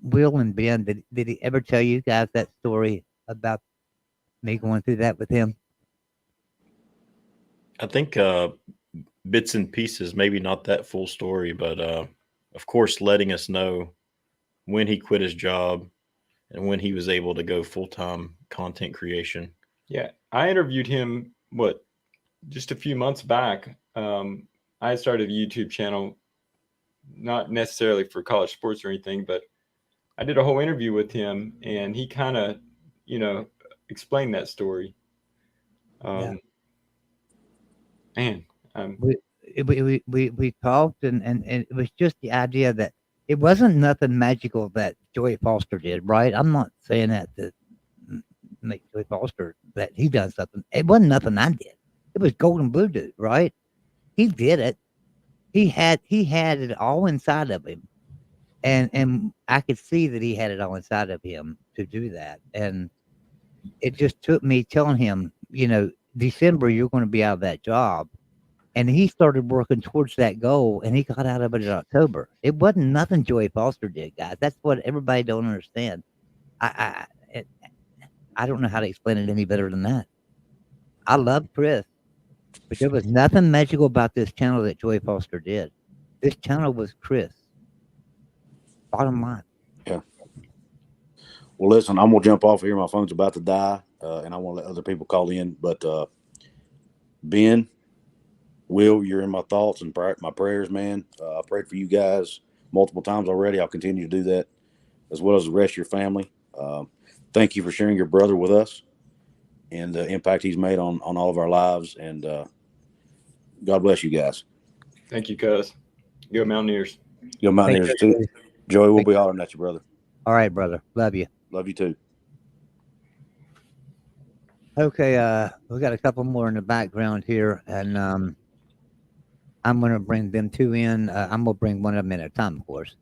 Will and Ben, did he ever tell you guys that story about me going through that with him? I think bits and pieces, maybe not that full story, but of course, letting us know when he quit his job and when he was able to go full-time content creation. Yeah, I interviewed him, just a few months back. I started a YouTube channel, not necessarily for college sports or anything, but I did a whole interview with him, and he kind of, explained that story. Yeah. Man, we talked, and it was just the idea that it wasn't nothing magical that Joey Foster did, right? I'm not saying that to make Joey Foster that he done something. It wasn't nothing I did. It was Golden Voodoo, right? He did it. He had it all inside of him, and I could see that he had it all inside of him to do that. And it just took me telling him, December you're going to be out of that job. And he started working towards that goal, and he got out of it in October. It wasn't nothing Joey Foster did, guys. That's what everybody don't understand. I don't know how to explain it any better than that. I love Chris, but there was nothing magical about this channel that Joey Foster did. This channel was Chris. Bottom line. Yeah. Well, listen, I'm gonna jump off here. My phone's about to die, and I want to let other people call in. But Ben, Will, you're in my thoughts and my prayers, man. I prayed for you guys multiple times already. I'll continue to do that, as well as the rest of your family. Thank you for sharing your brother with us and the impact he's made on all of our lives. And God bless you guys. Thank you, cuz. Go Mountaineers. Go Mountaineers too. Joey, we'll be hollering at you, brother. All right, brother. Love you. Love you too. Okay, we got a couple more in the background here, and I'm going to bring them two in. I'm going to bring one of them in at a time, of course.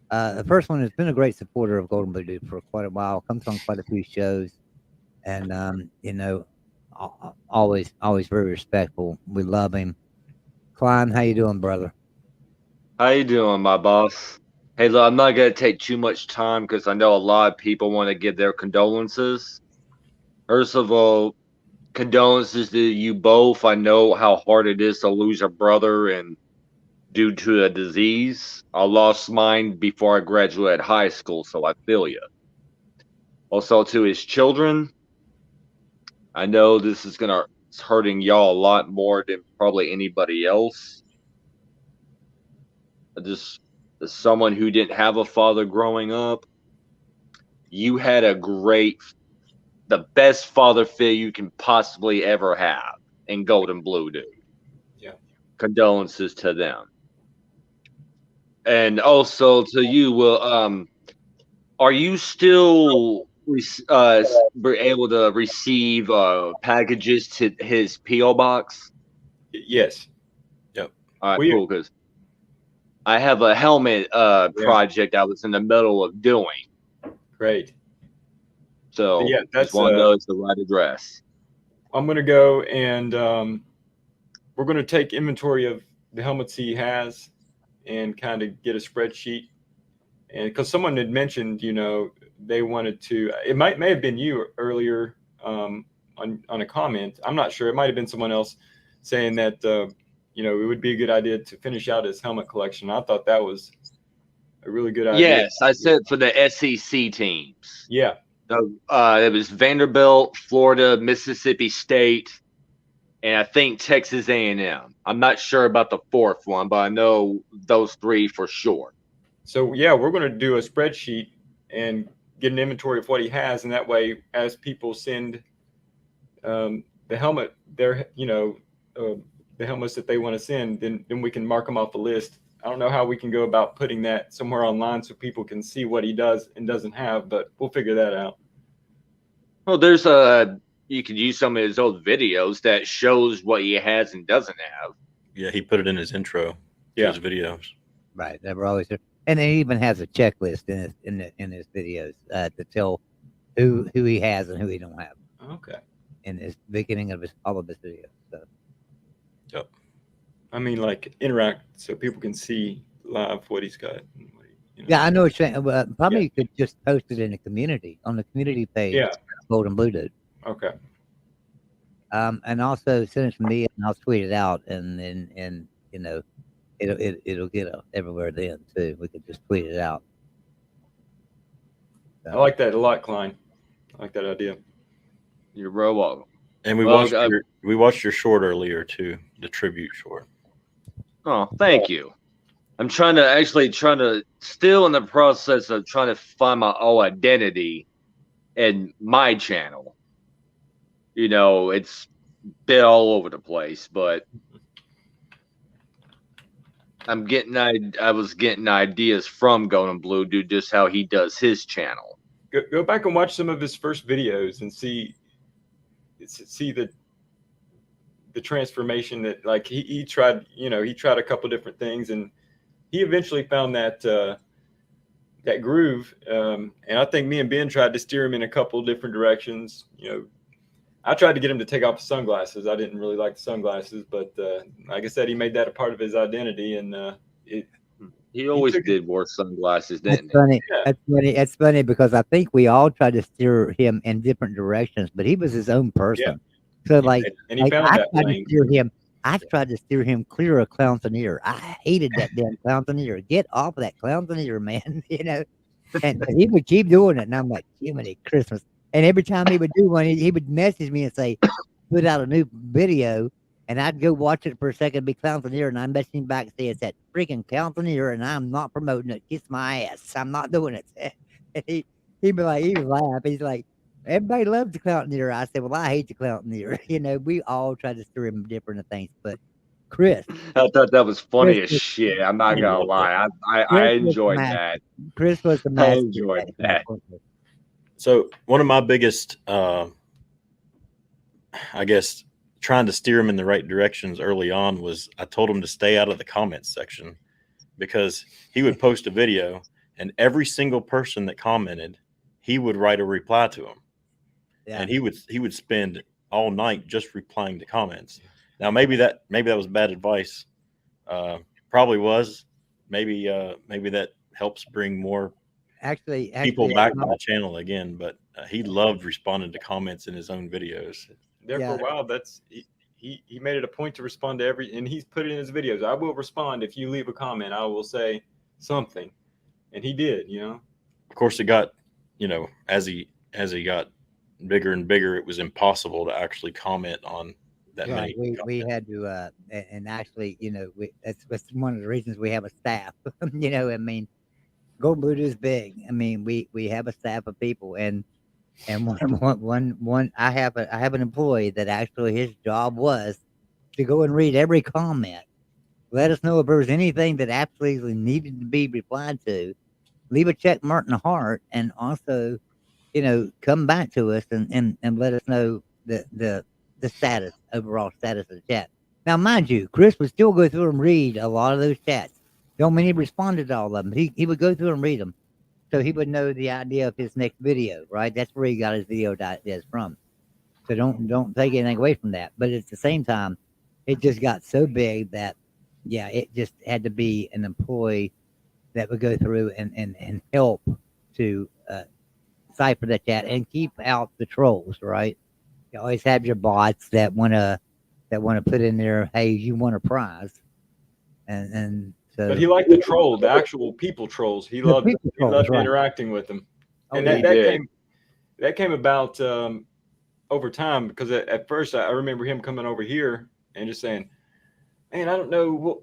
The first one has been a great supporter of Golden Voodoo for quite a while. Comes on quite a few shows, and always very respectful. We love him. Klein, how you doing, brother? How you doing, my boss? Hey, look, I'm not going to take too much time because I know a lot of people want to give their condolences. First of all, condolences to you both. I know how hard it is to lose a brother and due to a disease. I lost mine before I graduated high school, so I feel you. Also, to his children, I know this is it's hurting y'all a lot more than probably anybody else. Just as someone who didn't have a father growing up, you had the best father figure you can possibly ever have in Golden Blue Dude. Yeah. Condolences to them. And also to you, Will, are you still able to receive packages to his P.O. box? Yes. All right, Well, cool. Because I have a helmet project I was in the middle of doing. Great. So Yeah, just that's want to know it's the right address. I'm gonna go and we're gonna take inventory of the helmets he has and kind of get a spreadsheet. And because someone had mentioned, they wanted to. It may have been you earlier on a comment. I'm not sure. It might have been someone else saying that it would be a good idea to finish out his helmet collection. I thought that was a really good idea. Yes, I said for the SEC teams. Yeah. It was Vanderbilt, Florida, Mississippi State, and I think Texas A&M. I'm not sure about the fourth one, but I know those three for sure. So yeah, we're going to do a spreadsheet and get an inventory of what he has, and that way, as people send the helmet, the helmets that they want to send, then we can mark them off the list. I don't know how we can go about putting that somewhere online so people can see what he does and doesn't have, but we'll figure that out. Well, you could use some of his old videos that shows what he has and doesn't have. Yeah, he put it in his intro to his videos. Right, that were always there. And he even has a checklist in his videos to tell who he has and who he don't have. Okay. In the beginning of all of his videos. So. Yep. I mean, like interact so people can see live what he's got. Yeah, I know what you're saying. Probably you could just post it in the community on the community page. Yeah. Gold and Blue Dude. Okay. And also send it to me and I'll tweet it out and it'll get everywhere then too. We could just tweet it out. So. I like that a lot, Klein. I like that idea. You're real welcome. And we watched your short earlier too, the tribute short. Oh, thank you. I'm still in the process of trying to find my own identity in my channel. It's been all over the place, but I was getting ideas from Golden Blue Dude, just how he does his channel. Go back and watch some of his first videos and see the transformation that like he tried. He tried a couple different things and he eventually found that that groove. And I think me and Ben tried to steer him in a couple different directions. I tried to get him to take off his sunglasses. I didn't really like the sunglasses, but like I said, he made that a part of his identity, and he always did wear sunglasses, didn't he? Funny. Yeah. That's funny. It's funny because I think we all tried to steer him in different directions, but he was his own person. Yeah. So like, and he found that lane. I tried to steer him clear of Clownsoneer. I hated that damn Clownsoneer. Get off of that Clownsoneer, man. And he would keep doing it, and I'm like, Jiminy Christmas. And every time he would do one, he would message me and say, put out a new video. And I'd go watch it for a second, be Clownsoneer, and I'm messaging back and say, it's that freaking Clownsoneer, and I'm not promoting it. Kiss my ass. I'm not doing it. And he'd be like, he would laugh. He's like, everybody loves the Clownsoneer. I said, well, I hate the Clownsoneer. We all try to steer him different things. But Chris. I thought that was funny as shit. I'm not going to lie. I enjoyed that. Chris was the master. I enjoyed that. So one of my biggest, I guess, trying to steer him in the right directions early on was I told him to stay out of the comments section because he would post a video and every single person that commented, he would write a reply to him. Yeah. And he would spend all night just replying to comments. Now, maybe that was bad advice. Probably was. Maybe that helps bring more people back to the channel again, but he loved responding to comments in his own videos. There for a while, he made it a point to respond to and he's put it in his videos. I will respond if you leave a comment. I will say something, and he did. Of course, it got as he got bigger and bigger, it was impossible to actually comment on that many. We had to, and actually, that's one of the reasons we have a staff. I mean. Golden Blue Dude is big. I mean, we have a staff of people, and one. I have an employee that actually his job was to go and read every comment, let us know if there was anything that absolutely needed to be replied to, leave a check mark in the heart, and also, come back to us and let us know the overall status of the chat. Now, mind you, Chris would still go through and read a lot of those chats. Don't mean he responded to all of them. He would go through and read them, so he would know the idea of his next video. Right, that's where he got his video ideas from. So don't take anything away from that. But at the same time, it just got so big that yeah, it just had to be an employee that would go through and help to cipher the chat and keep out the trolls. Right, you always have your bots that wanna put in there, hey, you want a prize, and so. But he liked the troll, the actual people trolls. He The loved people trolls, right. interacting with them, Oh, and yeah. that came about over time, because at first I remember him coming over here and just saying, "Man, I don't know what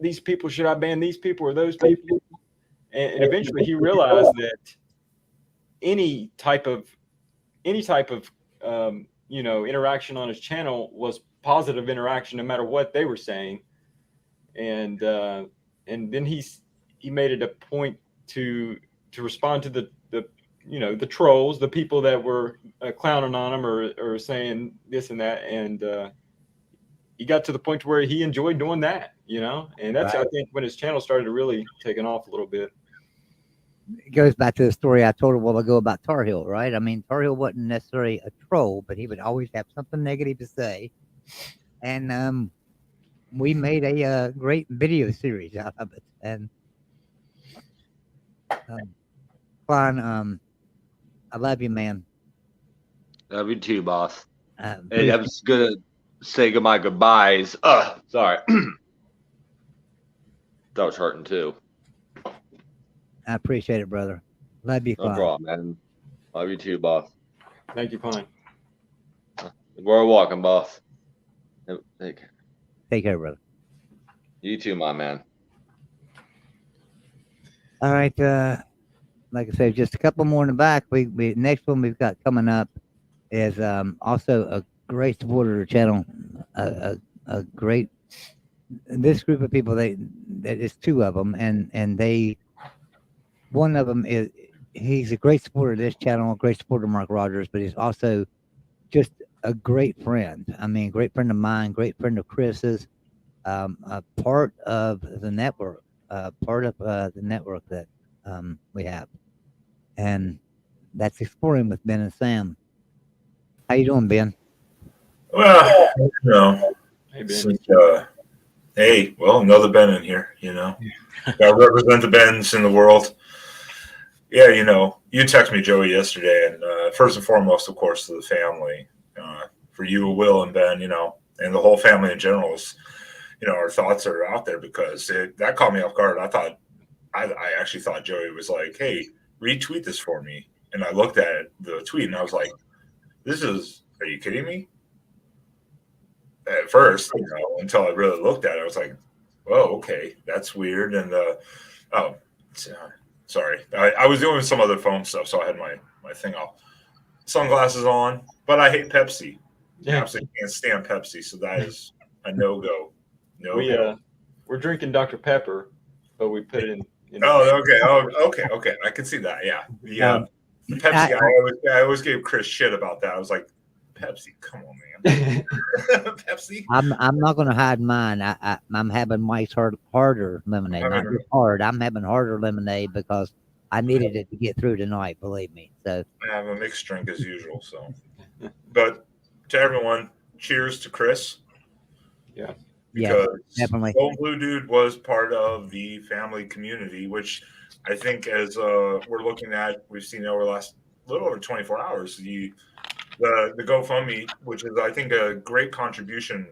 these people, should I ban these people or those people?" And eventually he realized that any type of interaction on his channel was positive interaction, no matter what they were saying. And then he made it a point to respond to the trolls, the people that were clowning on him or saying this and that. And he got to the point where he enjoyed doing that, and that's, I think, when his channel started really taking off a little bit. It goes back to the story I told a while ago about Tar Heel, right? I mean, Tar Heel wasn't necessarily a troll, but he would always have something negative to say. And we made a great video series out of it. And Klein, I love you, man. Love you too, boss. Please. And I was gonna say my goodbyes. Sorry. That was hurting too. I appreciate it, brother. Love you, No Klein. problem, man. Love you too, boss. Thank you, Klein. We're walking, boss. Take care, brother. You too, my man. All right. Like I said, just a couple more in the back. We next one we've got coming up is also a great supporter of the channel. A great. This group of people, that is two of them, and they. One of them he's a great supporter of this channel, a great supporter of Mark Rogers, but he's also just a great friend. I mean, great friend of mine, great friend of Chris's, a part of the network, the network that we have, and that's Exploring with Ben and Sam. How you doing, Ben? Well, Hey, Ben. hey, well, another Ben in here, Gotta represent the Bens in the world. Yeah, you texted me, Joey, yesterday, and first and foremost, of course, to the family, for you, Will, and Ben, and the whole family in general is, our thoughts are out there, because that caught me off guard. I actually thought Joey was like, hey, retweet this for me. And I looked at the tweet and I was like, are you kidding me? At first, until I really looked at it, I was like, whoa, okay, that's weird. And, sorry. I was doing some other phone stuff, so I had my thing off. Sunglasses on, but I hate Pepsi. I absolutely can't stand Pepsi, so that is a no-go. No-go. We're drinking Dr. Pepper, but we put it in. Okay. I can see that. Yeah. The Pepsi. I always gave Chris shit about that. I was like, Pepsi, come on, man. Pepsi. I'm not going to hide mine. I'm having Mike's harder lemonade, not just hard. I'm having harder lemonade because I needed it to get through tonight. Believe me. So I have a mixed drink as usual. So, but to everyone, cheers to Chris. Yeah. Because definitely. Gold Blue Dude was part of the family community, which I think, as we're looking at, we've seen over the last little over 24 hours, the GoFundMe, which is, I think, a great contribution,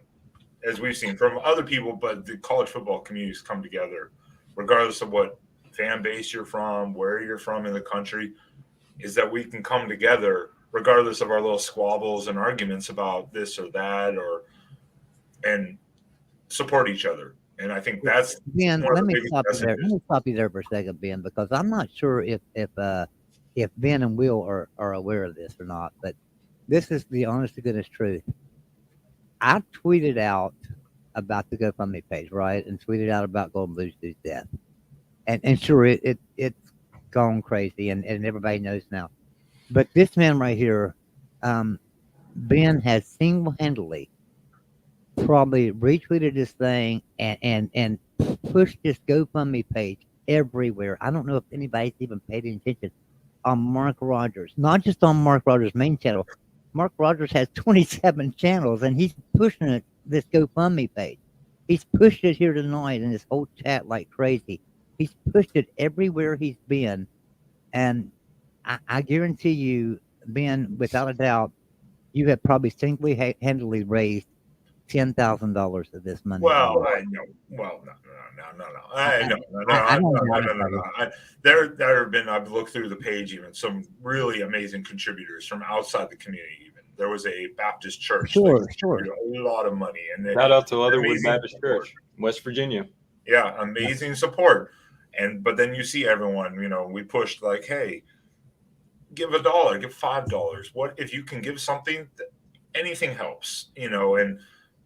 as we've seen from other people, but the college football communities come together, regardless of what fan base you're from, where you're from in the country, is that we can come together, regardless of our little squabbles and arguments about this or that, and support each other. And I think that's Ben, one of let the me biggest stop you there. messages. Let me stop you there for a second, Ben, because I'm not sure if Ben and Will are aware of this or not, but this is the honest to goodness truth. I tweeted out about the GoFundMe page, right? And tweeted out about Golden Blue Dude's death. And sure, it's gone crazy, and everybody knows now. But this man right here, Ben has single-handedly probably retweeted this thing and pushed this GoFundMe page everywhere. I don't know if anybody's even paid any attention on Mark Rogers, not just on Mark Rogers' main channel. Mark Rogers has 27 channels, and he's pushing it, this GoFundMe page. He's pushed it here tonight in this whole chat like crazy. He's pushed it everywhere he's been, and I guarantee you, Ben, without a doubt, you have probably single-handedly raised $10,000 of this money. Well, I know. Well, no. I know. I don't No. doubt it. There have been. I've looked through the page. Even some really amazing contributors from outside the community. Even there was a Baptist church. Sure. A lot of money. And Shout out to Otherwood amazing Baptist support. Church, West Virginia. Yeah, amazing support. But then you see everyone. We pushed like, hey, give $1, give $5. What if you can give something? Anything helps. And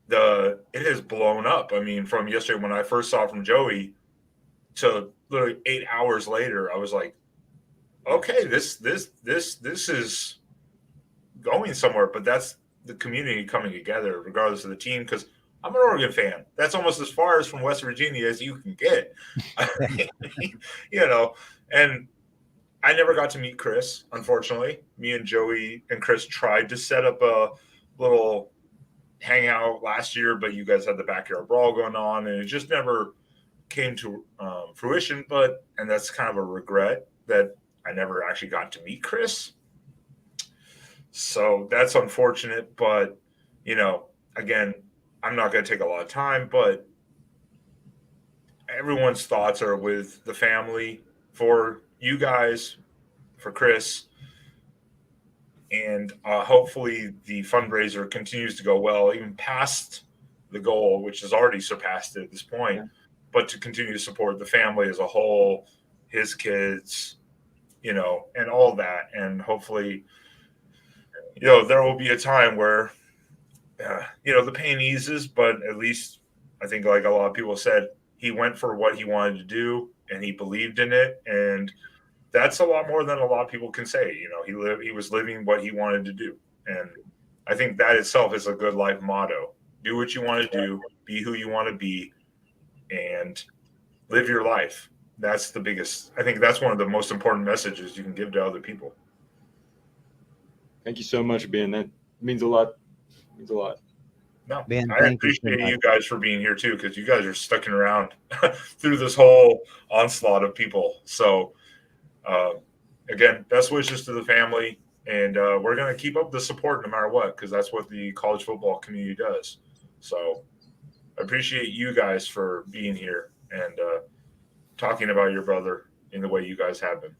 it has blown up. I mean, from yesterday when I first saw from Joey to literally 8 hours later, I was like, okay, this is going somewhere. But that's the community coming together, regardless of the team. Because I'm an Oregon fan. That's almost as far as from West Virginia as you can get. And I never got to meet Chris, unfortunately. Me and Joey and Chris tried to set up a little hangout last year, but you guys had the backyard brawl going on, and it just never came to fruition. And that's kind of a regret that I never actually got to meet Chris. So that's unfortunate. But again, I'm not going to take a lot of time, but everyone's thoughts are with the family, for you guys, for Chris. And hopefully the fundraiser continues to go well, even past the goal, which has already surpassed it at this point. Yeah. But to continue to support the family as a whole, his kids, and all that. And hopefully, there will be a time where, the pain eases. But at least I think, like a lot of people said, he went for what he wanted to do, and he believed in it. And that's a lot more than a lot of people can say. He was living what he wanted to do. And I think that itself is a good life motto. Do what you want to do, be who you want to be, and live your life. That's the biggest. I think that's one of the most important messages you can give to other people. Thank you so much, Ben. That means a lot. No, Ben, I appreciate you guys for being here too, because you guys are sticking around through this whole onslaught of people. So again, best wishes to the family, and we're going to keep up the support no matter what, because that's what the college football community does. So I appreciate you guys for being here and talking about your brother in the way you guys have been.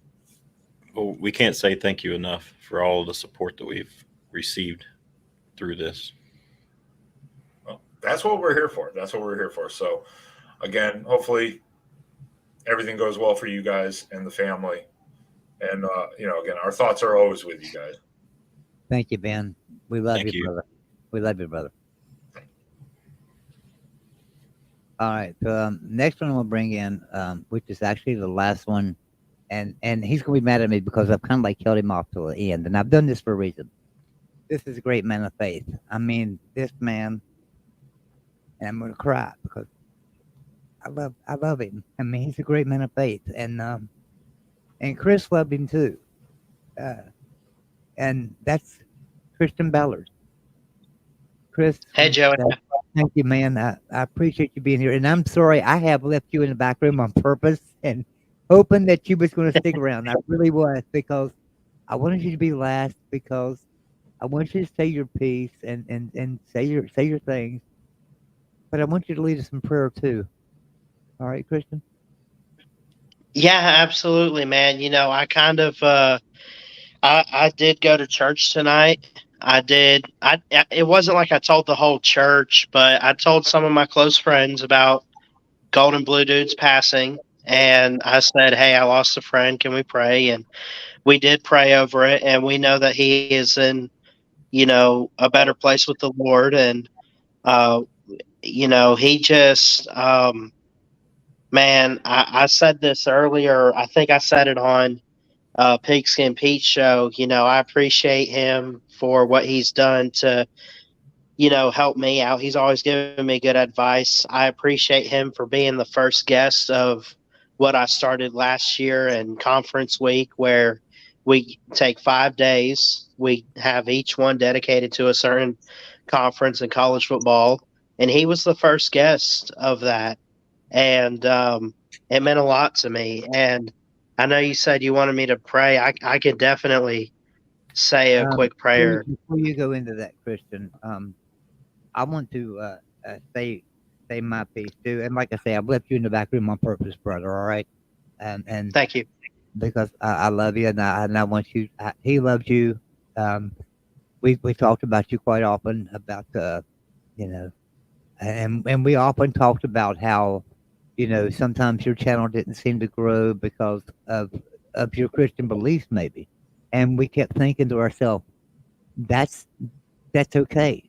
Well, we can't say thank you enough for all the support that we've received through this. Well, that's what we're here for. So again, hopefully everything goes well for you guys and the family. And, again, our thoughts are always with you guys. Thank you, Ben. We love you, brother. We love you, brother. All right. Next one we'll bring in, which is actually the last one. And he's going to be mad at me because I've kind of like held him off till the end. And I've done this for a reason. This is a great man of faith. I mean, this man, and I'm going to cry because I love him. I mean, he's a great man of faith. And Chris loved him too. And that's Christian Ballard. Chris. Hey, Joey. Thank you, man. I appreciate you being here. And I'm sorry I have left you in the back room on purpose and hoping that you was going to stick around. I really was, because I wanted you to be last, because I want you to say your piece and say your things. But I want you to lead us in prayer too. All right, Christian? Yeah, absolutely, man. I kind of I did go to church tonight. I did. It wasn't like I told the whole church, but I told some of my close friends about Golden Blue Dude's passing, and I said, "Hey, I lost a friend. Can we pray?" And we did pray over it, and we know that he is in, a better place with the Lord, and he just, man, I said this earlier. I think I said it on Pigskin Pete's show. I appreciate him for what he's done to helped me out. He's always given me good advice. I appreciate him for being the first guest of what I started last year in conference week, where we take 5 days. We have each one dedicated to a certain conference in college football. And he was the first guest of that. And it meant a lot to me. And I know you said you wanted me to pray. I could definitely say a quick prayer. Before you go into that, Christian, I want to say my piece too. And like I say, I've left you in the back room on purpose, brother. All right, and thank you because I love you, and I want you. He loves you. We talked about you quite often about and we often talked about how sometimes your channel didn't seem to grow because of your Christian beliefs, maybe, and we kept thinking to ourselves, that's okay.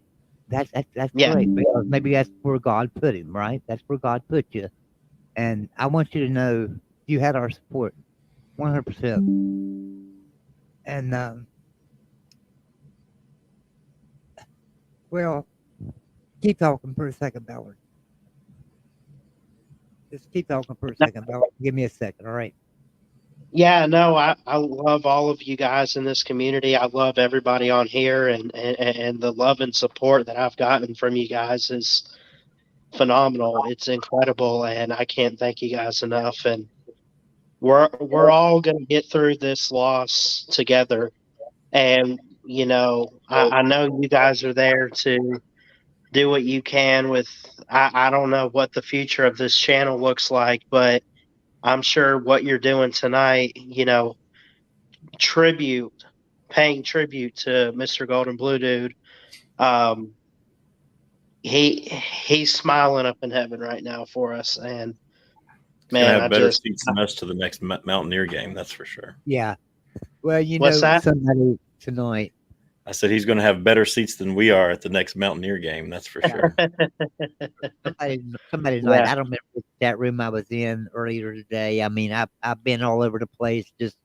That's Yeah. great because maybe that's where God put him, right? That's where God put you. And I want you to know you had our support 100%. And well, keep talking for a second, Ballard. Just keep talking for a second, Ballard. Give me a second, all right? Yeah, no, I love all of you guys in this community. I love everybody on here, and the love and support that I've gotten from you guys is phenomenal. It's incredible, and I can't thank you guys enough. And we're all gonna get through this loss together. And I know you guys are there to do what you can with. I don't know what the future of this channel looks like, but I'm sure what you're doing tonight, tribute, paying tribute to Mr. Golden Blue Dude. He's smiling up in heaven right now for us, and He's gonna man, have better seats than us to the next Mountaineer game. That's for sure. Yeah. Well, What's that? somebody tonight. I said he's going to have better seats than we are at the next Mountaineer game. That's for sure. Somebody tonight. I don't remember which chat room I was in earlier today. I mean, I've been all over the place, just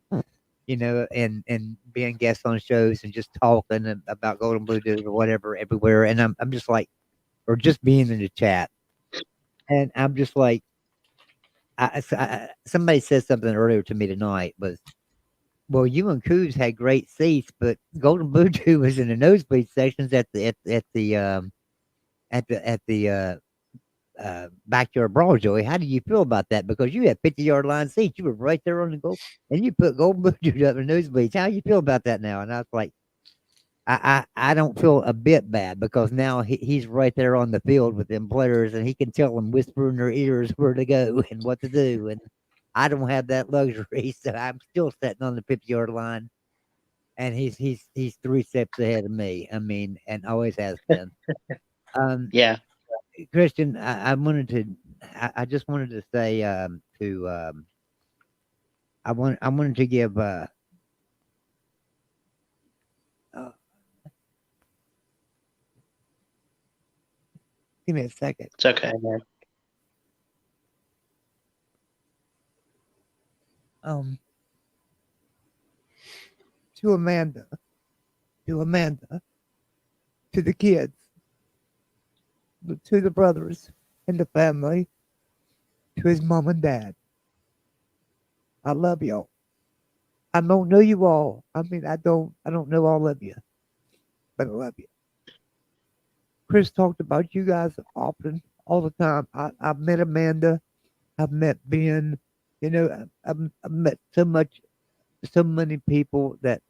and being guests on shows and just talking about Golden Blue Dude or whatever everywhere. And I'm just like, or just being in the chat, and I'm just like, somebody said something earlier to me tonight was, well, you and Coos had great seats, but Golden Blue Dude was in the nosebleed sections at the backyard brawl, Joey. How do you feel about that? Because you had 50-yard line seats, you were right there on the goal, and you put Golden Blue Dude up in the nosebleeds. How you feel about that now? And I was like, I don't feel a bit bad because now he's right there on the field with them players, and he can tell them, whisper in their ears where to go and what to do. And I don't have that luxury, so I'm still sitting on the 50-yard line, and he's 3 steps ahead of me. I mean, and always has been. Yeah, Christian, I just wanted to say I wanted to give give me a second. It's okay, man. To Amanda, to the kids, to the brothers and the family, to his mom and dad. I love y'all. I don't know you all. I mean, I don't know all of you, but I love you. Chris talked about you guys often, all the time. I've met Amanda. I've met Ben. I've met so many people that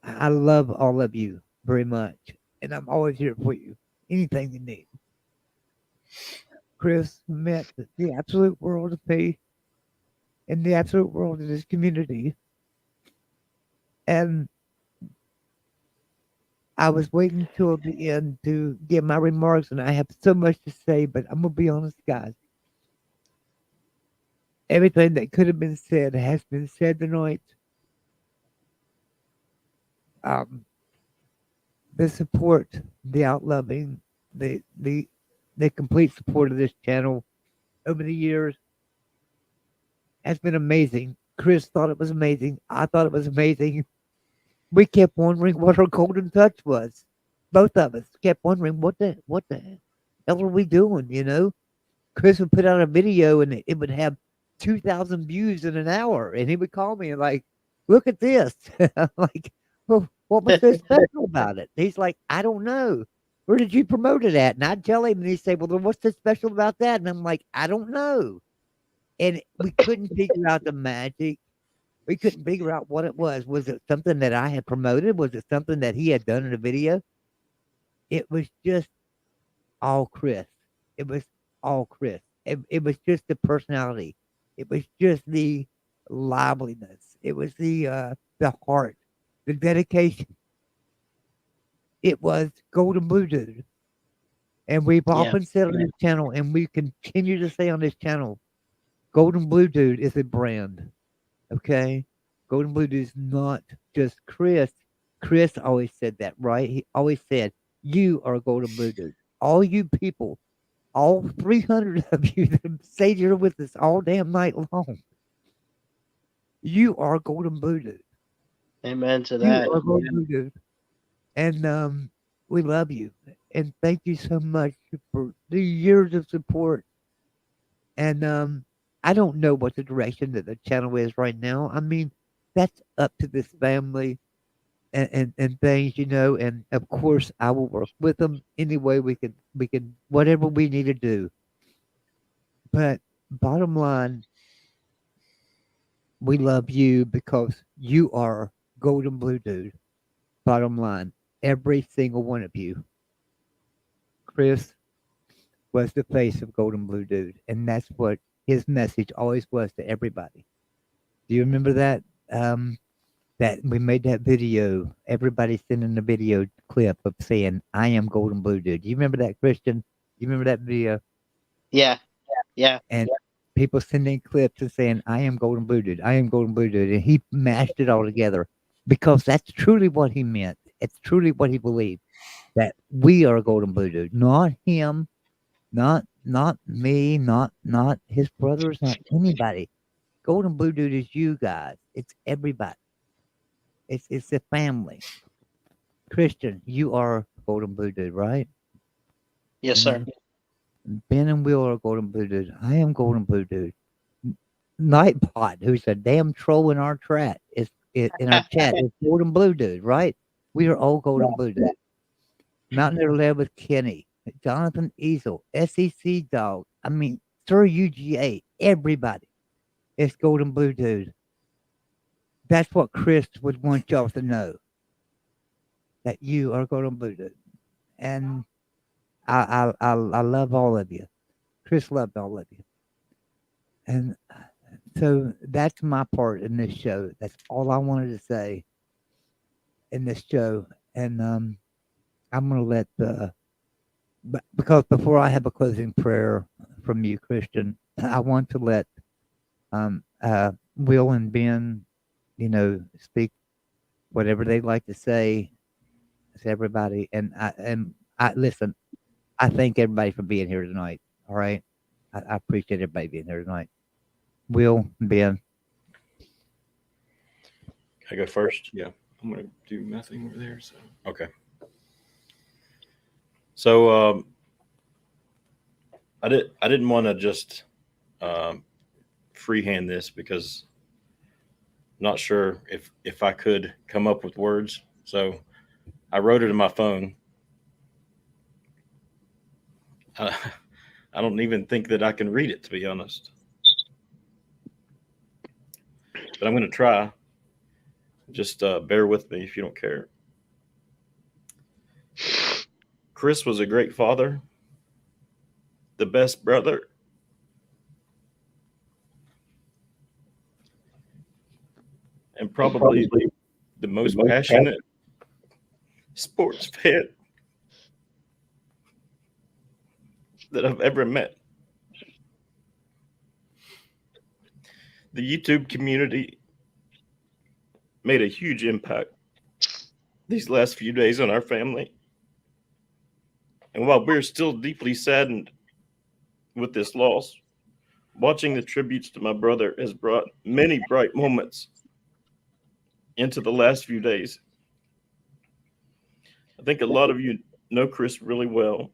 I love all of you very much. And I'm always here for you. Anything you need. Chris met the absolute world of me and the absolute world of this community. And I was waiting till the end to give my remarks, and I have so much to say, but I'm going to be honest, guys. Everything that could have been said has been said tonight. The support, the outloving, the complete support of this channel over the years has been amazing. Chris thought it was amazing. I thought it was amazing. We kept wondering what our golden touch was. both of us kept wondering what the hell are we doing, you know? Chris would put out a video and it would have 2,000 views in an hour, and he would call me and like, "Look at this." I'm like, "Well, what was so special about it?" He's like, "I don't know. Where did you promote it at?" And I'd tell him, and he'd say, "Well, then what's so special about that?" And I'm like, "I don't know." And we couldn't figure out the magic. We couldn't figure out what it was. Was it something that I had promoted? Was it something that he had done in a video? It was just all Chris. It was all Chris. It was just the personality. It was just the liveliness. It was the heart, the dedication. It was Golden Blue Dude. And we've often said on this channel, and we continue to say on this channel, Golden Blue Dude is a brand. Okay? Golden Blue Dude is not just Chris. Chris always said that, right? He always said, "You are a Golden Blue Dude." All you people, all 300 of you that stayed here with us all damn night long, you are Golden Blue Dude. Amen to You that. are Golden Blue Dude. And we love you. And thank you so much for the years of support. And I don't know what the direction that the channel is right now. I mean, that's up to this family and things, you know, and of course I will work with them any way we can whatever we need to do. But bottom line, we love you because you are Golden Blue Dude. Bottom line, every single one of you. Chris was the face of Golden Blue Dude, and that's what his message always was to everybody. Do you remember that? That we made that video, everybody sending a video clip of saying, "I am Golden Blue Dude." Do you remember that, Christian? You remember that video? Yeah. And people sending clips and saying, "I am Golden Blue Dude. I am Golden Blue Dude." And he mashed it all together because that's truly what he meant. It's truly what he believed, that we are Golden Blue Dude, not him, not me, not his brothers, not anybody. Golden Blue Dude is you guys. It's everybody. It's a family. Christian, you are Golden Blue Dude, right? Yes, sir. Ben and Will are Golden Blue Dude. I am Golden Blue Dude. Nightbot, who's a damn troll in our chat, is Golden Blue Dude, right? We are all Golden Blue Dude. Mountaineer Led with Kenny, Jonathan Easel, SEC Dog. I mean, Sir UGA, everybody. It's Golden Blue Dude. That's what Chris would want y'all to know. That you are Golden Blue Dude. And I love all of you. Chris loved all of you. And so that's my part in this show. That's all I wanted to say in this show. And I'm going to let because before I have a closing prayer from you, Christian, I want to let Will and Ben, you know, speak whatever they'd like to say to everybody. And I listen, I thank everybody for being here tonight. All right. I appreciate everybody being here tonight. Will, Ben. Can I go first? Yeah. I'm going to do nothing over there. So, okay. So, I didn't want to just freehand this because I'm not sure if I could come up with words. So I wrote it in my phone. I don't even think that I can read it, to be honest. But I'm going to try. Just bear with me if you don't care. Chris was a great father, the best brother, and probably the most passionate sports fan that I've ever met. The YouTube community made a huge impact these last few days on our family. And while we're still deeply saddened with this loss, watching the tributes to my brother has brought many bright moments into the last few days. I think a lot of you know Chris really well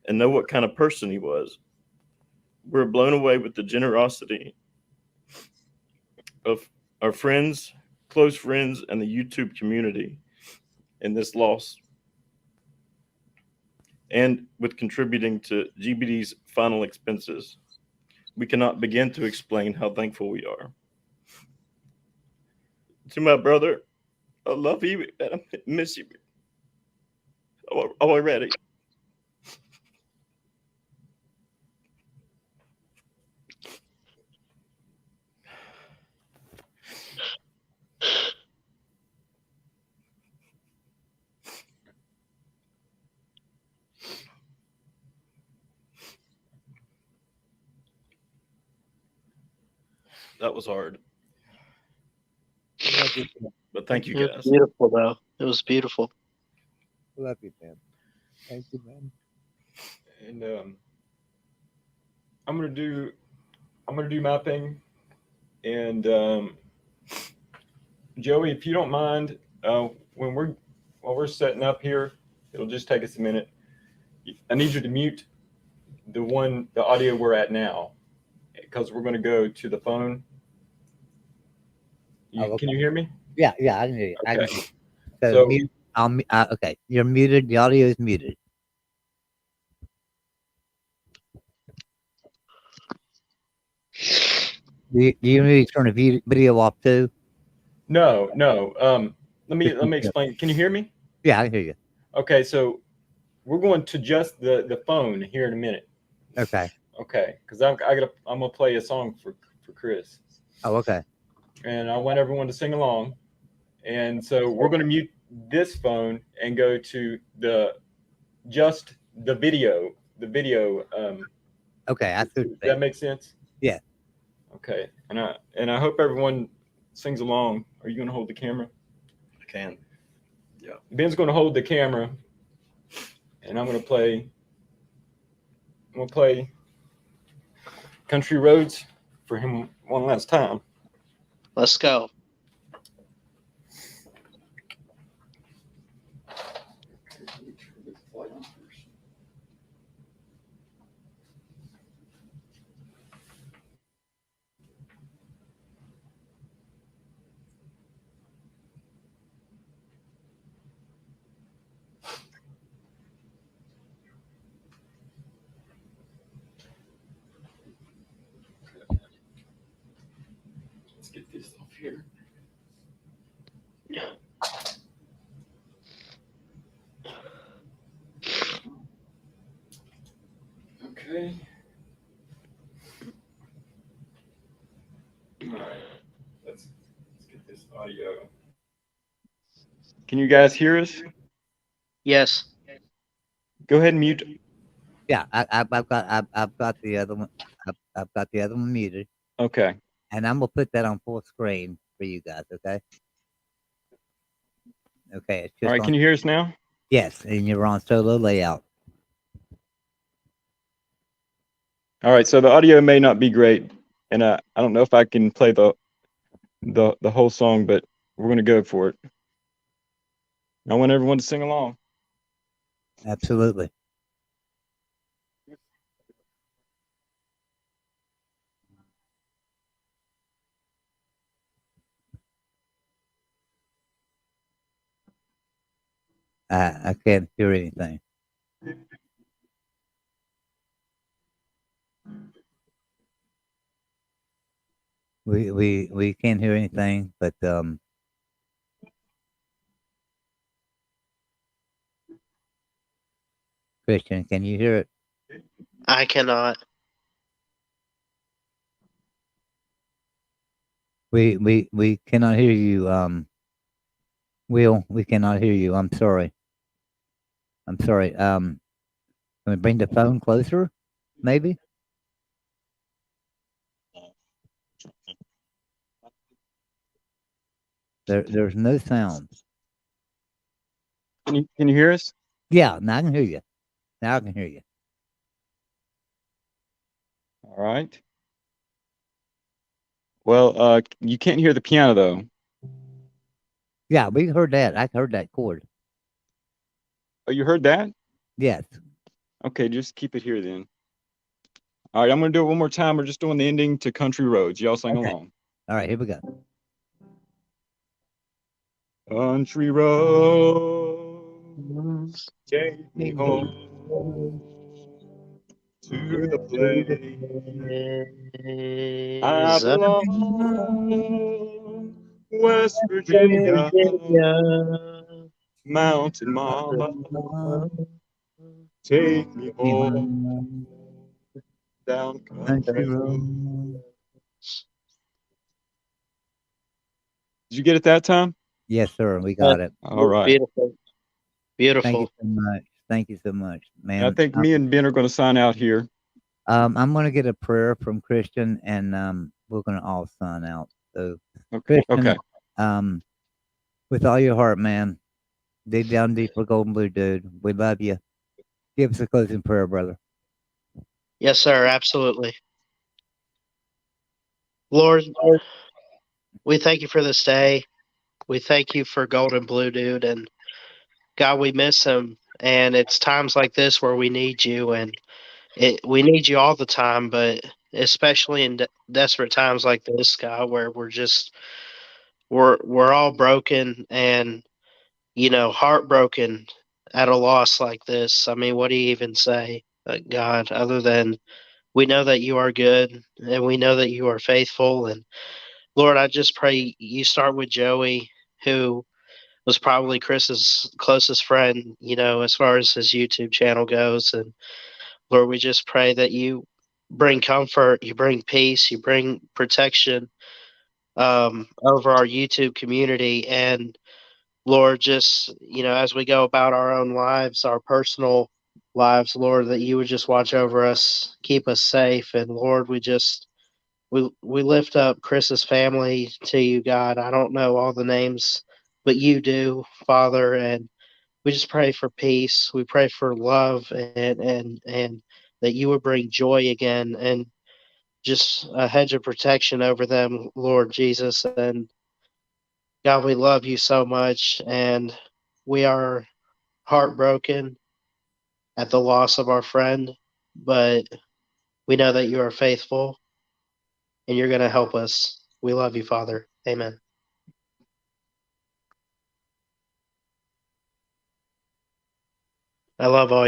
and know what kind of person he was. We're blown away with the generosity of our friends, close friends, and the YouTube community in this loss, and with contributing to GBD's final expenses. We cannot begin to explain how thankful we are. To my brother, I love you and I miss you already. That was hard. But thank you, It guys. was beautiful, though. It was beautiful. Love you, man. Thank you, man. And I'm gonna do my thing. And Joey, if you don't mind, while we're setting up here, it'll just take us a minute. I need you to mute the audio we're at now, because we're going to go to the phone. Okay. Can you hear me? Yeah, I can hear you. I can Okay. hear you. So mute. Okay, you're muted. The audio is muted. Do you need to turn the video off too? no. Let me explain. Can you hear me? Yeah, I can hear you. Okay, so we're going to just the phone here in a minute. Okay. Okay, because I'm gonna play a song for Chris. Oh, okay. And I want everyone to sing along. And so we're going to mute this phone and go to just the video. Okay, I see. Does that make sense? Yeah. Okay, and I hope everyone sings along. Are you going to hold the camera? I can. Yeah. Ben's going to hold the camera, and I'm going to play. Country Roads for him one last time. Let's go. Let's get this off here. Okay. All right. Let's get this audio. Can you guys hear us? Yes. Go ahead and mute. Yeah, I've got the other one. I've got the other one muted. Okay. And I'm gonna put that on full screen for you guys. Okay. Okay. It's just All right. Can you hear us now? Yes, and you're on solo layout. All right. So the audio may not be great, and I don't know if I can play the whole song, but we're going to go for it. I want everyone to sing along. Absolutely. I can't hear anything. We can't hear anything, but Christian, can you hear it? I cannot. We cannot hear you. Will, we cannot hear you. I'm sorry. Can we bring the phone closer? Maybe. There's no sound. Can you hear us? Yeah, now I can hear you. Now I can hear you. All right. Well, you can't hear the piano though. Yeah, we heard that. I heard that chord. Oh, you heard that? Yes. Okay, just keep it here then. All right, I'm going to do it one more time. We're just doing the ending to Country Roads. Y'all sing along. All right, here we go. Country roads, take me home to the place I belong. West Virginia, Mountain Mama, take me home down country road. Did you get it that time? Yes, sir. We got it. All right. Beautiful. Thank you Beautiful. so much. Thank you so much, And I man. think me and Ben are going to sign out here. I'm going to get a prayer from Christian, and we're going to all sign out. So, Okay. Christian, Okay. with all your heart, man, dig down deeper, Golden Blue dude. We love you. Give us a closing prayer, brother. Yes, sir. Absolutely. Lord, we thank you for this day. We thank you for Golden Blue Dude, and God, we miss him. And it's times like this where we need you, and we need you all the time, but especially in desperate times like this, God, where we're all broken and heartbroken at a loss like this. I mean, what do you even say, God, other than we know that you are good and we know that you are faithful. And Lord, I just pray you start with Joey, who was probably Chris's closest friend, as far as his YouTube channel goes. And Lord, we just pray that you bring comfort, you bring peace, you bring protection over our YouTube community. And Lord, just, as we go about our own lives, our personal lives, Lord, that you would just watch over us, keep us safe. And Lord, we lift up Chris's family to you, God. I don't know all the names, but you do, Father. And we just pray for peace. We pray for love and that you would bring joy again and just a hedge of protection over them, Lord Jesus. And God, we love you so much, and we are heartbroken at the loss of our friend, but we know that you are faithful and you're going to help us. We love you, Father. Amen. I love all